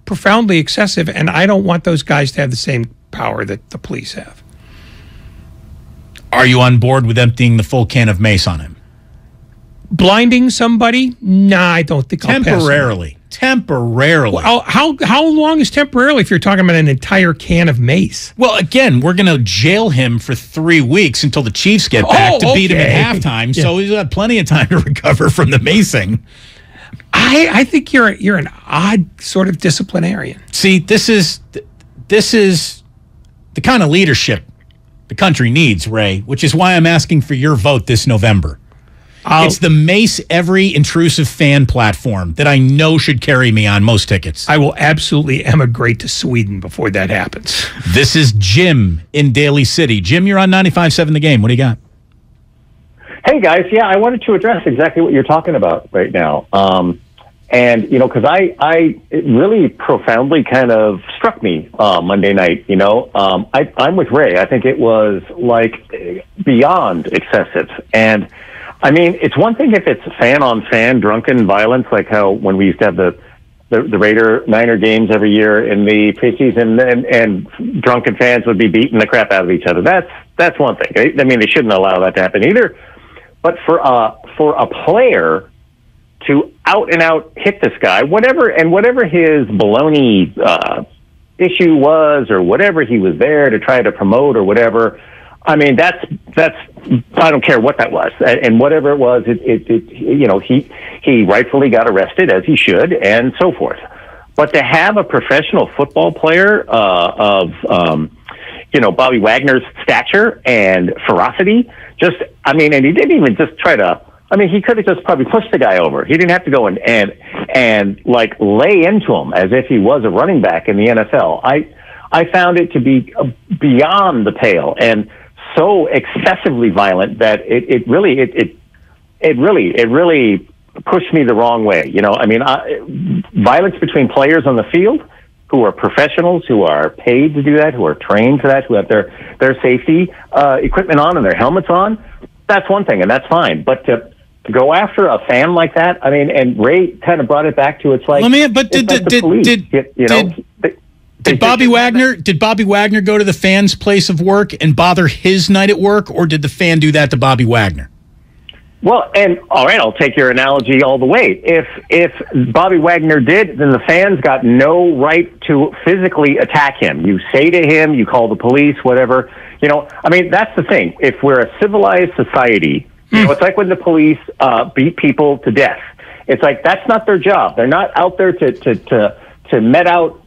profoundly excessive, and I don't want those guys to have the same power that the police have. Are you on board with emptying the full can of mace on him? Blinding somebody? Nah, I don't think I'll pass Temporarily. Temporarily. Well, how long is temporarily if you're talking about an entire can of mace? Well, again, we're going to jail him for 3 weeks until the Chiefs get back to beat him at halftime, so he's got plenty of time to recover from the macing. I think you're an odd sort of disciplinarian. See, this is the kind of leadership the country needs, Ray, which is why I'm asking for your vote this November. It's the Mace Every Intrusive Fan platform that I know should carry me on most tickets. I will absolutely emigrate to Sweden before that happens. This is Jim in Daly City. Jim, you're on 95.7 The Game. What do you got? Hey, guys. Yeah, I wanted to address exactly what you're talking about right now. And, you know, because it really profoundly kind of struck me Monday night, you know. I'm with Ray. I think it was, like, beyond excessive. And I mean, it's one thing if it's fan-on-fan drunken violence, like how when we used to have the Niner games every year in the preseason, and drunken fans would be beating the crap out of each other. That's one thing. I mean, they shouldn't allow that to happen either. But for a player to out and out hit this guy, whatever his baloney issue was, or whatever he was there to try to promote, or whatever. I mean, that's I don't care what that was, and whatever it was, it you know, he rightfully got arrested, as he should, and so forth. But to have a professional football player of you know, Bobby Wagner's stature and ferocity, I mean, and he didn't even just try to. I mean, he could have just probably pushed the guy over. He didn't have to go and like lay into him as if he was a running back in the NFL. I found it to be beyond the pale and so excessively violent that it really pushed me the wrong way. You know, I mean, violence between players on the field who are professionals, who are paid to do that, who are trained for that, who have their safety equipment on and their helmets on. That's one thing, and that's fine. But to go after a fan like that, I mean, and Ray kind of brought it back to it's like. Did Bobby Wagner go to the fan's place of work and bother his night at work, or did the fan do that to Bobby Wagner? Well, and all right, I'll take your analogy all the way. If Bobby Wagner did, then the fans got no right to physically attack him. You say to him, you call the police, whatever. You know, I mean, that's the thing. If we're a civilized society, you know, it's like when the police beat people to death. It's like that's not their job. They're not out there to met out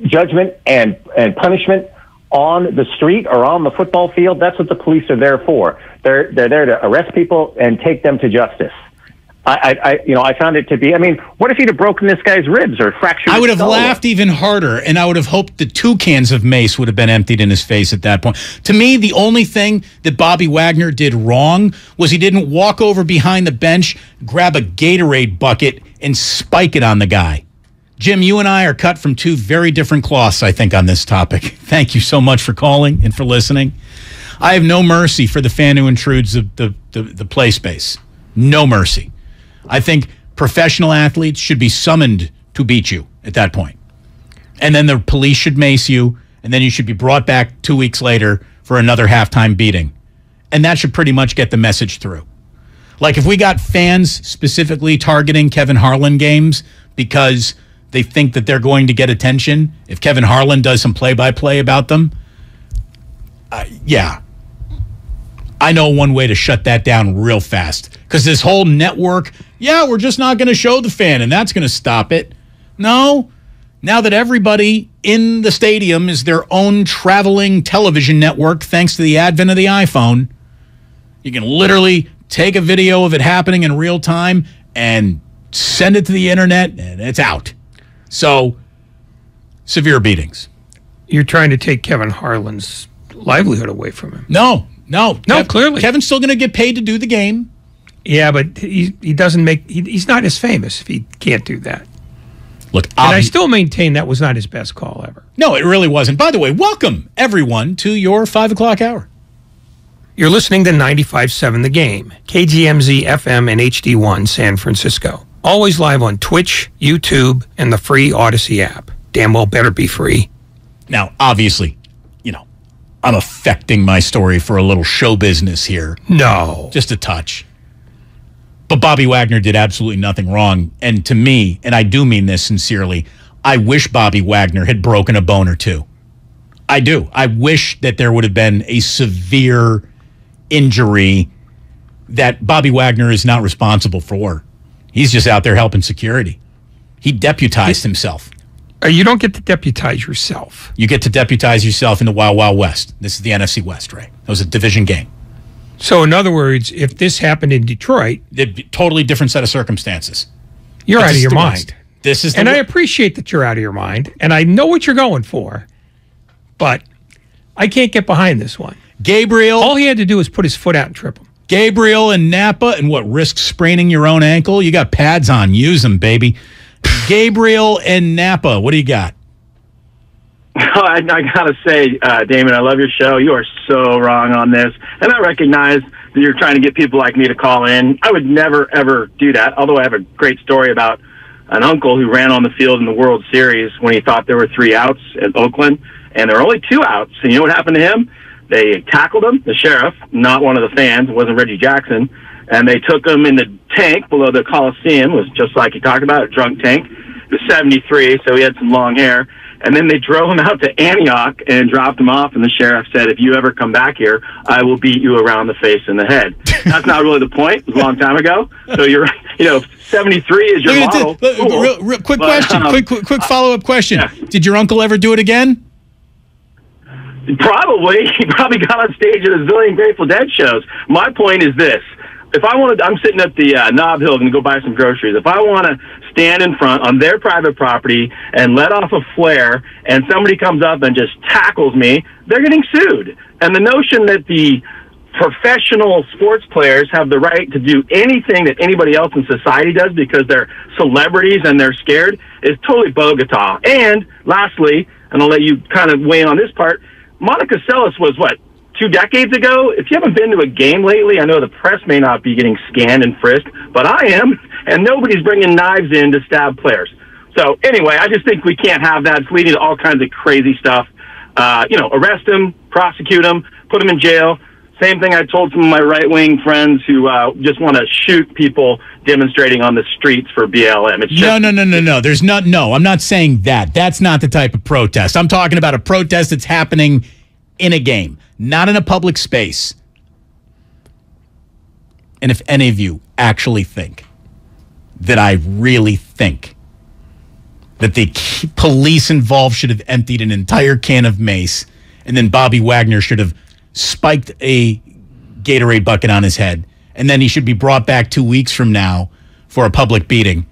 judgment and punishment on the street or on the football field. That's what the police are there for. They're there to arrest people and take them to justice. I found it to be. I mean, what if he'd have broken this guy's ribs or fractured? I would have laughed even harder, and I would have hoped the 2 cans of mace would have been emptied in his face at that point. To me, the only thing that Bobby Wagner did wrong was he didn't walk over behind the bench, grab a Gatorade bucket, and spike it on the guy. Jim, you and I are cut from 2 very different cloths, I think, on this topic. Thank you so much for calling and for listening. I have no mercy for the fan who intrudes the play space. No mercy. I think professional athletes should be summoned to beat you at that point. And then the police should mace you, and then you should be brought back 2 weeks later for another halftime beating. And that should pretty much get the message through. Like if we got fans specifically targeting Kevin Harlan games because they think that they're going to get attention, if Kevin Harlan does some play-by-play about them, yeah. I know one way to shut that down real fast. Because this whole network, we're just not going to show the fan, and that's going to stop it. No. Now that everybody in the stadium is their own traveling television network, thanks to the advent of the iPhone, you can literally take a video of it happening in real time and send it to the internet, and it's out. So, severe beatings. You're trying to take Kevin Harlan's livelihood away from him. No, clearly. Kevin's still going to get paid to do the game. Yeah, but he doesn't make... He's not as famous if he can't do that. Look, and I still maintain that was not his best call ever. No, it really wasn't. By the way, welcome, everyone, to your 5 o'clock hour. You're listening to 95.7 The Game, KGMZ FM and HD1 San Francisco. Always live on Twitch, YouTube, and the free Odyssey app. Damn well better be free. Now, obviously, I'm affecting my story for a little show business here. No. Just a touch. But Bobby Wagner did absolutely nothing wrong. And to me, and I do mean this sincerely, I wish Bobby Wagner had broken a bone or two. I do. I wish that there would have been a severe injury that Bobby Wagner is not responsible for. He's just out there helping security. He deputized himself. You don't get to deputize yourself. You get to deputize yourself in the Wild Wild West. This is the NFC West, right? That was a division game. So, in other words, if this happened in Detroit... It'd be a totally different set of circumstances. You're out of your mind. This is and I appreciate that you're out of your mind, and I know what you're going for, but I can't get behind this one. Gabriel... All he had to do was put his foot out and trip him. Gabriel and Napa, and risk spraining your own ankle? You got pads on. Use them, baby. Gabriel and Napa, what do you got? I got to say, Damon, I love your show. You are so wrong on this. And I recognize that you're trying to get people like me to call in. I would never, ever do that, although I have a great story about an uncle who ran on the field in the World Series when he thought there were 3 outs at Oakland, and there were only 2 outs. And you know what happened to him? They tackled him, the sheriff, not one of the fans. It wasn't Reggie Jackson. And they took him in the tank below the Coliseum. It was just like you talked about, a drunk tank. It was 73, so he had some long hair. And then they drove him out to Antioch and dropped him off, and the sheriff said, if you ever come back here, I will beat you around the face and the head. That's not really the point. It was a long time ago. So you're, 73 is your model. Real quick question, quick follow-up question. Yeah. Did your uncle ever do it again? Probably. He probably got on stage at a zillion Grateful Dead shows. My point is this. If I wanted, I'm sitting at the Nob Hill going to go buy some groceries. If I want to stand in front on their private property and let off a flare and somebody comes up and just tackles me, they're getting sued. And the notion that the professional sports players have the right to do anything that anybody else in society does because they're celebrities and they're scared is totally Bogota. And lastly, and I'll let you kind of weigh in on this part, Monica Seles was, 2 decades ago? If you haven't been to a game lately, I know the press may not be getting scanned and frisked, but I am, and nobody's bringing knives in to stab players. So anyway, I just think we can't have that. It's leading to all kinds of crazy stuff. Arrest them, prosecute them, put them in jail. Same thing I told some of my right-wing friends who just want to shoot people demonstrating on the streets for BLM. It's just, No. There's not. No, I'm not saying that. That's not the type of protest. I'm talking about a protest that's happening in a game, not in a public space. And if any of you actually think that I really think that the police involved should have emptied an entire can of mace and then Bobby Wagner should have spiked a Gatorade bucket on his head and then he should be brought back 2 weeks from now for a public beating.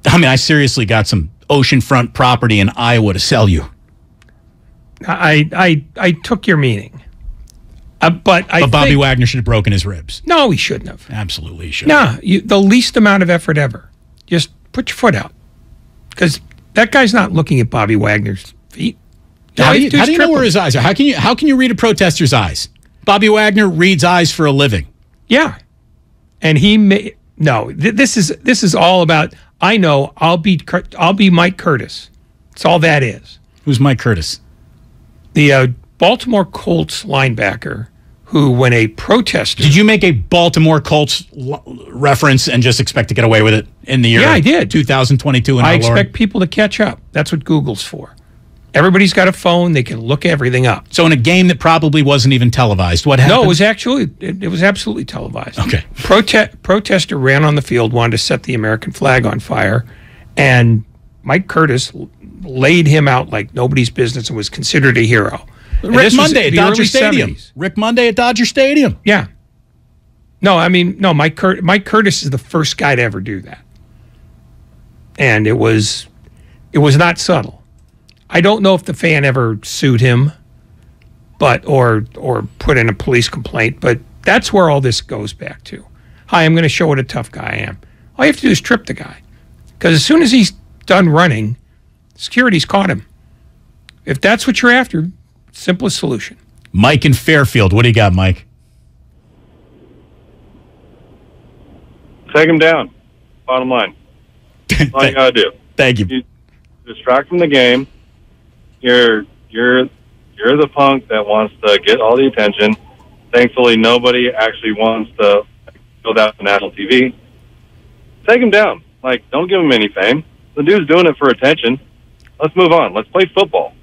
I mean, I seriously got some oceanfront property in Iowa to sell you. I took your meaning. But Bobby Wagner should have broken his ribs. No, he shouldn't have. Absolutely, he should have. No, the least amount of effort ever. Just put your foot out. Because that guy's not looking at Bobby Wagner's feet. How do you know where his eyes are? How can you read a protester's eyes? Bobby Wagner reads eyes for a living. Yeah. And this is all about, I know, I'll be Mike Curtis. That's all that is. Who's Mike Curtis? The Baltimore Colts linebacker who, when a protester... Did you make a Baltimore Colts reference and just expect to get away with it in the year I did. 2022? I expect people to catch up. That's what Google's for. Everybody's got a phone. They can look everything up. So in a game that probably wasn't even televised, what happened? No, it was absolutely televised. Okay. Protester ran on the field, wanted to set the American flag on fire, and Mike Curtis laid him out like nobody's business and was considered a hero. Rick Monday at Dodger Stadium. 70s. Rick Monday at Dodger Stadium. Yeah. No, I mean, no, Mike Curtis is the first guy to ever do that. And it was not subtle. I don't know if the fan ever sued him, or put in a police complaint, but that's where all this goes back to. Hi, I'm going to show what a tough guy I am. All you have to do is trip the guy. Because as soon as he's done running, security's caught him. If that's what you're after, simplest solution. Mike in Fairfield. What do you got, Mike? Take him down. Bottom line. That's all you got to do. Thank you. You distract from the game. You're the punk that wants to get all the attention. Thankfully, nobody actually wants to go down to national TV. Take him down. Like, don't give him any fame. The dude's doing it for attention. Let's move on. Let's play football.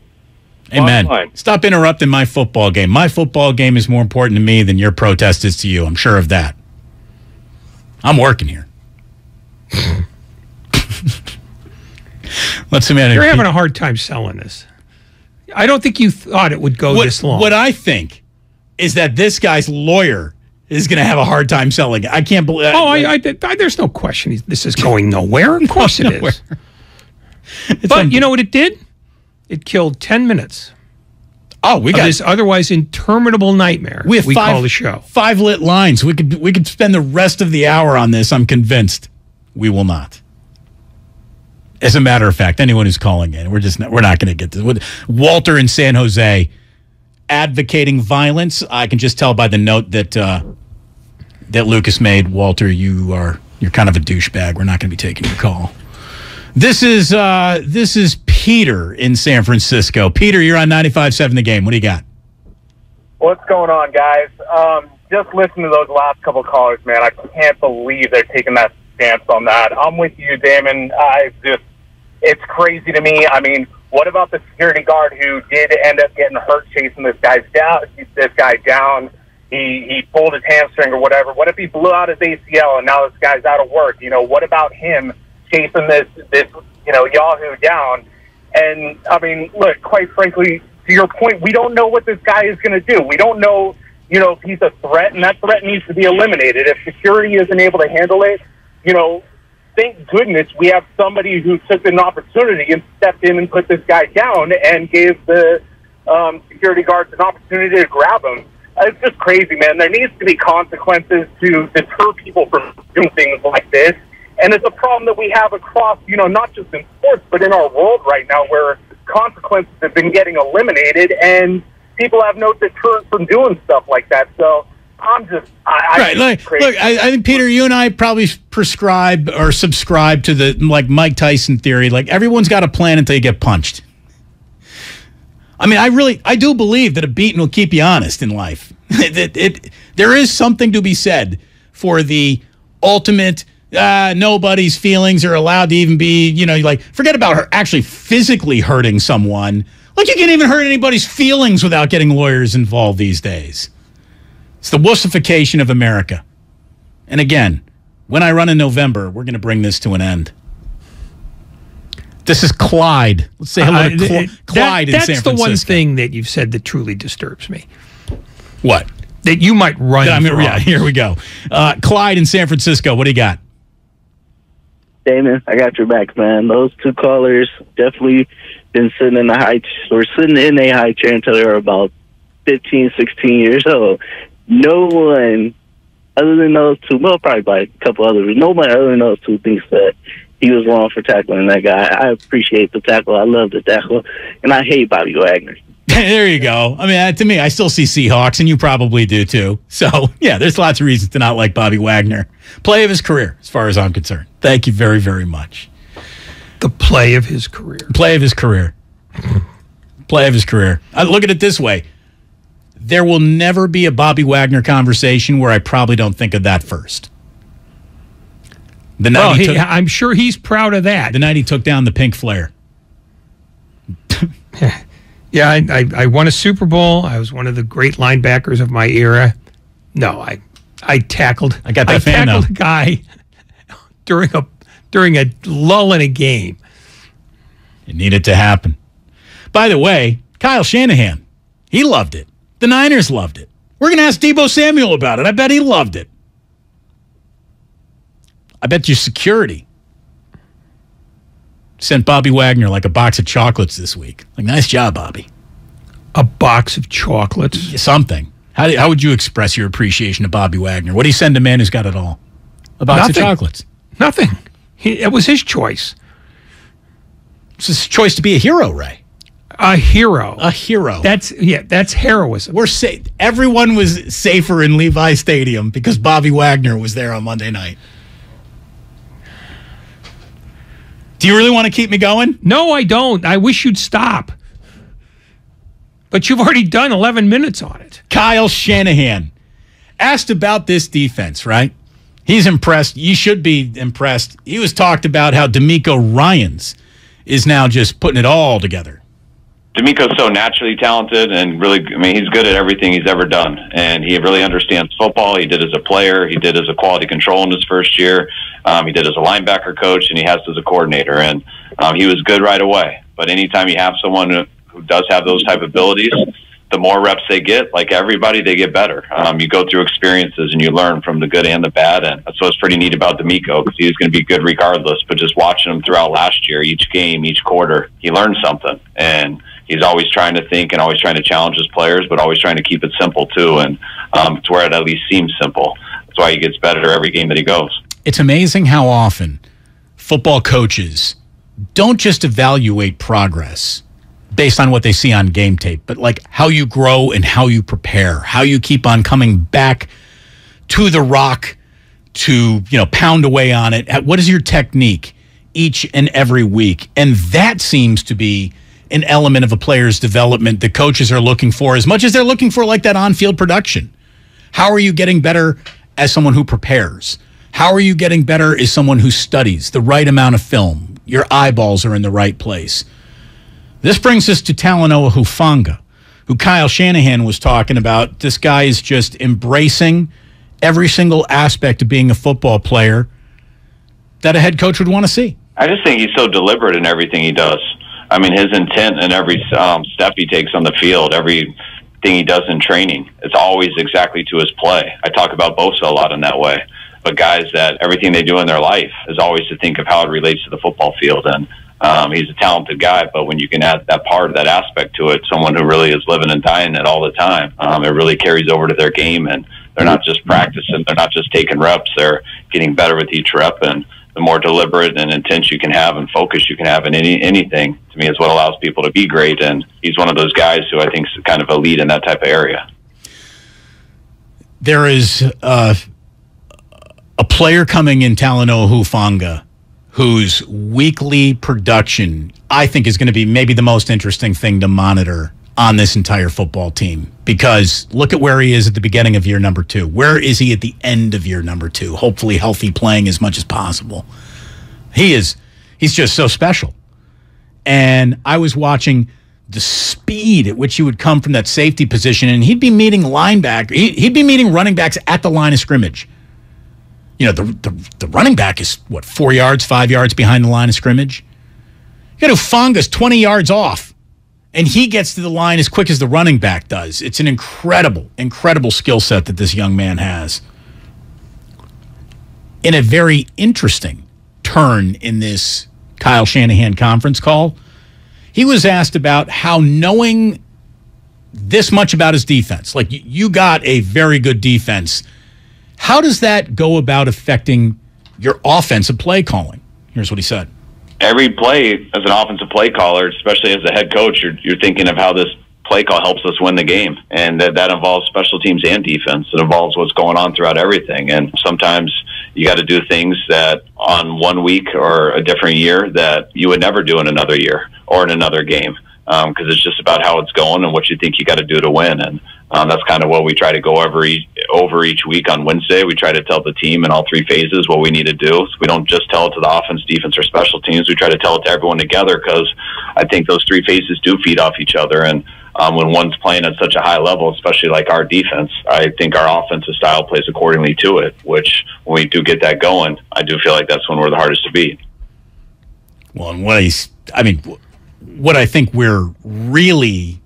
Amen. Stop interrupting my football game. My football game is more important to me than your protest is to you. I'm sure of that. I'm working here. Let's see, man. You're having a hard time selling this. I don't think you thought it would go this long. What I think is that this guy's lawyer is going to have a hard time selling it. I can't believe. There's no question this is going nowhere. Of course it is. But you know what it did? It killed 10 minutes. Oh, we got this otherwise interminable nightmare. We call the show 5 lit lines. We could spend the rest of the hour on this. I'm convinced. We will not. As a matter of fact, anyone who's calling in, we're not going to get this. Walter in San Jose advocating violence. I can just tell by the note that Lucas made. Walter, you're kind of a douchebag. We're not going to be taking your call. This is Peter in San Francisco. Peter, you're on 95.7 The Game. What do you got? What's going on, guys? Just listening to those last couple of callers, man. I can't believe they're taking that stance on that. I'm with you, Damon. It's crazy to me. I mean, what about the security guard who did end up getting hurt chasing this guy down? He pulled his hamstring or whatever. What if he blew out his ACL and now this guy's out of work? What about him chasing this Yahoo down? And I mean, look, quite frankly, to your point, we don't know what this guy is going to do. We don't know, if he's a threat, and that threat needs to be eliminated. If security isn't able to handle it, thank goodness we have somebody who took an opportunity and stepped in and put this guy down and gave the security guards an opportunity to grab him. It's just crazy, man. There needs to be consequences to deter people from doing things like this. And it's a problem that we have across, not just in sports, but in our world right now where consequences have been getting eliminated and people have no deterrent from doing stuff like that. So I'm just... I think, Peter, you and I probably subscribe to the Mike Tyson theory. Like, everyone's got a plan until you get punched. I mean, I do believe that a beating will keep you honest in life. There is something to be said for the ultimate... nobody's feelings are allowed to even be, forget about her actually physically hurting someone. Like, you can't even hurt anybody's feelings without getting lawyers involved these days. It's the wussification of America. And again, when I run in November, we're going to bring this to an end. This is Clyde. Let's say hello to Clyde in San Francisco. That's the one thing that you've said that truly disturbs me. What? That you might run for yeah, here we go. Clyde in San Francisco, what do you got? Damon, I got your back, man. Those two callers definitely been sitting in a high chair until they were about 15, 16 years old. No one other than those two, well, probably by a couple others, nobody other than those two thinks that he was wrong for tackling that guy. I appreciate the tackle. I love the tackle. And I hate Bobby Wagner. There you go. I mean, to me, I still see Seahawks, and you probably do too. So, yeah, there's lots of reasons to not like Bobby Wagner. Play of his career, as far as I'm concerned. Thank you very, very much. The play of his career. Play of his career. Play of his career. Look at it this way. There will never be a Bobby Wagner conversation where I probably don't think of that first. I'm sure he's proud of that. The night he took down the pink flare. Yeah, I won a Super Bowl. I was one of the great linebackers of my era. No, I tackled. I got that fan tackled now. a guy during a lull in a game. It needed to happen. By the way, Kyle Shanahan, he loved it. The Niners loved it. We're going to ask Deebo Samuel about it. I bet he loved it. I bet your security sent Bobby Wagner like a box of chocolates this week. Like, nice job, Bobby. A box of chocolates? Something. How would you express your appreciation of Bobby Wagner? What do you send a man who's got it all? A box of chocolates. Nothing. It was his choice. It's his choice to be a hero, Ray. A hero. A hero. That's heroism. We're safe. Everyone was safer in Levi Stadium because Bobby Wagner was there on Monday night. Do you really want to keep me going? No, I don't. I wish you'd stop. But you've already done 11 minutes on it. Kyle Shanahan asked about this defense, right? He's impressed. You should be impressed. He was talked about how D'Amico Ryans is now just putting it all together. D'Amico's so naturally talented and really, I mean, he's good at everything he's ever done. And he really understands football. He did as a player. He did as a quality control in his first year. He did as a linebacker coach, and he has as a coordinator. And he was good right away. But anytime you have someone who does have those type of abilities, the more reps they get, like everybody, they get better. You go through experiences and you learn from the good and the bad, and that's what's pretty neat about D'Amico, because he was going to be good regardless. But just watching him throughout last year, each game, each quarter, he learned something, and he's always trying to think and always trying to challenge his players, but always trying to keep it simple too, and to where it at least seems simple. That's why he gets better every game that he goes. It's amazing how often football coaches don't just evaluate progress based on what they see on game tape, but like how you grow and how you prepare, how you keep on coming back to the rock to, pound away on it. What is your technique each and every week? And that seems to be an element of a player's development that coaches are looking for as much as they're looking for like that on-field production. How are you getting better as someone who prepares? How are you getting better as someone who studies the right amount of film? Your eyeballs are in the right place. This brings us to Talanoa Hufanga, who Kyle Shanahan was talking about. This guy is just embracing every single aspect of being a football player that a head coach would want to see. I just think he's so deliberate in everything he does. I mean, his intent in every step he takes on the field, everything he does in training, it's always exactly to his play. I talk about Bosa a lot in that way. But guys that everything they do in their life is always to think of how it relates to the football field. And he's a talented guy, but when you can add that part, that aspect to it, someone who really is living and dying it all the time, it really carries over to their game. And they're not just practicing, they're not just taking reps, they're getting better with each rep. And the more deliberate and intense you can have and focus you can have in anything, to me, is what allows people to be great. And he's one of those guys who I think is kind of a lead in that type of area. There is a player coming in, Talanoa Hufanga, whose weekly production I think is going to be maybe the most interesting thing to monitor on this entire football team, because look at where he is at the beginning of year number 2. Where is he at the end of year number 2? Hopefully healthy, playing as much as possible. He's just so special. And I was watching the speed at which he would come from that safety position, and he'd be meeting he'd be meeting running backs at the line of scrimmage. The running back is, 4 yards, 5 yards behind the line of scrimmage? You got Hufanga's 20 yards off, and he gets to the line as quick as the running back does. It's an incredible, incredible skill set that this young man has. In a very interesting turn in this Kyle Shanahan conference call, he was asked about how knowing this much about his defense, like you got a very good defense, how does that go about affecting your offensive play calling? Here's what he said. Every play, as an offensive play caller, especially as a head coach, you're thinking of how this play call helps us win the game. And that involves special teams and defense. It involves what's going on throughout everything. And sometimes you got to do things that on 1 week or a different year that you would never do in another year or in another game. Because it's just about how it's going and what you think you got to do to win. And that's kind of what we try to go over each week on Wednesday. We try to tell the team in all 3 phases what we need to do. So we don't just tell it to the offense, defense, or special teams. We try to tell it to everyone together, because I think those three faces do feed off each other. And when one's playing at such a high level, especially like our defense, I think our offensive style plays accordingly to it, which when we do get that going, I do feel like that's when we're the hardest to beat. Well, and what I think we're really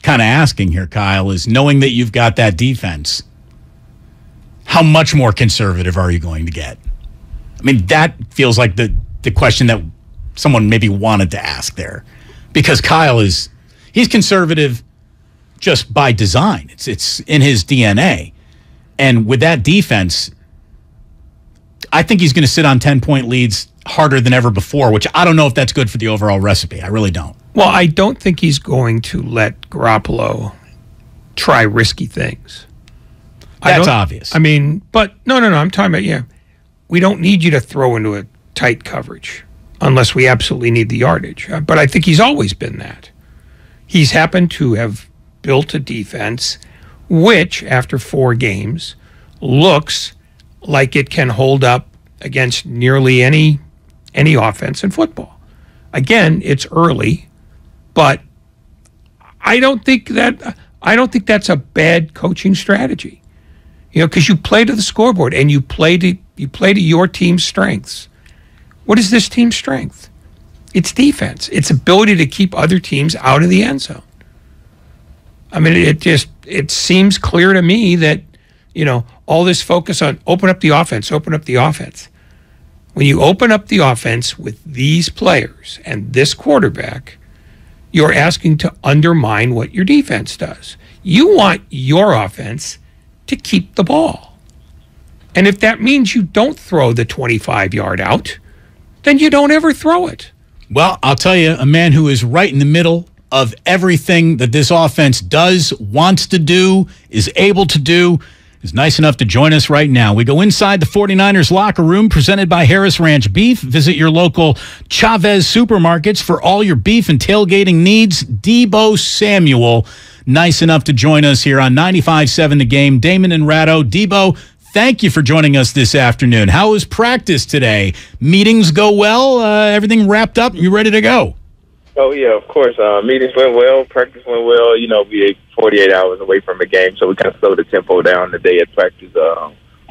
kind of asking here, Kyle, is knowing that you've got that defense, how much more conservative are you going to get? I mean, that feels like the question that someone maybe wanted to ask there, because Kyle he's conservative just by design. It's in his DNA. And with that defense, I think he's going to sit on 10-point leads harder than ever before, which I don't know if that's good for the overall recipe. I really don't. Well, I don't think he's going to let Garoppolo try risky things. That's obvious. I mean, but no. I'm talking about, we don't need you to throw into a tight coverage unless we absolutely need the yardage. But I think he's always been that. He's happened to have built a defense which, after 4 games, looks like it can hold up against nearly any offense in football. Again, it's early, but I don't think that's a bad coaching strategy. Because you play to the scoreboard and you play to your team's strengths. What is this team's strength? It's defense. It's ability to keep other teams out of the end zone. I mean, it seems clear to me that, all this focus on open up the offense. When you open up the offense with these players and this quarterback, you're asking to undermine what your defense does. You want your offense to keep the ball. And if that means you don't throw the 25-yard out, then you don't ever throw it. Well, I'll tell you, a man who is right in the middle of everything that this offense does, wants to do, is able to do, is nice enough to join us right now. We go inside the 49ers locker room presented by Harris Ranch Beef. Visit your local Chavez supermarkets for all your beef and tailgating needs. Deebo Samuel, nice enough to join us here on 95.7 The Game. Damon and Ratto. Deebo, thank you for joining us this afternoon. How was practice today? Meetings go well? Everything wrapped up? You ready to go? Oh, yeah, of course. Meetings went well. Practice went well. We 48 hours away from the game, so we kind of slowed the tempo down today at practice.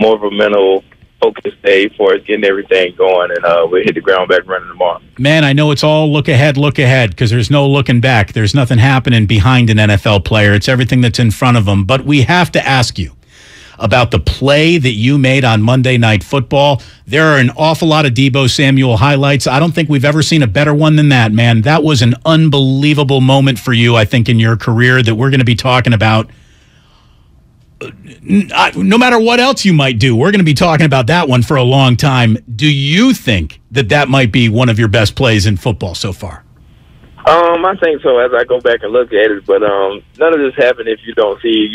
More of a mental focused day for us, getting everything going, and we'll hit the ground back running tomorrow. Man, I know it's all look ahead, because there's no looking back. There's nothing happening behind an NFL player. It's everything that's in front of them. But we have to ask you about the play that you made on Monday Night Football. There are an awful lot of Deebo Samuel highlights. I don't think we've ever seen a better one than that, man. That was an unbelievable moment for you, I think, in your career that we're going to be talking about. No matter what else you might do, we're going to be talking about that one for a long time. Do you think that might be one of your best plays in football so far? I think so as I go back and look at it, but none of this happened if you don't see,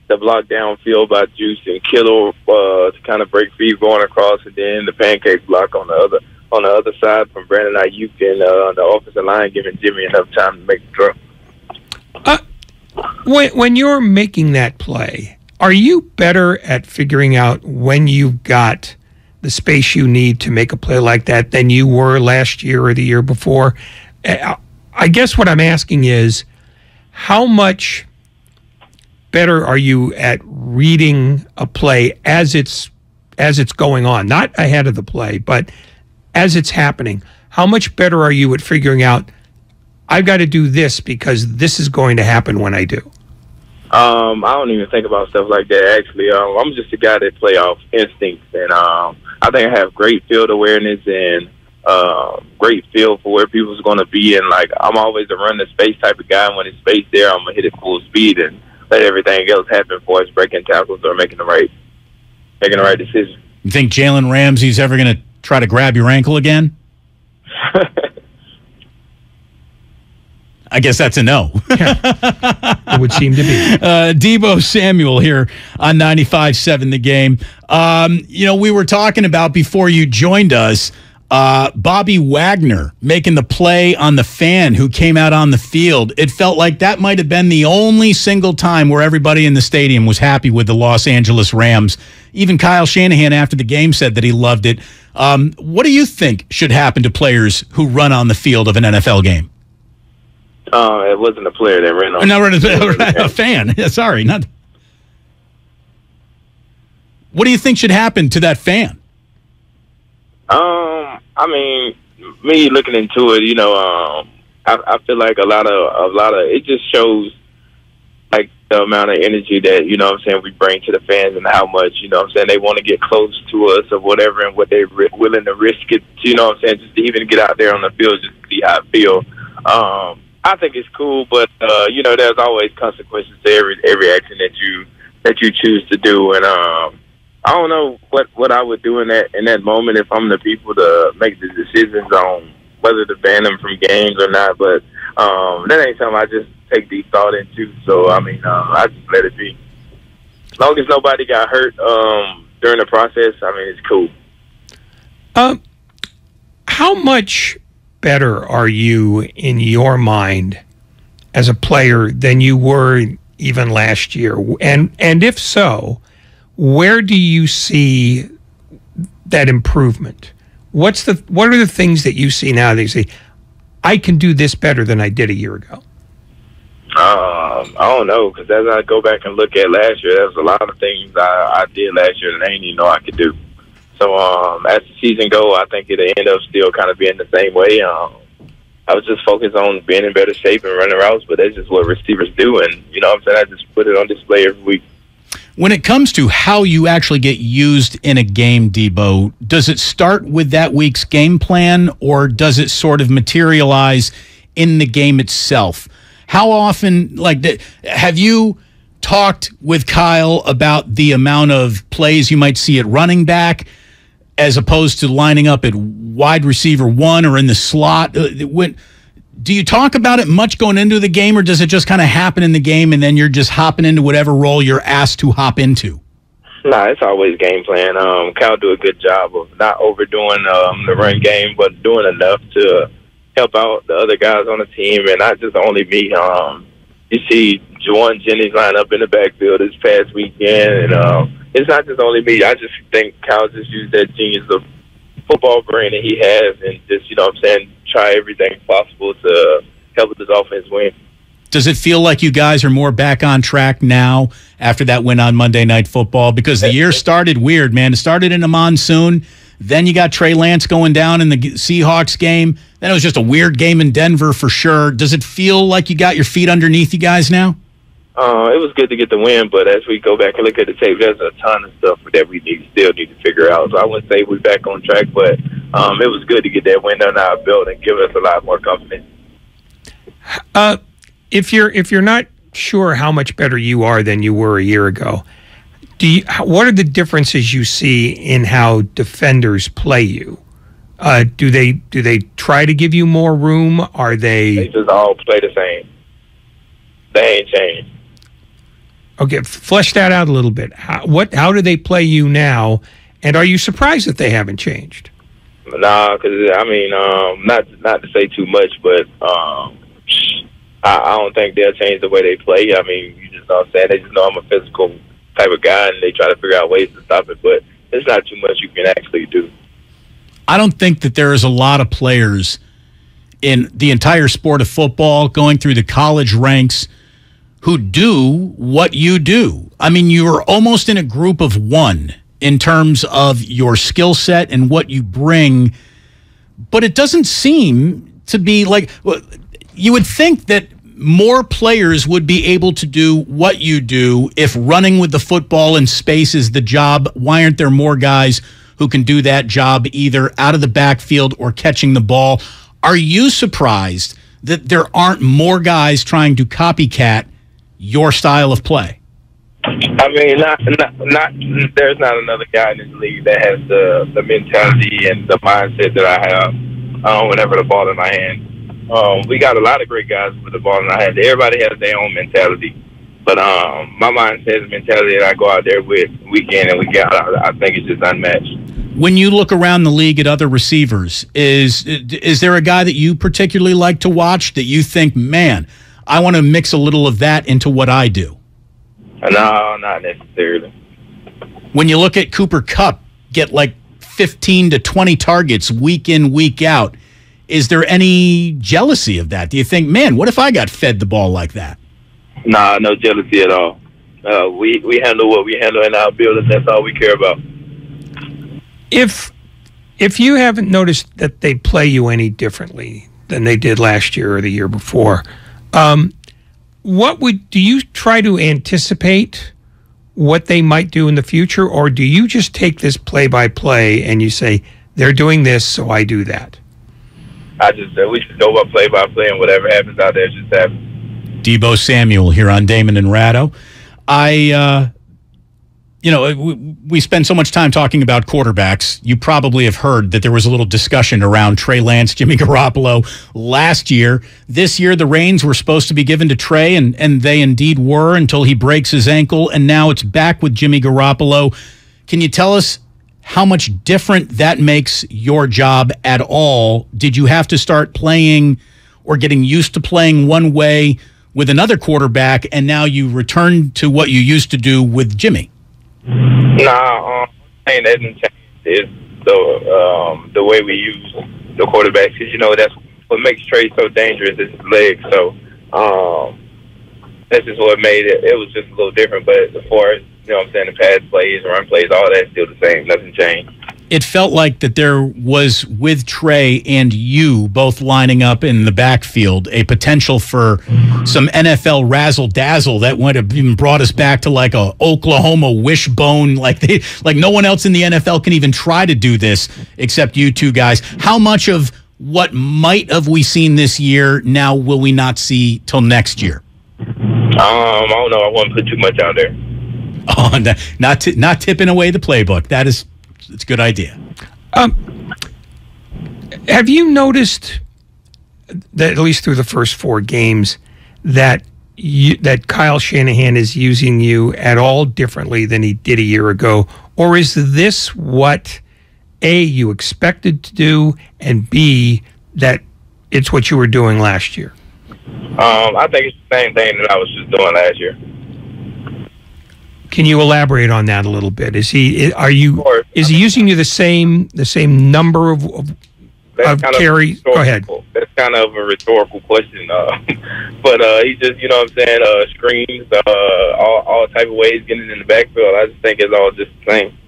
the block downfield by Juice and Kittle to kind of break free going across, and then the pancake block on the other side from Brandon Ayuk and on the offensive line, giving Jimmy enough time to make the throw. When you're making that play, are you better at figuring out when you've got the space you need to make a play like that than you were last year or the year before? I guess what I'm asking is, how much better are you at reading a play as it's going on, not ahead of the play, but as it's happening? How much better are you at figuring out, I've got to do this because this is going to happen when I do? I don't even think about stuff like that, actually. I'm just a guy that play off instincts, and I think I have great field awareness and great feel for where people's going to be, and I'm always a run the space type of guy. And when it's space there, I'm going to hit it full speed and let everything else happen for us, breaking tackles or making the right decision. You think Jalen Ramsey's ever going to try to grab your ankle again? I guess that's a no. It would seem to be. Deebo Samuel here on 95.7 The Game. We were talking about before you joined us Bobby Wagner making the play on the fan who came out on the field. It felt like that might have been the only single time where everybody in the stadium was happy with the Los Angeles Rams. Even Kyle Shanahan after the game said that he loved it. What do you think should happen to players who run on the field of an NFL game? It wasn't a player that ran on. No, a fan. Sorry, not. What do you think should happen to that fan? I mean, me looking into it, I feel like a lot of it just shows like the amount of energy that, we bring to the fans and how much, they want to get close to us or whatever and what they're willing to risk it, just to even get out there on the field just to see how it feel. I think it's cool, but, there's always consequences to every action that you choose to do. And, I don't know what I would do in that moment if I'm the people to make the decisions on whether to ban them from games or not. But that ain't something I just take deep thought into. So I I just let it be. As long as nobody got hurt during the process, it's cool. How much better are you in your mind as a player than you were even last year? And if so, where do you see that improvement? What are the things that you see now that you say, I can do this better than I did a year ago? I don't know, because as I go back and look at last year, there's a lot of things I did last year that I didn't even know I could do. So as the season go, I think it'll end up still kind of being the same way. I was just focused on being in better shape and running routes, but that's just what receivers do. And, I just put it on display every week. When it comes to how you actually get used in a game, Deebo, does it start with that week's game plan, or does it sort of materialize in the game itself? How often, have you talked with Kyle about the amount of plays you might see at running back as opposed to lining up at wide receiver 1 or in the slot? Do you talk about it much going into the game, or does it just kind of happen in the game and then you're just hopping into whatever role you're asked to hop into? Nah, it's always game plan. Kyle do a good job of not overdoing the run game, but doing enough to help out the other guys on the team, and not just only me. You see Juwan Jennings line up in the backfield this past weekend, and it's not just only me. I just think Kyle just used that genius of football brain that he has and just, try everything possible to help his offense win. Does it feel like you guys are more back on track now after that win on Monday Night Football? Because the year started weird, man. It started in a monsoon. Then you got Trey Lance going down in the Seahawks game. Then it was just a weird game in Denver for sure. Does it feel like you got your feet underneath you guys now? It was good to get the win, but as we go back and look at the tape, there's a ton of stuff that we still need to figure out. So I wouldn't say we're back on track, but it was good to get that win under our belt and give us a lot more confidence. If you're not sure how much better you are than you were a year ago, what are the differences you see in how defenders play you? Do they try to give you more room? Are they? They just all play the same. They ain't changed. Okay, flesh that out a little bit. How do they play you now? And are you surprised that they haven't changed? Nah, because not to say too much, but I don't think they'll change the way they play. You just know what I'm saying. They just know I'm a physical type of guy, and they try to figure out ways to stop it. But there's not too much you can actually do. I don't think that there is a lot of players in the entire sport of football going through the college ranks who do what you do. You're almost in a group of one in terms of your skill set and what you bring, but it doesn't seem to be like, you would think that more players would be able to do what you do if running with the football in space is the job. Why aren't there more guys who can do that job either out of the backfield or catching the ball? Are you surprised that there aren't more guys trying to copycat your style of play? There's not another guy in this league that has the mentality and the mindset that I have whenever the ball in my hand. We got a lot of great guys with the ball in our hand. Everybody has their own mentality. But my mindset and mentality that I go out there with week in and week out, I think it's just unmatched. When you look around the league at other receivers, is there a guy that you particularly like to watch that you think, man, I want to mix a little of that into what I do? No, not necessarily. When you look at Cooper Kupp get like 15 to 20 targets week in, week out, is there any jealousy of that? Do you think, man, what if I got fed the ball like that? Nah, no jealousy at all. We handle what we handle in our building. That's all we care about. If you haven't noticed that they play you any differently than they did last year or the year before, do you try to anticipate what they might do in the future, or do you just take this play by play and you say they're doing this, so I do that? We just go by play, and whatever happens out there just happens. Deebo Samuel here on Damon and Ratto. We spend so much time talking about quarterbacks. You probably have heard that there was a little discussion around Trey Lance, Jimmy Garoppolo last year. This year, the reins were supposed to be given to Trey, and they indeed were until he breaks his ankle, and now it's back with Jimmy Garoppolo. Can you tell us how much different that makes your job at all? Did you have to start playing or getting used to playing one way with another quarterback, and now you return to what you used to do with Jimmy? Nah, ain't that changed. It's the way we use the quarterbacks, because that's what makes Trey so dangerous is his legs. So that's just what made it. It was just a little different, but as far as the pass plays, run plays, all that's still the same. Nothing changed. It felt like that there was, with Trey and you both lining up in the backfield, a potential for some NFL razzle-dazzle that would have even brought us back to like a Oklahoma wishbone, like no one else in the NFL can even try to do this except you two guys. How much of what might have we seen this year now will we not see till next year? I don't know. I wouldn't put too much out there. Oh, not tipping away the playbook. It's a good idea. Have you noticed that, at least through the first 4 games, that Kyle Shanahan is using you at all differently than he did a year ago? Or is this what, A, you expected to do, and B, that it's what you were doing last year? I think it's the same thing that I was just doing last year. Can you elaborate on that a little bit? Is he using you the same number of carry? Go ahead. That's kind of a rhetorical question, but he just screens all type of ways getting in the backfield. I just think it's all just the same.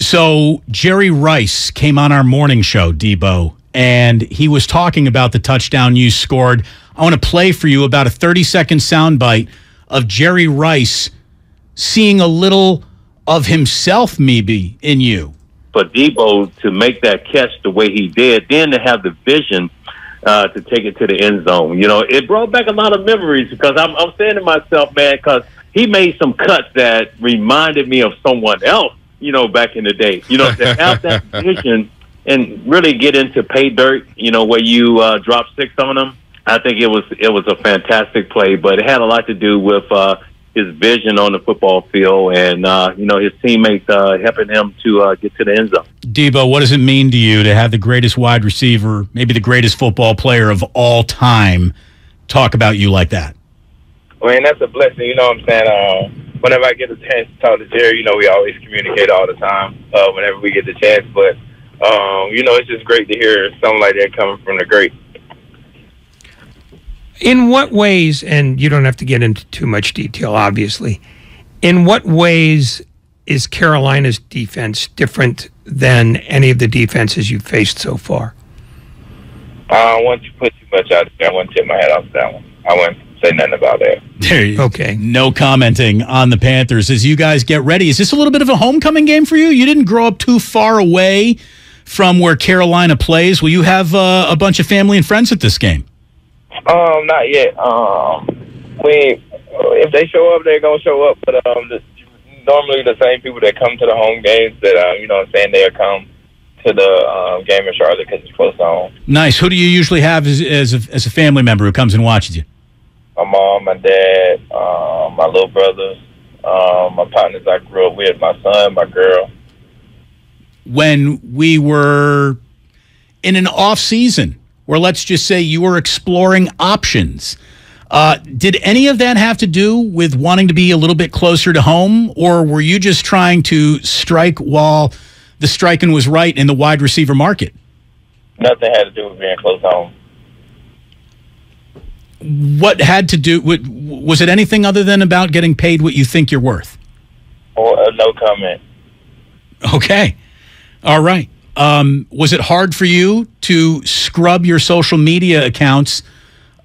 So Jerry Rice came on our morning show, Deebo, and he was talking about the touchdown you scored. I want to play for you about a 30-second soundbite of Jerry Rice seeing a little of himself maybe in you. For Deebo to make that catch the way he did, then to have the vision to take it to the end zone, it brought back a lot of memories, because I'm saying to myself, man, because he made some cuts that reminded me of someone else, back in the day. To have that vision and really get into pay dirt, where you drop 6 on them. I think it was a fantastic play, but it had a lot to do with his vision on the football field and, his teammates helping him to get to the end zone. Deebo, what does it mean to you to have the greatest wide receiver, maybe the greatest football player of all time, talk about you like that? I mean, that's a blessing, you know what I'm saying? Whenever I get a chance to talk to Jerry, we always communicate all the time whenever we get the chance. But, it's just great to hear something like that coming from the great. In what ways, and you don't have to get into too much detail, obviously, in what ways is Carolina's defense different than any of the defenses you've faced so far? I don't want to put too much out there. I want to tip my head off that one. I wouldn't say nothing about that. There you Okay. No commenting on the Panthers. As you guys get ready, is this a little bit of a homecoming game for you? You didn't grow up too far away from where Carolina plays. Will you have a bunch of family and friends at this game? Not yet. If they show up, they're gonna show up. But normally the same people that come to the home games that they'll come to the game in Charlotte because it's close to home. Nice. Who do you usually have as a family member who comes and watches you? My mom, my dad, my little brothers, my partners I grew up with, my son, my girl. when we were in an off season, or let's just say you were exploring options. Did any of that have to do with wanting to be a little bit closer to home, or were you just trying to strike while the striking was right in the wide receiver market? Nothing had to do with being close home. What had to do with, was it anything other than about getting paid what you think you're worth? Or no comment. Okay. All right. Was it hard for you to scrub your social media accounts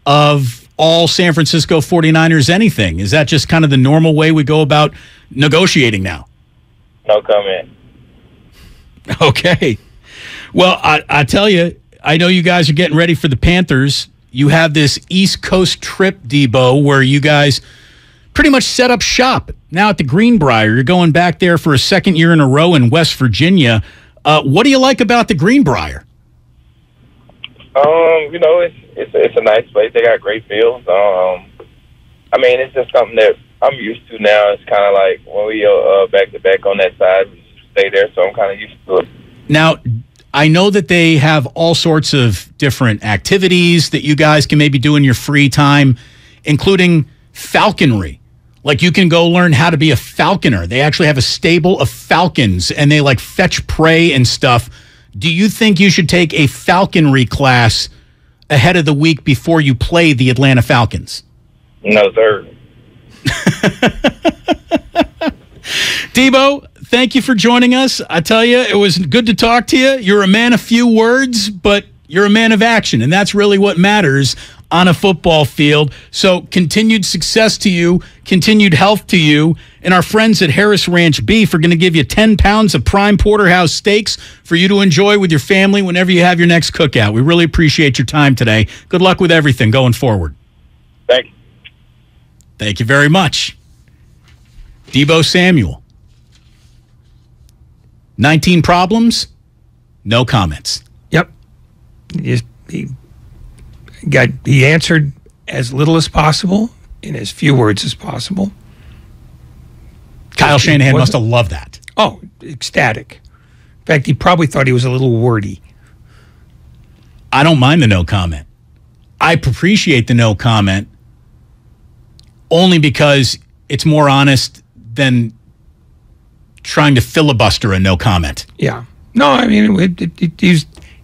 of all San Francisco 49ers anything? Is that just kind of the normal way we go about negotiating now? No comment. Okay. Well, I tell you, I know you guys are getting ready for the Panthers. You have this East Coast trip, Deebo, where you guys pretty much set up shop now at the Greenbrier. You're going back there for a second year in a row in West Virginia. What do you like about the Greenbrier? You know, it's a nice place. They got great fields. I mean, it's just something that I'm used to now. It's kind of like when we back to back on that side, we stay there, so I'm kind of used to it. Now, I know that they have all sorts of different activities that you guys can maybe do in your free time, including falconry. Like you can go learn how to be a falconer. They actually have a stable of falcons, and they like fetch prey and stuff. Do you think you should take a falconry class ahead of the week before you play the Atlanta Falcons? No, sir. Deebo, thank you for joining us. I tell you, it was good to talk to you. You're a man of few words, but you're a man of action, and that's really what matters on a football field. So continued success to you, continued health to you, and our friends at Harris Ranch Beef are going to give you 10 pounds of prime porterhouse steaks for you to enjoy with your family whenever you have your next cookout. We really appreciate your time today. Good luck with everything going forward. Thank you. Thank you very much. Deebo Samuel. 19 problems, no comments. Yep. He answered as little as possible in as few words as possible. Kyle Shanahan must have loved that. Oh, ecstatic. In fact, he probably thought he was a little wordy. I don't mind the no comment. I appreciate the no comment only because it's more honest than trying to filibuster a no comment. Yeah. No, I mean,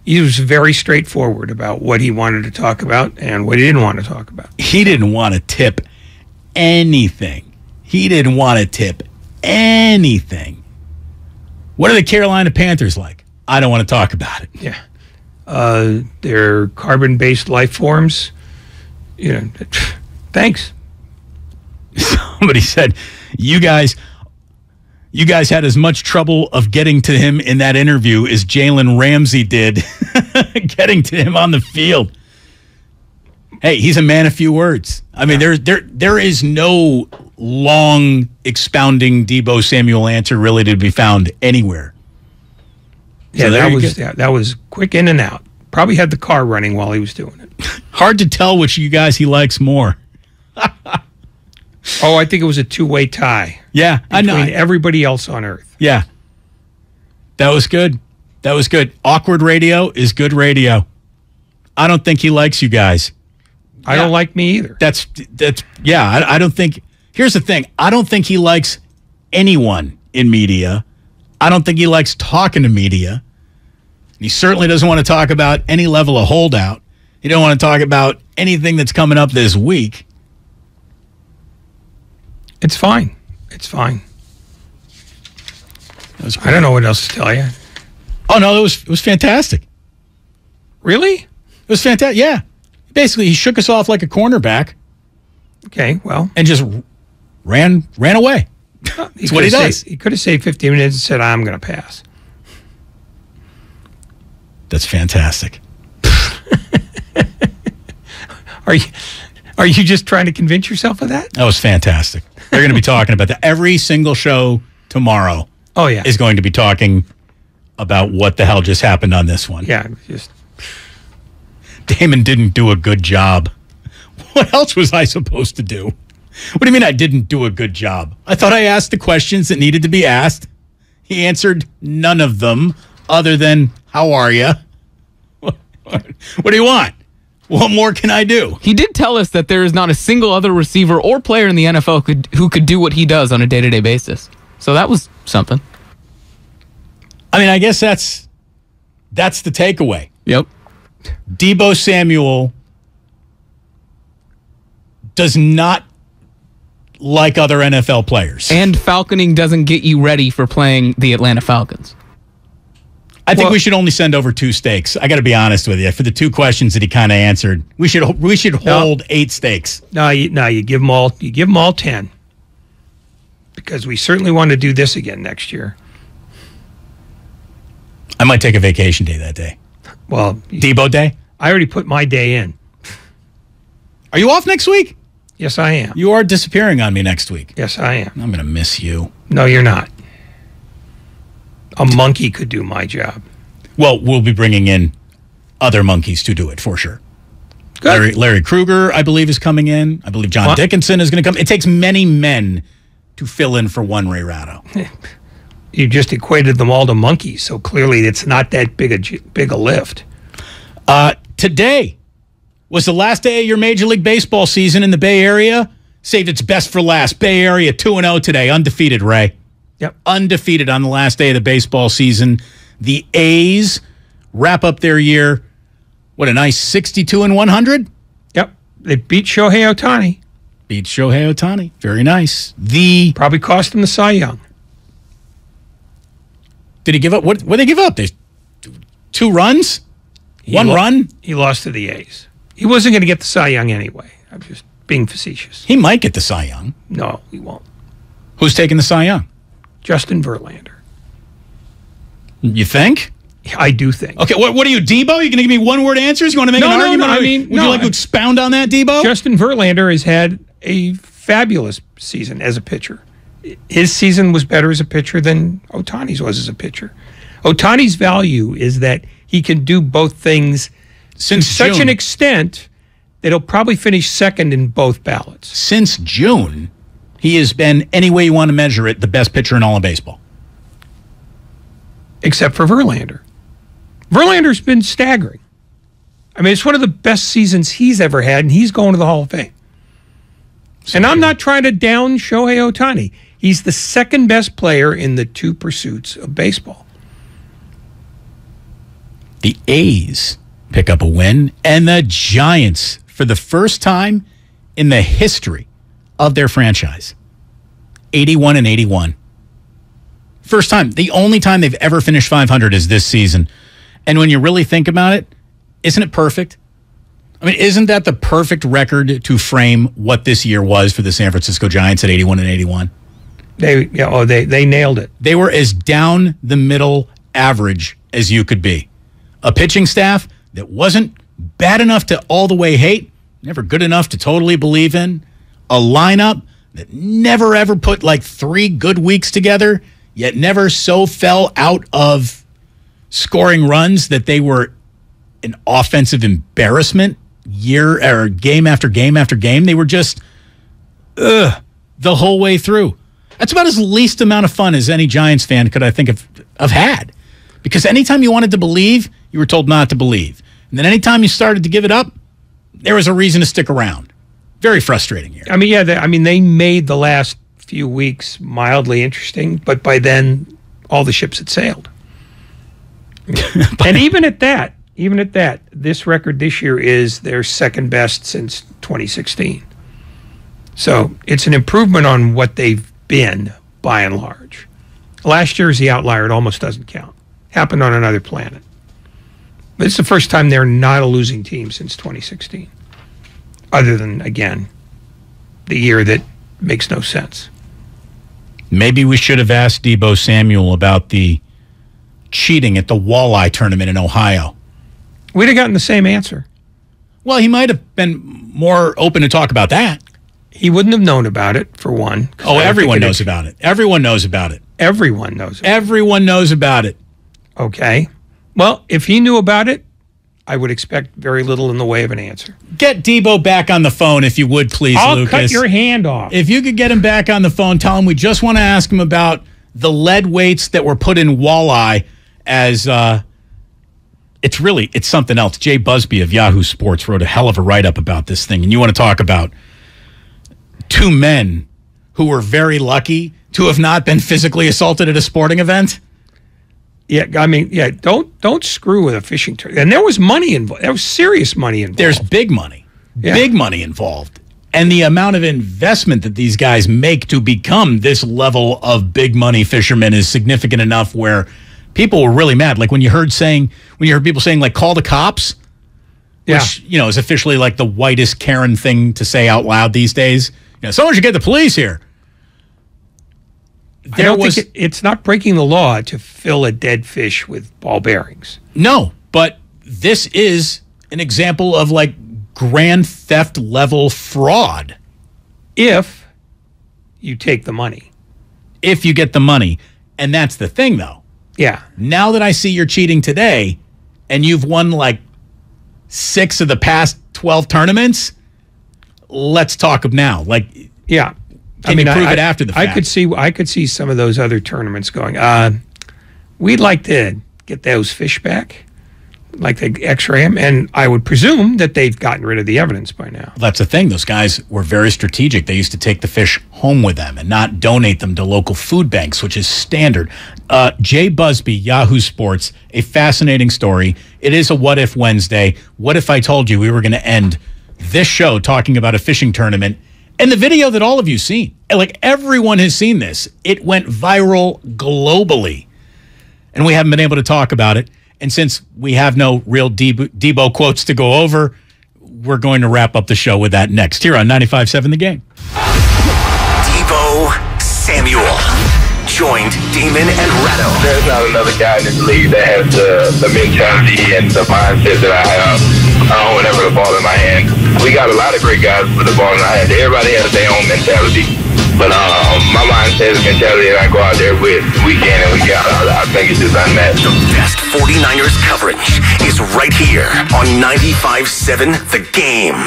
he was very straightforward about what he wanted to talk about and what he didn't want to talk about. He didn't want to tip anything. He didn't want to tip anything. What are the Carolina Panthers like? I don't want to talk about it. Yeah. They're carbon-based life forms. You know, thanks. Somebody said, you guys had as much trouble of getting to him in that interview as Jalen Ramsey did getting to him on the field. Hey, he's a man of few words. I mean, there is no long expounding Deebo Samuel answer really to be found anywhere. Yeah, so that was quick in and out. Probably had the car running while he was doing it. Hard to tell which of you guys he likes more. Oh, I think it was a two-way tie. Yeah, I know. Between everybody else on earth. Yeah. That was good. That was good. Awkward radio is good radio. I don't think he likes you guys. I don't like me either. I don't think, here's the thing. I don't think he likes anyone in media. I don't think he likes talking to media. He certainly doesn't want to talk about any level of holdout. He don't want to talk about anything that's coming up this week. It's fine. It's fine. I don't know what else to tell you. Oh, no, it was fantastic. Really? It was fantastic, yeah. Basically, he shook us off like a cornerback. Okay, well. And just ran away. That's what he does. He could have saved 15 minutes and said, I'm going to pass. That's fantastic. Are you just trying to convince yourself of that? That was fantastic. They're going to be talking about that. Every single show tomorrow is going to be talking about what the hell just happened on this one. Yeah, just... Damon didn't do a good job. What else was I supposed to do? What do you mean I didn't do a good job? I thought I asked the questions that needed to be asked. He answered none of them other than, how are you? What do you want? What more can I do? He did tell us that there is not a single other receiver or player in the NFL who could do what he does on a day-to-day basis. So that was something. I mean, I guess that's the takeaway. Yep. Deebo Samuel does not like other NFL players. And falconing doesn't get you ready for playing the Atlanta Falcons. I think we should only send over 2 steaks. I got to be honest with you. For the 2 questions that he kind of answered, we should hold 8 steaks. No, you give them all. You give them all 10, because we certainly want to do this again next year. I might take a vacation day that day. Well, Deebo day. I already put my day in. Are you off next week? Yes, I am. You are disappearing on me next week. Yes, I am. I'm going to miss you. No, you're not. A monkey could do my job. Well, we'll be bringing in other monkeys to do it for sure. Larry Krueger, I believe, is coming in. I believe John Dickinson is going to come. It takes many men to fill in for one Ray Ratto. You just equated them all to monkeys, so clearly it's not that big a lift. Today was the last day of your Major League Baseball season in the Bay Area. Saved its best for last. Bay Area 2-0 today, undefeated, Ray. Yep. Undefeated on the last day of the baseball season. The A's wrap up their year, what a nice 62-100? Yep. They beat Shohei Ohtani. Very nice. Probably cost him the Cy Young. Did he give up? What did they give up? 2 runs? One run? He lost to the A's. He wasn't going to get the Cy Young anyway. I'm just being facetious. He might get the Cy Young. No, he won't. Who's taking the Cy Young? Justin Verlander. You think? I do think. Okay, what are you, Deebo? You going to give me one-word answers? You want to make an argument? No, would you like to expound on that, Deebo? Justin Verlander has had a fabulous season as a pitcher. His season was better as a pitcher than Ohtani's was as a pitcher. Ohtani's value is that he can do both things to such an extent that he'll probably finish second in both ballots. Since June, he has been, any way you want to measure it, the best pitcher in all of baseball. Except for Verlander. Verlander's been staggering. I mean, it's one of the best seasons he's ever had, and he's going to the Hall of Fame. And I'm not trying to down Shohei Ohtani. He's the second best player in the 2 pursuits of baseball. The A's pick up a win, and the Giants, for the first time in the history of their franchise, 81-81. First time. The only time they've ever finished 500 is this season. And when you really think about it, isn't it perfect? I mean, isn't that the perfect record to frame what this year was for the San Francisco Giants at 81-81? They nailed it. They were as down the middle average as you could be. A pitching staff that wasn't bad enough to all the way hate, never good enough to totally believe in. A lineup that never ever put like 3 good weeks together, yet never so fell out of scoring runs that they were an offensive embarrassment game after game after game. They were just the whole way through. That's about as least amount of fun as any Giants fan could I think of had. Because anytime you wanted to believe, you were told not to believe. And then anytime you started to give it up, there was a reason to stick around. Very frustrating year. I mean, they made the last few weeks mildly interesting, but by then, all the ships had sailed. And even at that, this record this year is their second best since 2016. So it's an improvement on what they've been, by and large. Last year is the outlier. It almost doesn't count. Happened on another planet. But it's the first time they're not a losing team since 2016. Other than, again, the year that makes no sense. Maybe we should have asked Deebo Samuel about the cheating at the walleye tournament in Ohio. We'd have gotten the same answer. Well, he might have been more open to talk about that. He wouldn't have known about it, for one. Oh, everyone knows about it. Everyone knows about it. Everyone knows about it. Everyone knows about it. Okay. Well, if he knew about it, I would expect very little in the way of an answer. Get Deebo back on the phone, if you would, please, I'll Lucas. cut your hand off. If you could get him back on the phone, tell him we just want to ask him about the lead weights that were put in walleye as it's something else. Jay Busby of Yahoo Sports wrote a hell of a write-up about this thing. And you want to talk about two men who were very lucky to have not been physically assaulted at a sporting event? Yeah, I mean, yeah, don't screw with a fishing tournament. And there was money involved. There was serious money involved. There's big money. Yeah. Big money involved. And the amount of investment that these guys make to become this level of big money fishermen is significant enough where people were really mad. Like when you heard people saying, like, call the cops, which, is officially like the whitest Karen thing to say out loud these days. Someone should get the police here. It's not breaking the law to fill a dead fish with ball bearings. No, but this is an example of like grand theft level fraud. If you take the money. If you get the money. And that's the thing, though. Yeah. Now that I see you're cheating today and you've won like 6 of the past 12 tournaments, let's talk of now. Like, yeah. Can you prove it after the fact? I could see some of those other tournaments going, we'd like to get those fish back, like they x-ray them, and I would presume that they've gotten rid of the evidence by now. That's the thing. Those guys were very strategic. They used to take the fish home with them and not donate them to local food banks, which is standard. Jay Busby, Yahoo Sports, a fascinating story. It is a What If Wednesday. What if I told you we were going to end this show talking about a fishing tournament? And the video that all of you seen, like everyone has seen this, it went viral globally. And we haven't been able to talk about it. And since we have no real Deebo quotes to go over, we're going to wrap up the show with that next here on 95.7 The Game. Deebo Samuel joined Damon and Ratto. There's not another guy in this league that has the mentality and the mindset that I have whenever the ball in my hand. We got a lot of great guys with the ball in our hand. Everybody has their own mentality. But my mindset is mentality that I go out there with week in and week out. I think it's just unmatched. The best 49ers coverage is right here on 95.7 The Game.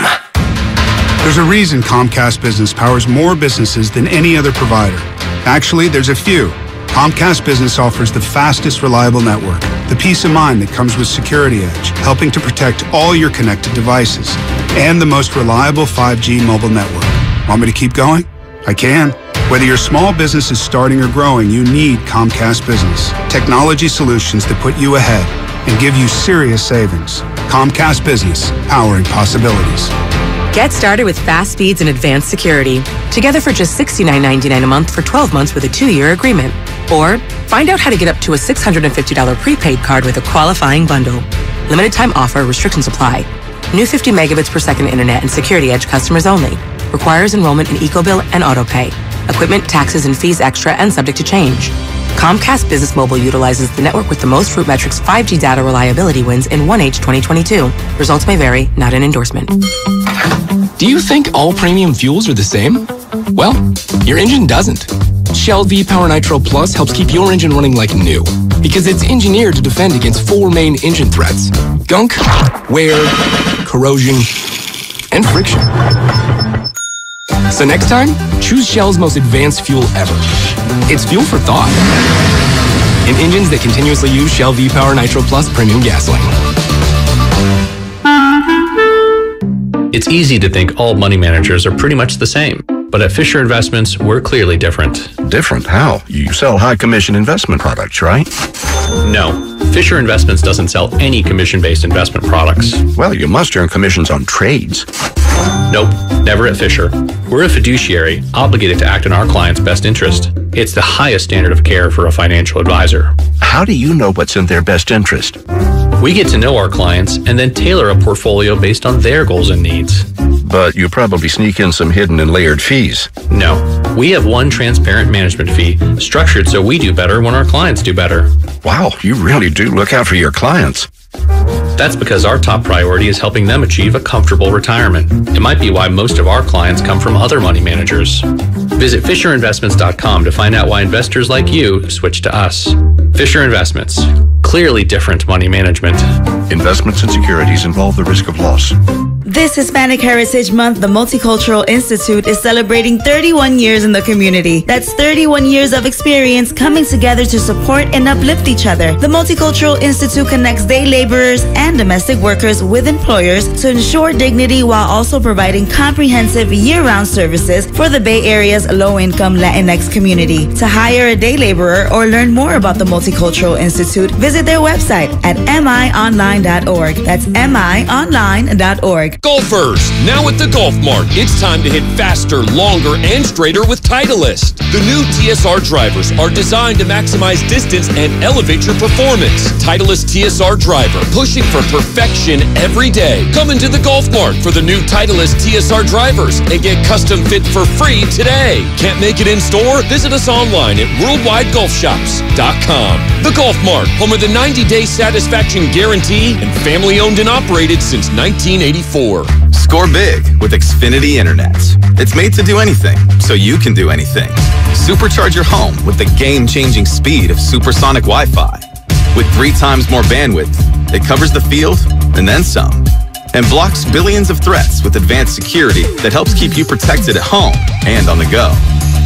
There's a reason Comcast Business powers more businesses than any other provider. Actually, there's a few. Comcast Business offers the fastest, reliable network, the peace of mind that comes with Security Edge, helping to protect all your connected devices, and the most reliable 5G mobile network. Want me to keep going? I can. Whether your small business is starting or growing, you need Comcast Business. Technology solutions that put you ahead and give you serious savings. Comcast Business, powering possibilities. Get started with fast speeds and advanced security. Together for just $69.99 a month for 12 months with a 2-year agreement. Or find out how to get up to a $650 prepaid card with a qualifying bundle. Limited time offer, restrictions apply. New 50 megabits per second internet and Security Edge customers only. Requires enrollment in EcoBill and AutoPay. Equipment, taxes, and fees extra and subject to change. Comcast Business Mobile utilizes the network with the most Root Metrics 5G data reliability wins in 1H 2022. Results may vary, not an endorsement. Do you think all premium fuels are the same? Well, your engine doesn't. Shell V-Power Nitro Plus helps keep your engine running like new because it's engineered to defend against 4 main engine threats: gunk, wear, corrosion, and friction. So next time, choose Shell's most advanced fuel ever. It's fuel for thought. In engines that continuously use Shell V-Power Nitro Plus premium gasoline. It's easy to think all money managers are pretty much the same. But at Fisher Investments, we're clearly different. Different? How? You sell high commission investment products, right? No. Fisher Investments doesn't sell any commission-based investment products. Well, you must earn commissions on trades. Nope, never at Fisher. We're a fiduciary, obligated to act in our client's best interest. It's the highest standard of care for a financial advisor. How do you know what's in their best interest? We get to know our clients and then tailor a portfolio based on their goals and needs. But you probably sneak in some hidden and layered fees. No, we have one transparent management fee, structured so we do better when our clients do better. Wow, you really do look out for your clients. That's because our top priority is helping them achieve a comfortable retirement. It might be why most of our clients come from other money managers. Visit FisherInvestments.com to find out why investors like you switch to us. Fisher Investments. Clearly different money management. Investments and securities involve the risk of loss. This Hispanic Heritage Month, the Multicultural Institute is celebrating 31 years in the community. That's 31 years of experience coming together to support and uplift each other. The Multicultural Institute connects day laborers and domestic workers with employers to ensure dignity while also providing comprehensive year-round services for the Bay Area's low-income Latinx community. To hire a day laborer or learn more about the Multicultural Institute, visit their website at mionline.org. That's mionline.org. Golfers, now at the Golf Mart, it's time to hit faster, longer, and straighter with Titleist. The new TSR drivers are designed to maximize distance and elevate your performance. Titleist TSR driver, pushing for perfection every day. Come into the Golf Mart for the new Titleist TSR drivers and get custom fit for free today. Can't make it in store? Visit us online at worldwidegolfshops.com. The Golf Mart, home of the 90-day satisfaction guarantee and family owned and operated since 1984. Score big with Xfinity Internet. It's made to do anything, so you can do anything. Supercharge your home with the game-changing speed of supersonic Wi-Fi. With 3 times more bandwidth, it covers the field and then some. And blocks billions of threats with advanced security that helps keep you protected at home and on the go.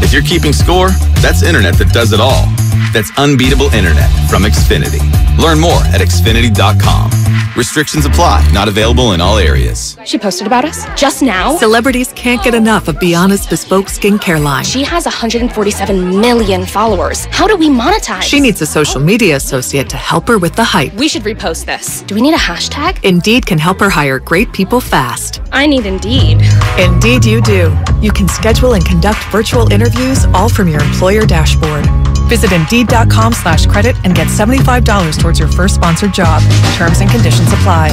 If you're keeping score, that's internet that does it all. That's unbeatable internet from Xfinity. Learn more at Xfinity.com. Restrictions apply. Not available in all areas. She posted about us just now. Celebrities can't get enough of Beyonce's bespoke skincare line. She has 147 million followers. How do we monetize? She needs a social media associate to help her with the hype. We should repost this. Do we need a hashtag? Indeed can help her hire great people fast. I need Indeed. Indeed you do. You can schedule and conduct virtual interviews all from your employer dashboard. Visit Indeed.com/credit and get $75 towards your first sponsored job. Terms and conditions apply.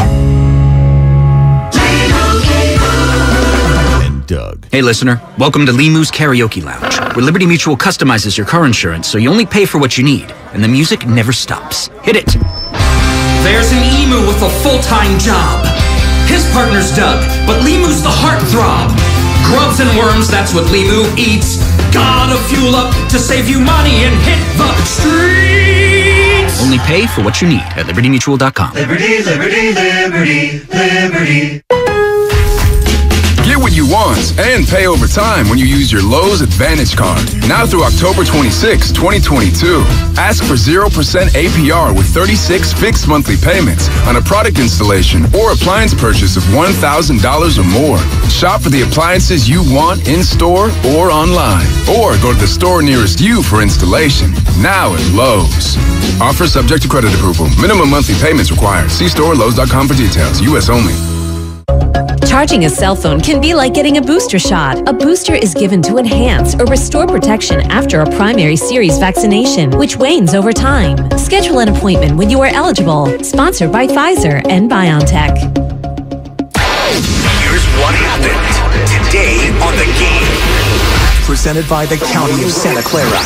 And Doug. Hey, listener. Welcome to Limu's Karaoke Lounge, where Liberty Mutual customizes your car insurance so you only pay for what you need, and the music never stops. Hit it. There's an emu with a full-time job. His partner's Doug, but Limu's the heartthrob. Grubs and worms, that's what Limu eats. Gotta fuel up to save you money and hit the streets. Only pay for what you need at libertymutual.com. Liberty, liberty, liberty, liberty. Get what you want and pay over time when you use your Lowe's Advantage Card. Now through October 26, 2022. Ask for 0% APR with 36 fixed monthly payments on a product installation or appliance purchase of $1,000 or more. Shop for the appliances you want in-store or online. Or go to the store nearest you for installation. Now at Lowe's. Offer subject to credit approval. Minimum monthly payments required. See store Lowe's.com for details. U.S. only. Charging a cell phone can be like getting a booster shot. A booster is given to enhance or restore protection after a primary series vaccination, which wanes over time. Schedule an appointment when you are eligible. Sponsored by Pfizer and BioNTech. Here's what happened today on The Game. Presented by the County of Santa Clara.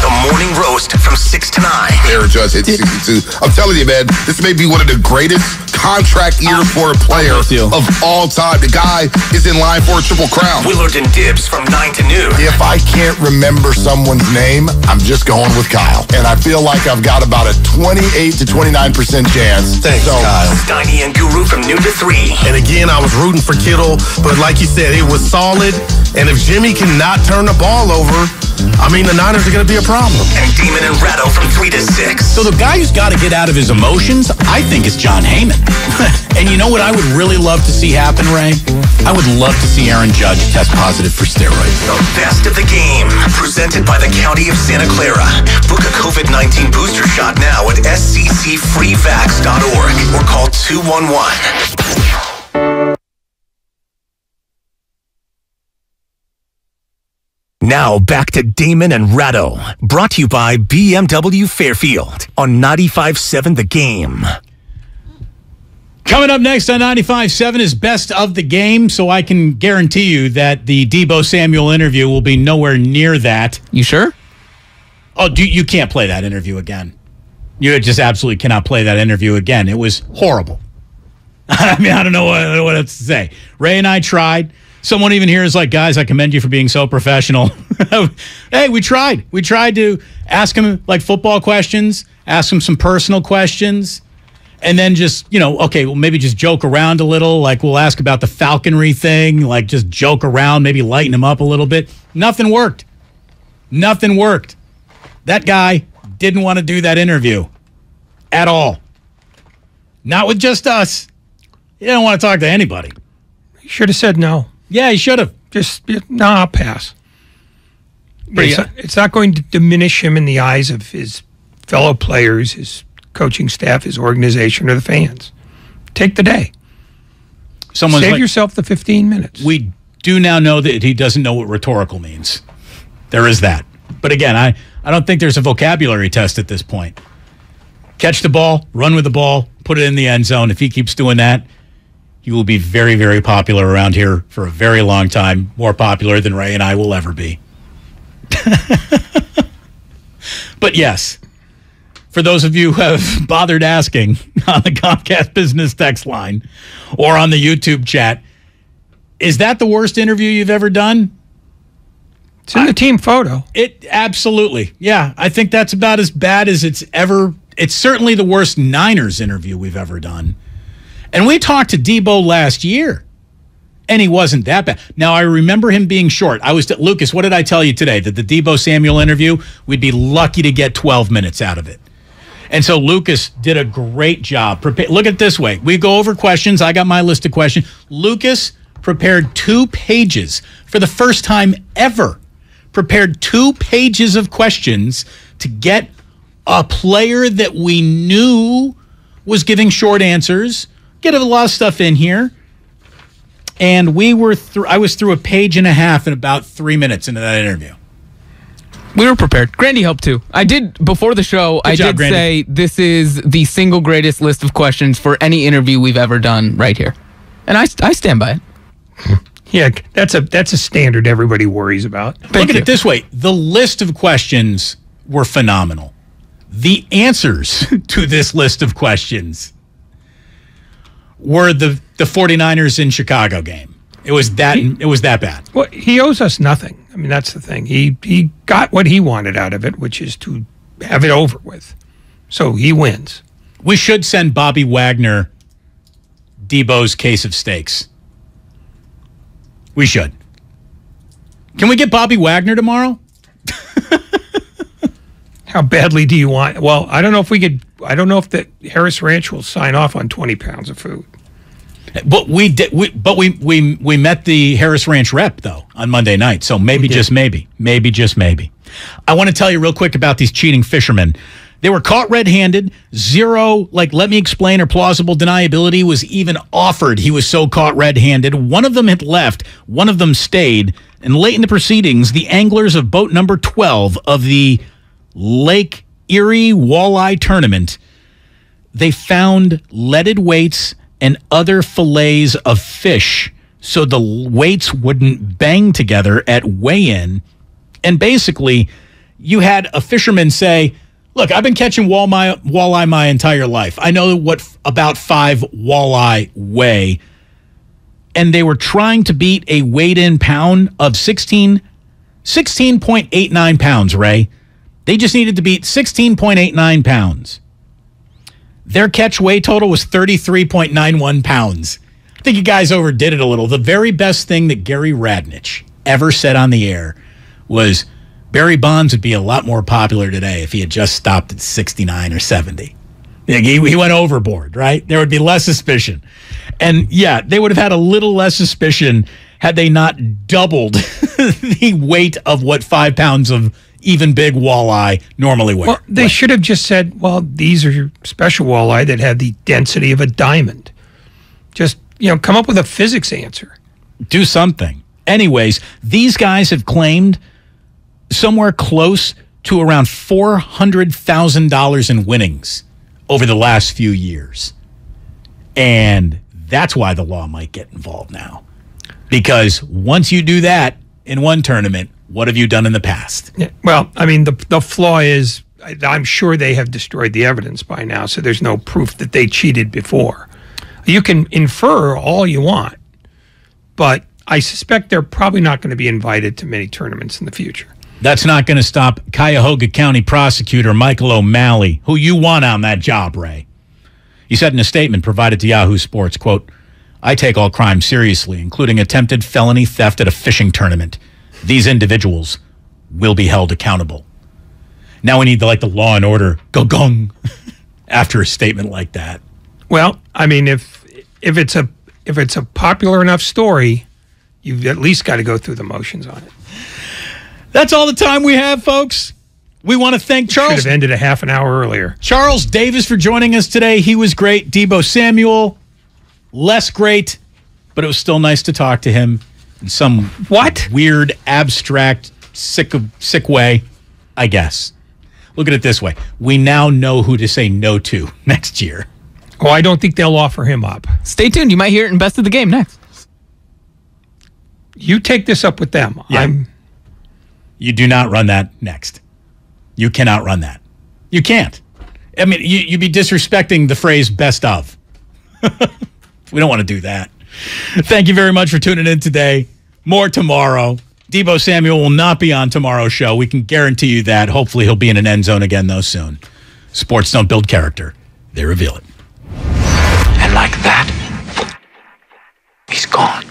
The morning roast from 6 to 9. Aaron Judge hit 62. I'm telling you, man, this may be one of the greatest contract years for a player of all time. The guy is in line for a triple crown. Willard and Dibbs from 9 to noon. If I can't remember someone's name, I'm just going with Kyle. And I feel like I've got about a 28 to 29% chance. Thanks, Kyle. Steiny and Guru from noon to 3. And again, I was rooting for Kittle, but like you said, it was solid. And if Jimmy cannot turn the ball over, I mean, the Niners are going to be a problem. And Damon and Ratto from 3 to 6. So the guy who's got to get out of his emotions, I think, is John Heyman. And you know what I would really love to see happen, Ray? I would love to see Aaron Judge test positive for steroids. The best of the game, presented by the County of Santa Clara. Book a COVID-19 booster shot now at sccfreevax.org or call 211. Now back to Damon and Ratto, brought to you by BMW Fairfield on 95.7 The Game. Coming up next on 95.7 is Best of the Game, so I can guarantee you that the Deebo Samuel interview will be nowhere near that. You sure? Oh, you can't play that interview again. You just absolutely cannot play that interview again. It was horrible. I mean, I don't know what else to say. Ray and I tried. Someone even here is like, guys, I commend you for being so professional. Hey, we tried. We tried to ask him like football questions, ask him some personal questions. And then just, okay, well, maybe just joke around a little. Like, we'll ask about the falconry thing. Like, just joke around, maybe lighten him up a little bit. Nothing worked. Nothing worked. That guy didn't want to do that interview at all. Not with just us. He didn't want to talk to anybody. He should have said no. Yeah, he should have. Just, no, I'll pass. It's not going to diminish him in the eyes of his fellow players, his coaching staff, his organization, or the fans. Take the day. Save yourself the 15 minutes. We do now know that he doesn't know what rhetorical means. There is that. But again, I don't think there's a vocabulary test at this point. Catch the ball, run with the ball, put it in the end zone. If he keeps doing that, he will be very, very popular around here for a very long time. More popular than Ray and I will ever be. But yes, for those of you who have bothered asking on the Comcast Business text line or on the YouTube chat, is that the worst interview you've ever done? It's in the team photo. It absolutely. Yeah, I think that's about as bad as it's ever. It's certainly the worst Niners interview we've ever done. And we talked to Deebo last year, and he wasn't that bad. Now, I remember him being short. Lucas, what did I tell you today? That the Deebo Samuel interview, we'd be lucky to get 12 minutes out of it. And so Lucas did a great job. Look at it this way. We go over questions. I got my list of questions. Lucas prepared 2 pages for the first time ever. Prepared 2 pages of questions to get a player that we knew was giving short answers. Get a lot of stuff in here. And I was through a page and a half in about 3 minutes into that interview. We were prepared. Grandy helped too. I did, before the show, Good job, Grandy. Say this is the single greatest list of questions for any interview we've ever done right here. And I stand by it. Yeah, that's a standard everybody worries about. Look at it this way. The list of questions were phenomenal. The answers to this list of questions were the 49ers in Chicago game. It was that bad. Well, he owes us nothing. I mean, that's the thing. He got what he wanted out of it, which is to have it over with. So he wins. We should send Bobby Wagner Deebo's case of steaks. We should. Can we get Bobby Wagner tomorrow? How badly do you want? Well, I don't know if the Harris Ranch will sign off on 20 pounds of food. But we did. We met the Harris Ranch rep though on Monday night. So maybe just maybe. I want to tell you real quick about these cheating fishermen. They were caught red-handed. Zero, let me explain, or plausible deniability was even offered. He was so caught red-handed. One of them had left. One of them stayed. And late in the proceedings, the anglers of boat number 12 of the Lake Erie Walleye Tournament, they found leaded weights and other fillets of fish so the weights wouldn't bang together at weigh-in. And basically, you had a fisherman say, look, I've been catching walleye my entire life. I know what about 5 walleye weigh. And they were trying to beat a weighed-in pound of 16.89 pounds, Ray. They just needed to beat 16.89 pounds. Their catch weight total was 33.91 pounds. I think you guys overdid it a little. The very best thing that Gary Radnich ever said on the air was Barry Bonds would be a lot more popular today if he had just stopped at 69 or 70. He went overboard, right? There would be less suspicion. And yeah, they would have had a little less suspicion had they not doubled the weight of what 5 pounds of even big walleye normally weigh. Well, they should have just said, well, these are special walleye that have the density of a diamond. Just, come up with a physics answer. Do something. Anyways, these guys have claimed somewhere close to around $400,000 in winnings over the last few years. And that's why the law might get involved now. Because once you do that in one tournament, what have you done in the past? Yeah, well, I mean, the flaw is, I'm sure they have destroyed the evidence by now, so there's no proof that they cheated before. You can infer all you want, but I suspect they're probably not going to be invited to many tournaments in the future. That's not going to stop Cuyahoga County prosecutor Michael O'Malley, who you want on that job, Ray. He said in a statement provided to Yahoo Sports, quote, "I take all crimes seriously, including attempted felony theft at a fishing tournament. These individuals will be held accountable." Now we need the Law and Order gong after a statement like that. Well, I mean, if it's a popular enough story, you've at least got to go through the motions on it. That's all the time we have, folks. We want to thank Charles. Should have ended a half an hour earlier. Charles Davis for joining us today. He was great. Deebo Samuel, less great, but it was still nice to talk to him in some weird, abstract, sick way, I guess. Look at it this way. We now know who to say no to next year. Oh, I don't think they'll offer him up. Stay tuned. You might hear it in Best of the Game next. You take this up with them. Yeah. You do not run that next. You cannot run that. You can't. I mean, you'd be disrespecting the phrase best of. We don't want to do that. Thank you very much for tuning in today. More tomorrow. Deebo Samuel will not be on tomorrow's show. We can guarantee you that. Hopefully he'll be in an end zone again, though, soon. Sports don't build character. They reveal it. And like that, he's gone.